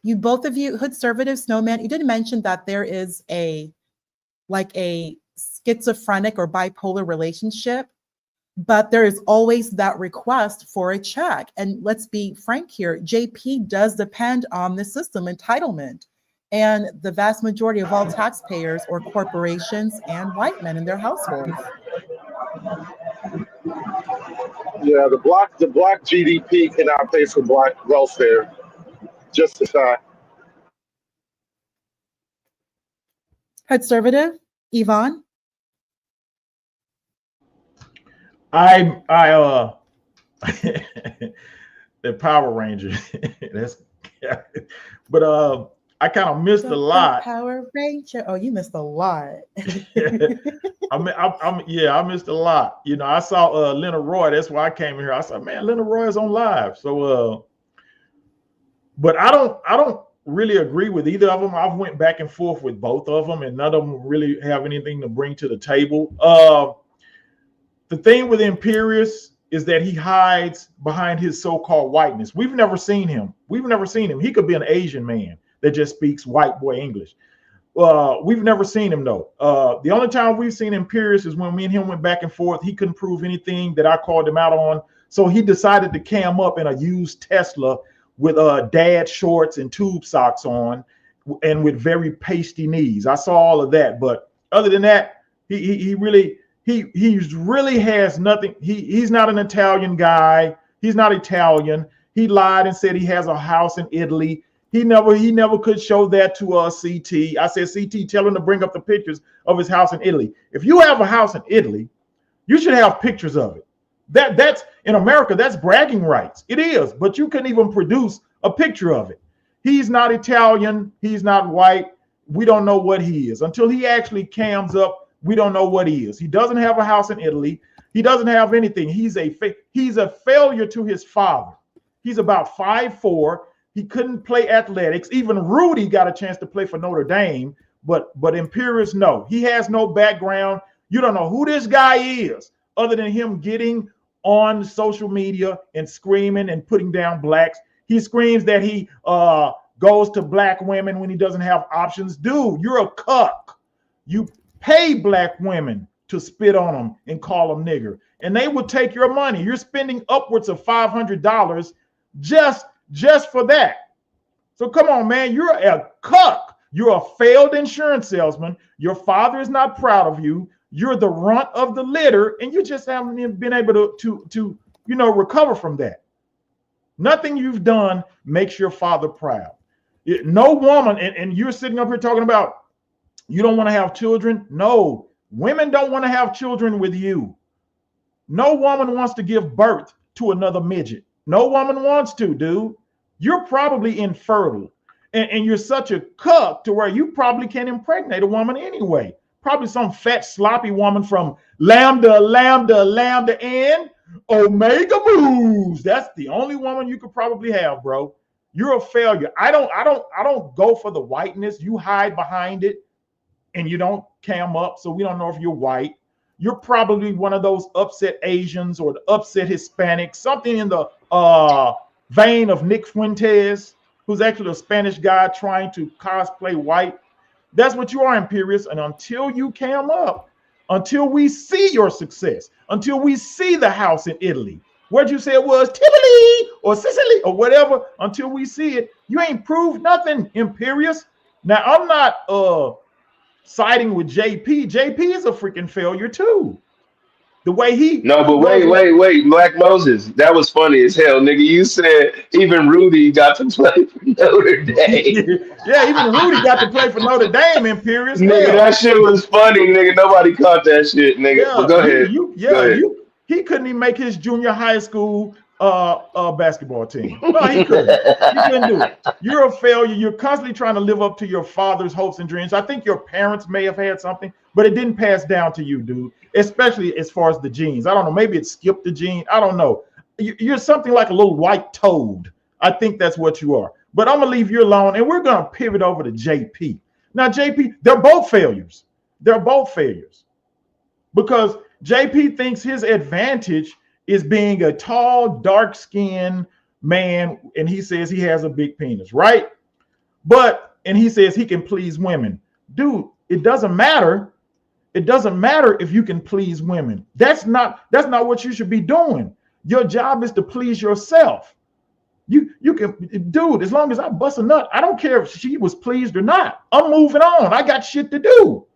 I: You both of you, Hoodservative, Snowman, you did mention that there is a schizophrenic or bipolar relationship, but there is always that request for a check. And let's be frank here, JP does depend on the system entitlement. And the vast majority of all taxpayers are corporations and white men in their households.
D: Yeah, the black GDP cannot pay for black welfare. Just a fact.
I: Conservative, Yvonne?
S: I the Power Ranger. That's but I kind of missed a lot.
I: Power Ranger. Oh, you missed a lot.
S: I missed a lot. You know, I saw Leonard Roy. That's why I came here. I said, man, Leonard Roy is on live. So but I don't really agree with either of them. I've went back and forth with both of them, and none of them really have anything to bring to the table. The thing with Imperius is that he hides behind his so-called whiteness. We've never seen him. He could be an Asian man that just speaks white boy English. We've never seen him though. The only time we've seen Imperius is when me and him went back and forth. He couldn't prove anything that I called him out on. So he decided to cam up in a used Tesla with dad shorts and tube socks on and with very pasty knees. I saw all of that. But other than that, he really has nothing. He's not an Italian guy. He's not Italian. He lied and said he has a house in Italy. He never could show that to CT. I said, CT, tell him to bring up the pictures of his house in Italy. If you have a house in Italy, you should have pictures of it. That's in America, that's bragging rights. It is, but you couldn't even produce a picture of it. He's not Italian. He's not white. We don't know what he is. Until he actually cams up, we don't know what he is. He doesn't have a house in Italy. He doesn't have anything. He's a failure to his father. He's about 5'4". He couldn't play athletics. Even Rudy got a chance to play for Notre Dame, but Imperius, no. He has no background. You don't know who this guy is other than him getting on social media and screaming and putting down blacks. He screams that he goes to black women when he doesn't have options. Dude, you're a cuck. You pay black women to spit on them and call them nigger, and they will take your money. You're spending upwards of $500 just for that. So come on, man, you're a cuck. You're a failed insurance salesman. Your father is not proud of you. You're the runt of the litter, and you just haven't been able to recover from that. Nothing you've done makes your father proud. No woman, and you're sitting up here talking about you don't want to have children. No, women don't want to have children with you. No woman wants to give birth to another midget. No woman wants to, dude. You're probably infertile. And you're such a cuck to where you probably can't impregnate a woman anyway. Probably some fat, sloppy woman from Lambda, and Omega Moves. That's the only woman you could probably have, bro. You're a failure. I don't go for the whiteness. You hide behind it and you don't cam up, so we don't know if you're white. You're probably one of those upset Asians or the upset Hispanics, something in the vein of Nick Fuentes, who's actually a Spanish guy trying to cosplay white. That's what you are, Imperius. And until you cam up, until we see your success, until we see the house in Italy, where'd you say it was, Tivoli or Sicily or whatever, until we see it, you ain't proved nothing, Imperius. Now, I'm not siding with JP. JP is a freaking failure too. The way he
K: wait, Black Moses, that was funny as hell, nigga. You said even Rudy got to play for Notre Dame.
S: Yeah, even Rudy got to play for Notre Dame, Imperius.
K: Nigga, that shit was funny, nigga. Nobody caught that shit, nigga.
S: Yeah,
K: but go ahead.
S: He couldn't even make his junior high school basketball team. No, he couldn't. He couldn't do it. You're a failure. You're constantly trying to live up to your father's hopes and dreams. I think your parents may have had something, but it didn't pass down to you, dude. Especially as far as the genes. I don't know. Maybe it skipped the gene. I don't know. You're something like a little white toad. I think that's what you are. But I'm going to leave you alone, and we're going to pivot over to JP. Now, JP, they're both failures. They're both failures. Because JP thinks his advantage is being a tall, dark-skinned man, and he says he has a big penis, right? And he says he can please women. Dude, it doesn't matter.
U: It doesn't matter if you can please women. That's not what you should be doing. Your job is to please yourself. You can, dude, as long as I bust a nut, I don't care if she was pleased or not. I'm moving on. I got shit to do.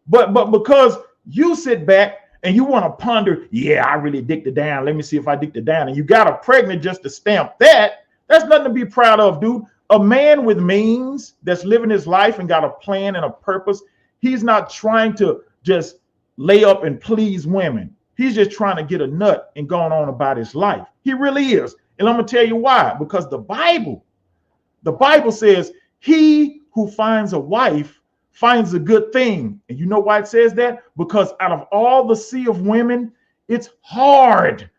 U: But because you sit back and you want to ponder, yeah, I really dicked it down. Let me see if I dicked it down. And you got her pregnant just to stamp that. That's nothing to be proud of, dude. A man with means that's living his life and got a plan and a purpose, he's not trying to just lay up and please women. He's just trying to get a nut and going on about his life. He really is. And I'm going to tell you why. Because the Bible says, he who finds a wife finds a good thing. And you know why it says that? Because out of all the sea of women, it's hard.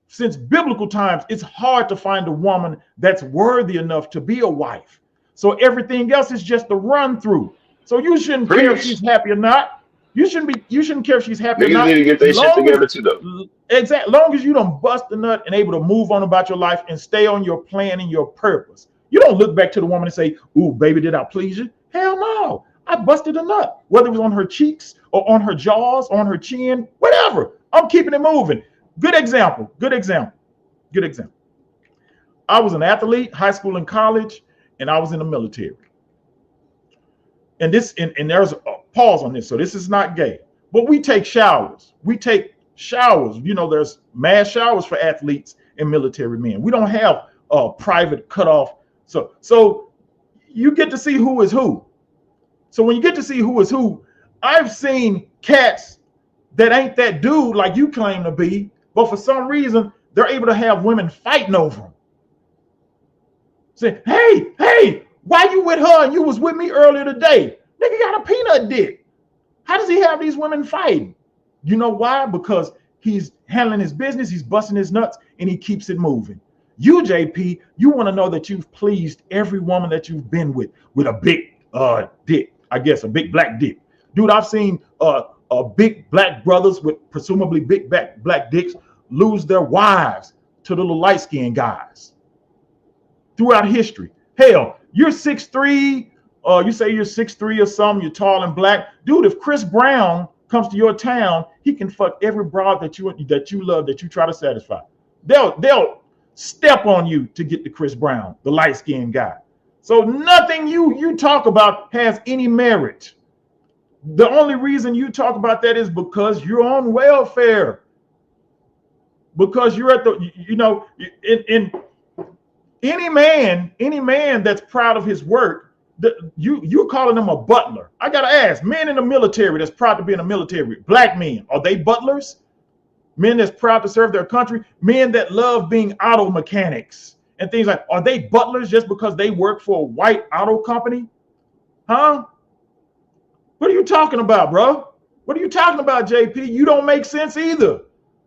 U: Since biblical times, it's hard to find a woman that's worthy enough to be a wife. So everything else is just a run through. So you shouldn't care if she's happy or not. You shouldn't care if she's happy or not.
K: Niggas need to get their shit together too, though.
U: Exactly. Long as you don't bust the nut and able to move on about your life and stay on your plan and your purpose. You don't look back to the woman and say, ooh, baby, did I please you? Hell no. I busted a nut. Whether it was on her cheeks or on her jaws, on her chin, whatever. I'm keeping it moving. Good example. I was an athlete, high school and college, and I was in the military. And there's a pause on this, so this is not gay. But we take showers. You know, there's mass showers for athletes and military men. We don't have a private cutoff. So you get to see who is who. So when you get to see who is who, I've seen cats that ain't that dude like you claim to be, but for some reason, they're able to have women fighting over them. Say, hey, why you with her and you was with me earlier today? Nigga got a peanut dick. How does he have these women fighting? You know why? Because he's handling his business, he's busting his nuts, and he keeps it moving. You, JP, you want to know that you've pleased every woman that you've been with a big dick, I guess, a big black dick. Dude, I've seen big black brothers with presumably big black dicks lose their wives to the little light-skinned guys throughout history. Hell, you're 6'3", you say you're 6'3" or something, you're tall and black. Dude, if Chris Brown comes to your town, he can fuck every broad that you love, that you try to satisfy. They'll step on you to get to Chris Brown, the light-skinned guy. So nothing you talk about has any merit. The only reason you talk about that is because you're on welfare. Because you're at the, you know, in any man that's proud of his work, you're calling them a butler. I gotta ask, men in the military that's proud to be in the military, black men, are they butlers? Men that's proud to serve their country, men that love being auto mechanics and things like, are they butlers just because they work for a white auto company? Huh? What are you talking about, bro? What are you talking about, JP? You don't make sense either.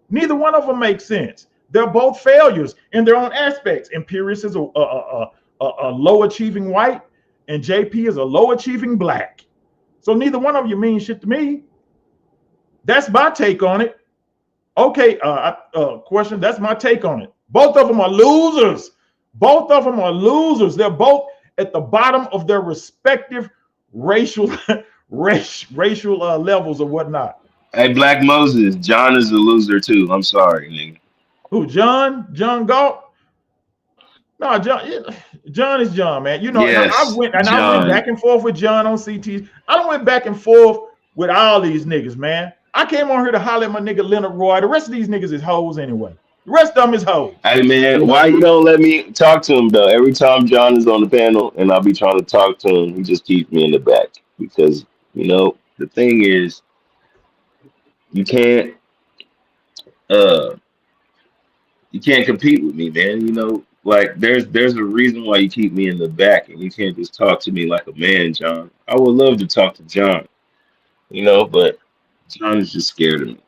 U: Neither one of them makes sense. They're both failures in their own aspects. Imperius is a low-achieving white, and JP is a low-achieving black. So neither one of you mean shit to me. That's my take on it. Okay, question, that's my take on it. Both of them are losers. Both of them are losers. They're both at the bottom of their respective racial levels or whatnot.
K: Hey, Black Moses, John is a loser too. I'm sorry, nigga.
U: Who, John? John Galt? No, John is John, man. You know,
K: yes,
U: I went back and forth with John on CT. I went back and forth with all these niggas, man. I came on here to holler at my nigga Leonard Roy. The rest of these niggas is hoes anyway. The rest of them is hoes.
K: Hey, man, why you don't let me talk to him, though? Every time John is on the panel and I'll be trying to talk to him, he just keeps me in the back. Because, you know, the thing is, you can't compete with me, man. You know, like there's a reason why you keep me in the back, and you can't just talk to me like a man, John. I would love to talk to John, you know, but John is just scared of me.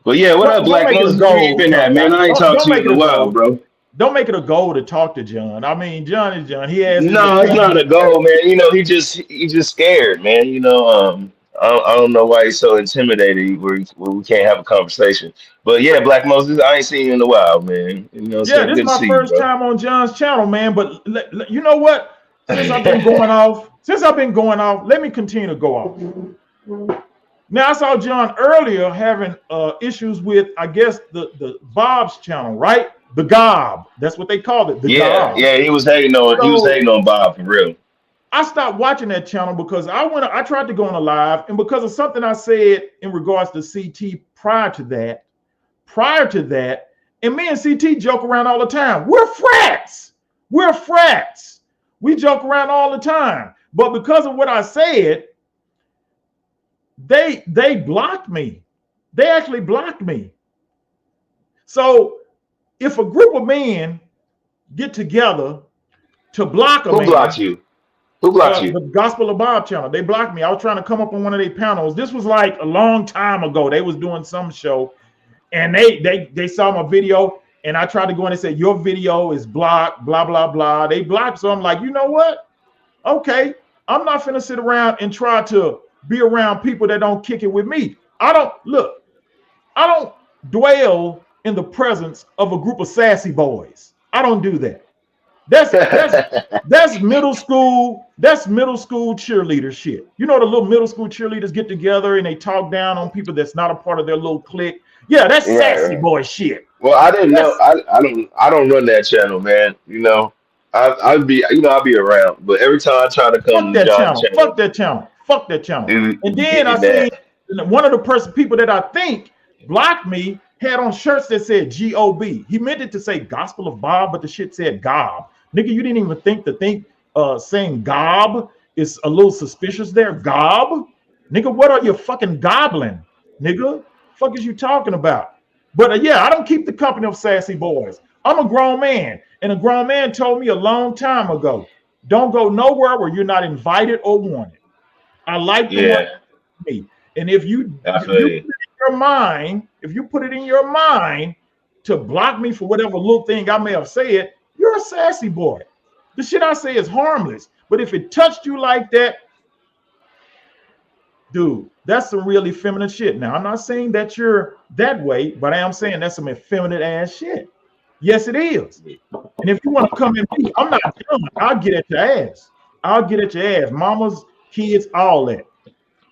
K: But yeah, what up, Black Moses? Where you been at, man? I ain't talked to you in a while, bro.
U: Don't make it a goal to talk to John. I mean, John is John. He has
K: no, it's not a goal, man. You know, he just scared, man. You know, I don't know why he's so intimidated where we can't have a conversation. But yeah, Black Moses, I ain't seen you in a while, man. You know,
U: yeah, this is my first time on John's channel, man. But you know what? Since I've been going off, let me continue to go off. Now I saw John earlier having issues with, I guess, the Bob's channel, right? The Gob. That's what they called it. The Gob.
K: Yeah, he was hating on Bob for real.
U: I stopped watching that channel because I tried to go on a live, and because of something I said in regards to CT prior to that, and me and CT joke around all the time. We're frats. We joke around all the time. But because of what I said, they blocked me. They actually blocked me. So if a group of men get together to block a man.
K: Who blocked you? Who blocked you?
U: The Gospel of Bob channel. They blocked me. I was trying to come up on one of their panels. This was like a long time ago. They was doing some show, and they saw my video, and I tried to go in and say, your video is blocked, blah, blah, blah. They blocked. So I'm like, you know what? Okay, I'm not finna sit around and try to be around people that don't kick it with me. I don't dwell in the presence of a group of sassy boys. I don't do that. That's middle school. That's middle school cheerleader shit. You know, the little middle school cheerleaders get together and they talk down on people that's not a part of their little clique. Yeah, that's sassy boy shit.
K: Well, I didn't know. I don't run that channel, man. You know, I'll be around, but every time I try to come to John's channel,
U: fuck that channel. And then I see one of the people that I think blocked me had on shirts that said G-O-B. He meant it to say Gospel of Bob, but the shit said Gob. Nigga, you didn't even think saying Gob is a little suspicious there. Gob? Nigga, what are you fucking gobbling? Nigga, fuck is you talking about? But yeah, I don't keep the company of sassy boys. I'm a grown man, and a grown man told me a long time ago, don't go nowhere where you're not invited or wanted. I like the one me. And if you put it in your mind to block me for whatever little thing I may have said, you're a sassy boy. The shit I say is harmless. But if it touched you like that, dude, that's some really effeminate shit. Now, I'm not saying that you're that way, but I am saying that's some effeminate ass shit. Yes, it is. And if you want to come at me, I'm not dumb. I'll get at your ass. Mamas, kids, all that.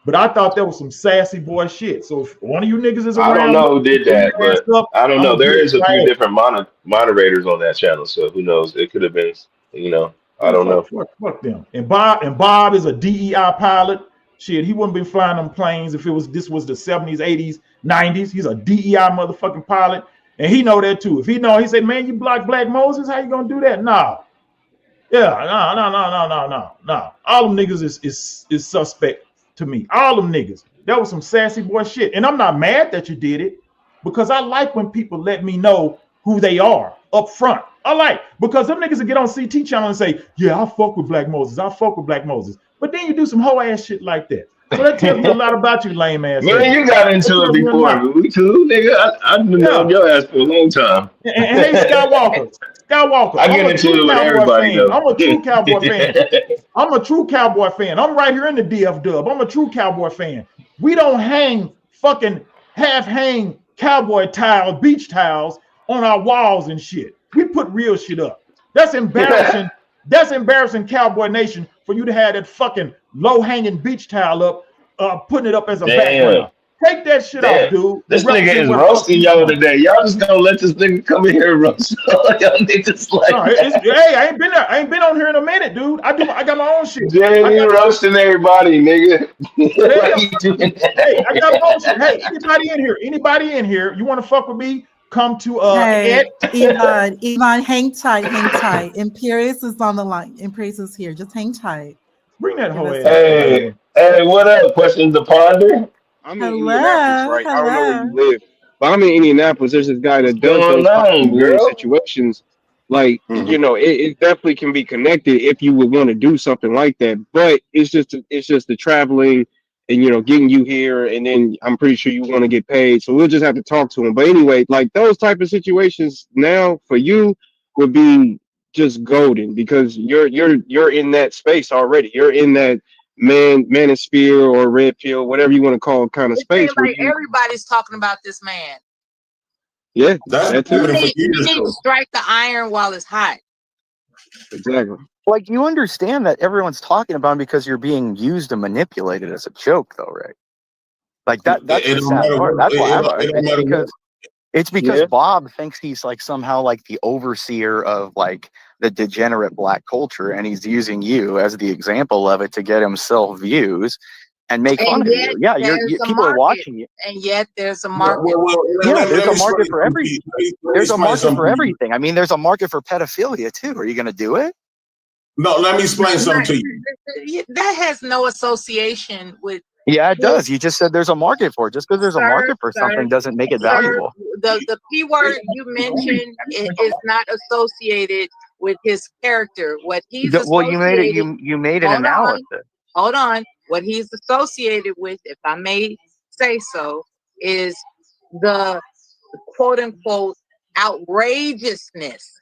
U: But I thought that was some sassy boy shit. So if one of you niggas is around,
K: I don't know who did that, but I don't know. There is a few different moderators on that channel, so who knows? It could have been, you know, I don't know.
U: Fuck them. And Bob is a DEI pilot. Shit, he wouldn't be flying them planes if this was the 70s, 80s, 90s. He's a DEI motherfucking pilot, and he know that too. If he know, he said, "Man, you blocked Black Moses. How you gonna do that?" Nah. Yeah, no. All them niggas is suspect to me. All them niggas. That was some sassy boy shit. And I'm not mad that you did it, because I like when people let me know who they are up front. I like, because them niggas will get on CT channel and say, yeah, I fuck with Black Moses. But then you do some hoe ass shit like that. So that tells me a lot about you, lame ass.
K: Man, you got into it before, but we cool, nigga. I've been on your ass for a long time.
U: And hey, Skywalker,
K: I get into it with everybody, though.
U: I'm a true Cowboy fan. I'm right here in the DF Dub. I'm a true Cowboy fan. We don't hang fucking half-hang cowboy towels, beach towels on our walls and shit. We put real shit up. That's embarrassing. That's embarrassing, Cowboy Nation, for you to have that fucking low-hanging beach towel up, putting it up as a background. Take that shit off, dude.
K: This nigga is roasting y'all today. Y'all just gonna let this nigga come in here and roast y'all niggas like
U: hey, I ain't been there. I ain't been on here in a minute, dude. I got my own shit.
K: Jay, you roasting everybody, nigga.
U: Hey, I got my own shit. Hey, anybody in here, you want to fuck with me? Come to
I: Iman, hang tight. Imperius is on the line. Imperius is here. Just hang tight.
U: Bring that whole ass.
K: Hey, what up? Questions to ponder?
C: I'm in Indianapolis, right? I don't know where you live, but I'm in Indianapolis. There's this guy that does those weird situations. Like, you know, it definitely can be connected if you would want to do something like that. But it's just the traveling and, you know, getting you here, and then I'm pretty sure you want to get paid. So we'll just have to talk to him. But anyway, like those type of situations now for you would be just golden, because you're in that space already. You're in that manosphere or red pill, whatever you want to call it, kind of space.
V: Like everybody's talking about this man.
C: Yeah,
V: you need to strike the iron while it's hot.
C: Exactly.
L: Like, you understand that everyone's talking about him because you're being used and manipulated as a joke, though, right? Like that's
A: It
L: the
A: don't
L: sad
A: matter
L: part.
A: what.
L: That's why
A: It don't
L: it's
A: matter what.
L: because
A: Yeah.
L: Bob thinks he's like somehow like the overseer of like the degenerate black culture, and he's using you as the example of it to get himself views and make fun
V: And
L: of
V: yet
L: you. Yeah,
V: there's a
L: people are
V: market.
L: watching you.
V: And yet there's a
A: Well,
V: market.
L: Yeah, there's
A: let
L: a
A: me
L: market
A: explain
L: for
A: something to
L: every.
A: you. Let me
L: There's a
A: explain
L: market
A: something
L: for
A: to you.
L: everything. I mean, there's a market for pedophilia too. Are you going to do it?
A: No, let me explain something to you.
V: That has no association with
L: Yeah, it
V: his,
L: does. You just said there's a market for it. Just because there's a
V: sir,
L: market for something doesn't make it
V: sir.
L: valuable.
V: The P word you mentioned is not associated with his character. What he's
L: Well, you made it.
V: associated.
L: You made an
V: Hold on.
L: analysis.
V: Hold on. What he's associated with, if I may say so, is the quote unquote outrageousness.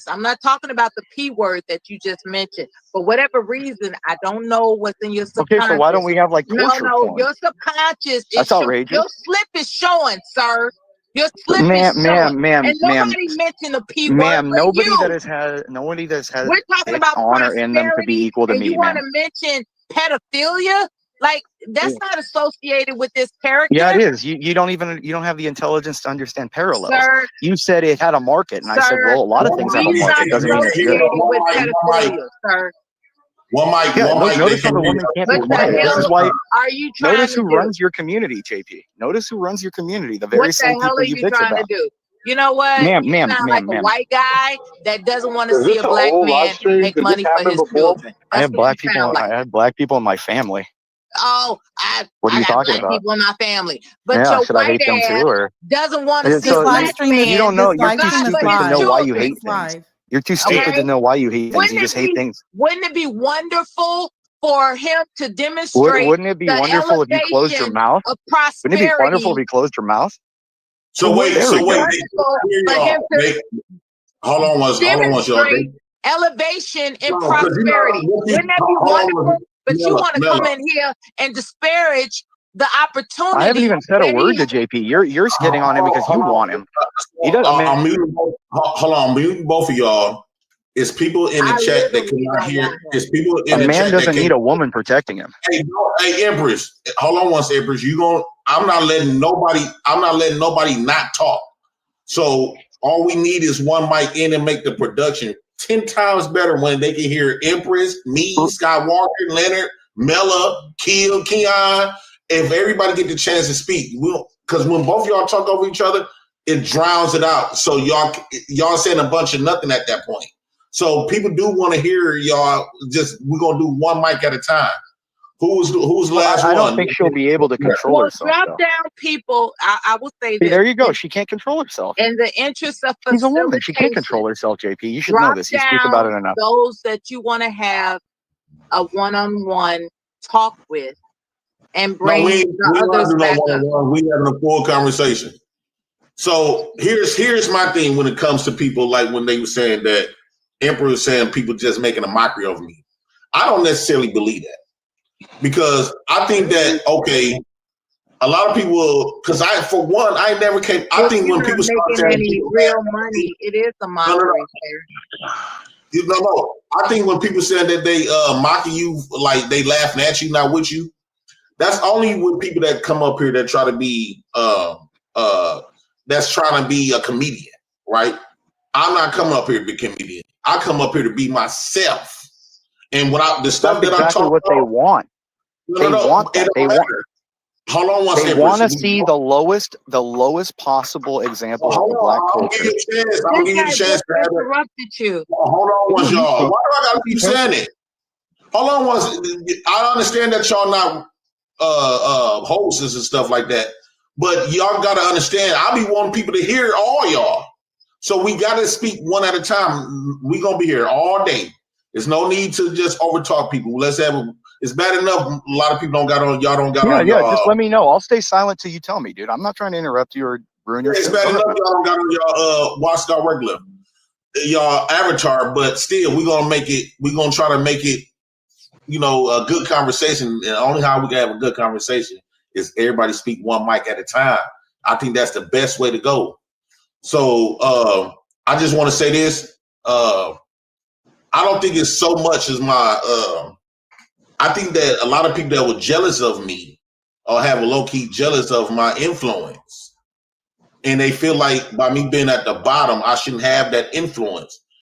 V: I'm not talking about the P word that you just mentioned. For whatever reason, I don't know what's in your
L: Okay,
V: subconscious.
L: so why don't we have like torture porn?
V: Your subconscious
L: That's
V: is
L: outrageous.
V: your slip is showing, sir. Your slip
L: Ma'am,
V: is showing.
L: ma'am,
V: And nobody mentioned the P word
L: ma'am.
V: but
L: Nobody
V: you.
L: that has had
V: We're talking about
L: honor in them to be
V: prosperity,
L: equal to
V: and
L: me,
V: you want
L: ma'am.
V: to mention pedophilia? Like that's not associated with this character.
L: Yeah, it is. You don't have the intelligence to understand parallels.
V: Sir,
L: You said it had a market, and I said,
V: sir,
L: well, a lot of things have a
V: he's
L: market.
V: not
L: Doesn't mean it's good.
V: associated with pedophilia, sir.
A: One mic.
L: Yeah,
A: One mic.
L: notice how the woman can't be
V: What the
L: quiet. This is
V: hell
L: why.
V: are you trying
L: Notice
V: to
L: who
V: do?
L: runs your community, JP. Notice who runs your community. The very
V: What the
L: same
V: hell
L: people
V: are
L: you
V: you
L: bitch
V: trying to
L: about.
V: do? You know what?
L: Ma'am,
V: You
L: ma'am,
V: sound
L: ma'am,
V: like a
L: ma'am.
V: white guy that doesn't want to
D: Is
V: see
D: this
V: a
D: an
V: black
D: old live
V: man
D: stream?
V: make
D: Did this
V: money for
D: happen
V: his
D: before?
V: children.
L: I
V: That's
L: have
V: what
L: black
V: you
L: people.
V: sound like.
L: I have black people in my family.
V: Oh,
L: What are
V: I
L: you
V: got
L: talking
V: black
L: about?
V: people in my family. But
L: Yeah,
V: your
L: should I
V: white
L: hate them too,
V: ass
L: or
V: doesn't want to
L: so
V: see a black man
L: you don't know?
I: This
L: You're
I: live
L: too
I: stream is
V: provide for
L: stupid to
V: his
L: know
I: live.
L: why you
V: children.
L: hate
I: It's
L: things.
I: live.
L: You're too stupid
V: Okay?
L: to know why you hate things. You just hate things.
V: Wouldn't it be wonderful for him to demonstrate
L: Wouldn't it be
V: the
L: wonderful if you closed your
V: elevation
L: mouth?
V: of
L: Wouldn't it be wonderful if
V: prosperity?
L: you closed your mouth?
A: So wait.
L: There
A: So
L: we
A: wait.
L: go.
V: Wonderful
A: Here
V: for him
A: y'all.
V: to
A: Hold on once. Hold on once, y'all.
V: demonstrate elevation and
A: No, because you know
V: prosperity.
A: what you.
V: Wouldn't that be
A: Hold on,
V: wonderful? But you
A: Mela.
V: want to come in here and disparage the
L: I haven't
V: opportunity
L: even said a
V: that
L: word
V: he.
L: to JP. You're getting on him because you want him. He doesn't. I mean,
A: I'm muting. Hold on. I'm muting both of y'all. It's people in the
V: I
A: chat that
V: literally
A: cannot
V: don't
A: hear.
V: want him.
A: It's people
L: a
A: in the
L: man
A: chat that
L: doesn't need
A: can.
L: a woman protecting him.
A: Hey, hey, Empress. Hold on once, Empress. I'm not letting nobody not talk. So all we need is one mic in and make the production 10 times better when they can hear Empress, me, Skywalker, Leonard, Mela, Kill, Keon. If everybody get the chance to speak, because when both y'all talk over each other, it drowns it out. So y'all saying a bunch of nothing at that point. So people do want to hear y'all. We're gonna do one mic at a time. Who's last
L: I
A: one?
L: don't think she'll be able to control
V: Well,
L: herself.
V: drop
L: Though.
V: down people. I will say
L: See,
V: this.
L: there you go. She can't control herself.
V: In the interest of
L: She's a woman. She can't
V: facilitation,
L: control herself, JP. You should know
V: drop
L: this. You speak about it
V: down
L: enough.
V: those that you want to have a one-on-one talk with and
A: No,
V: bring
A: we
V: the
A: don't
V: others
A: do no
V: back up.
A: one-on-one. We having a full conversation. So here's my thing when it comes to people, like when they were saying that Emperor was saying people just making a mockery of me. I don't necessarily believe that, because I think that, okay, a lot of people, because I never came. I
V: If
A: think
V: you're
A: when
V: not
A: people start
V: making
A: saying
V: any
A: people
V: real money, it is a mockery.
A: No. I think when people say that they mocking you, like they laughing at you, not with you, that's only with people that come up here that try to be that's trying to be a comedian, right? I'm not coming up here to be a comedian. I come up here to be myself. And the stuff
L: That's
A: that I'm
L: exactly
A: talking
L: what they
A: about,
L: want. They want that. They want.
A: Hold on one
L: They
A: second.
L: want to see the lowest possible example of the black culture.
A: I'm gonna give you a chance.
V: This guy just interrupted you.
A: Hold on once, y'all. Why do I gotta keep saying it? Hold on once. I understand that y'all not hosts and stuff like that, but y'all gotta understand. I be wanting people to hear all y'all, so we gotta speak one at a time. We gonna be here all day. There's no need to just overtalk people. Let's have it's bad enough. A lot of people don't got on. Y'all don't got on.
L: Yeah. Just let me know. I'll stay silent till you tell me, dude. I'm not trying to interrupt you or ruin your
A: It's
L: show.
A: bad enough y'all don't got on y'all watch our regular y'all avatar, but still we're gonna try to make it, a good conversation. And the only how we can have a good conversation is everybody speak one mic at a time. I think that's the best way to go. So I just want to say this. I don't think it's so much as I think that a lot of people that were jealous of me or have a low-key jealous of my influence. And they feel like by me being at the bottom, I shouldn't have that influence.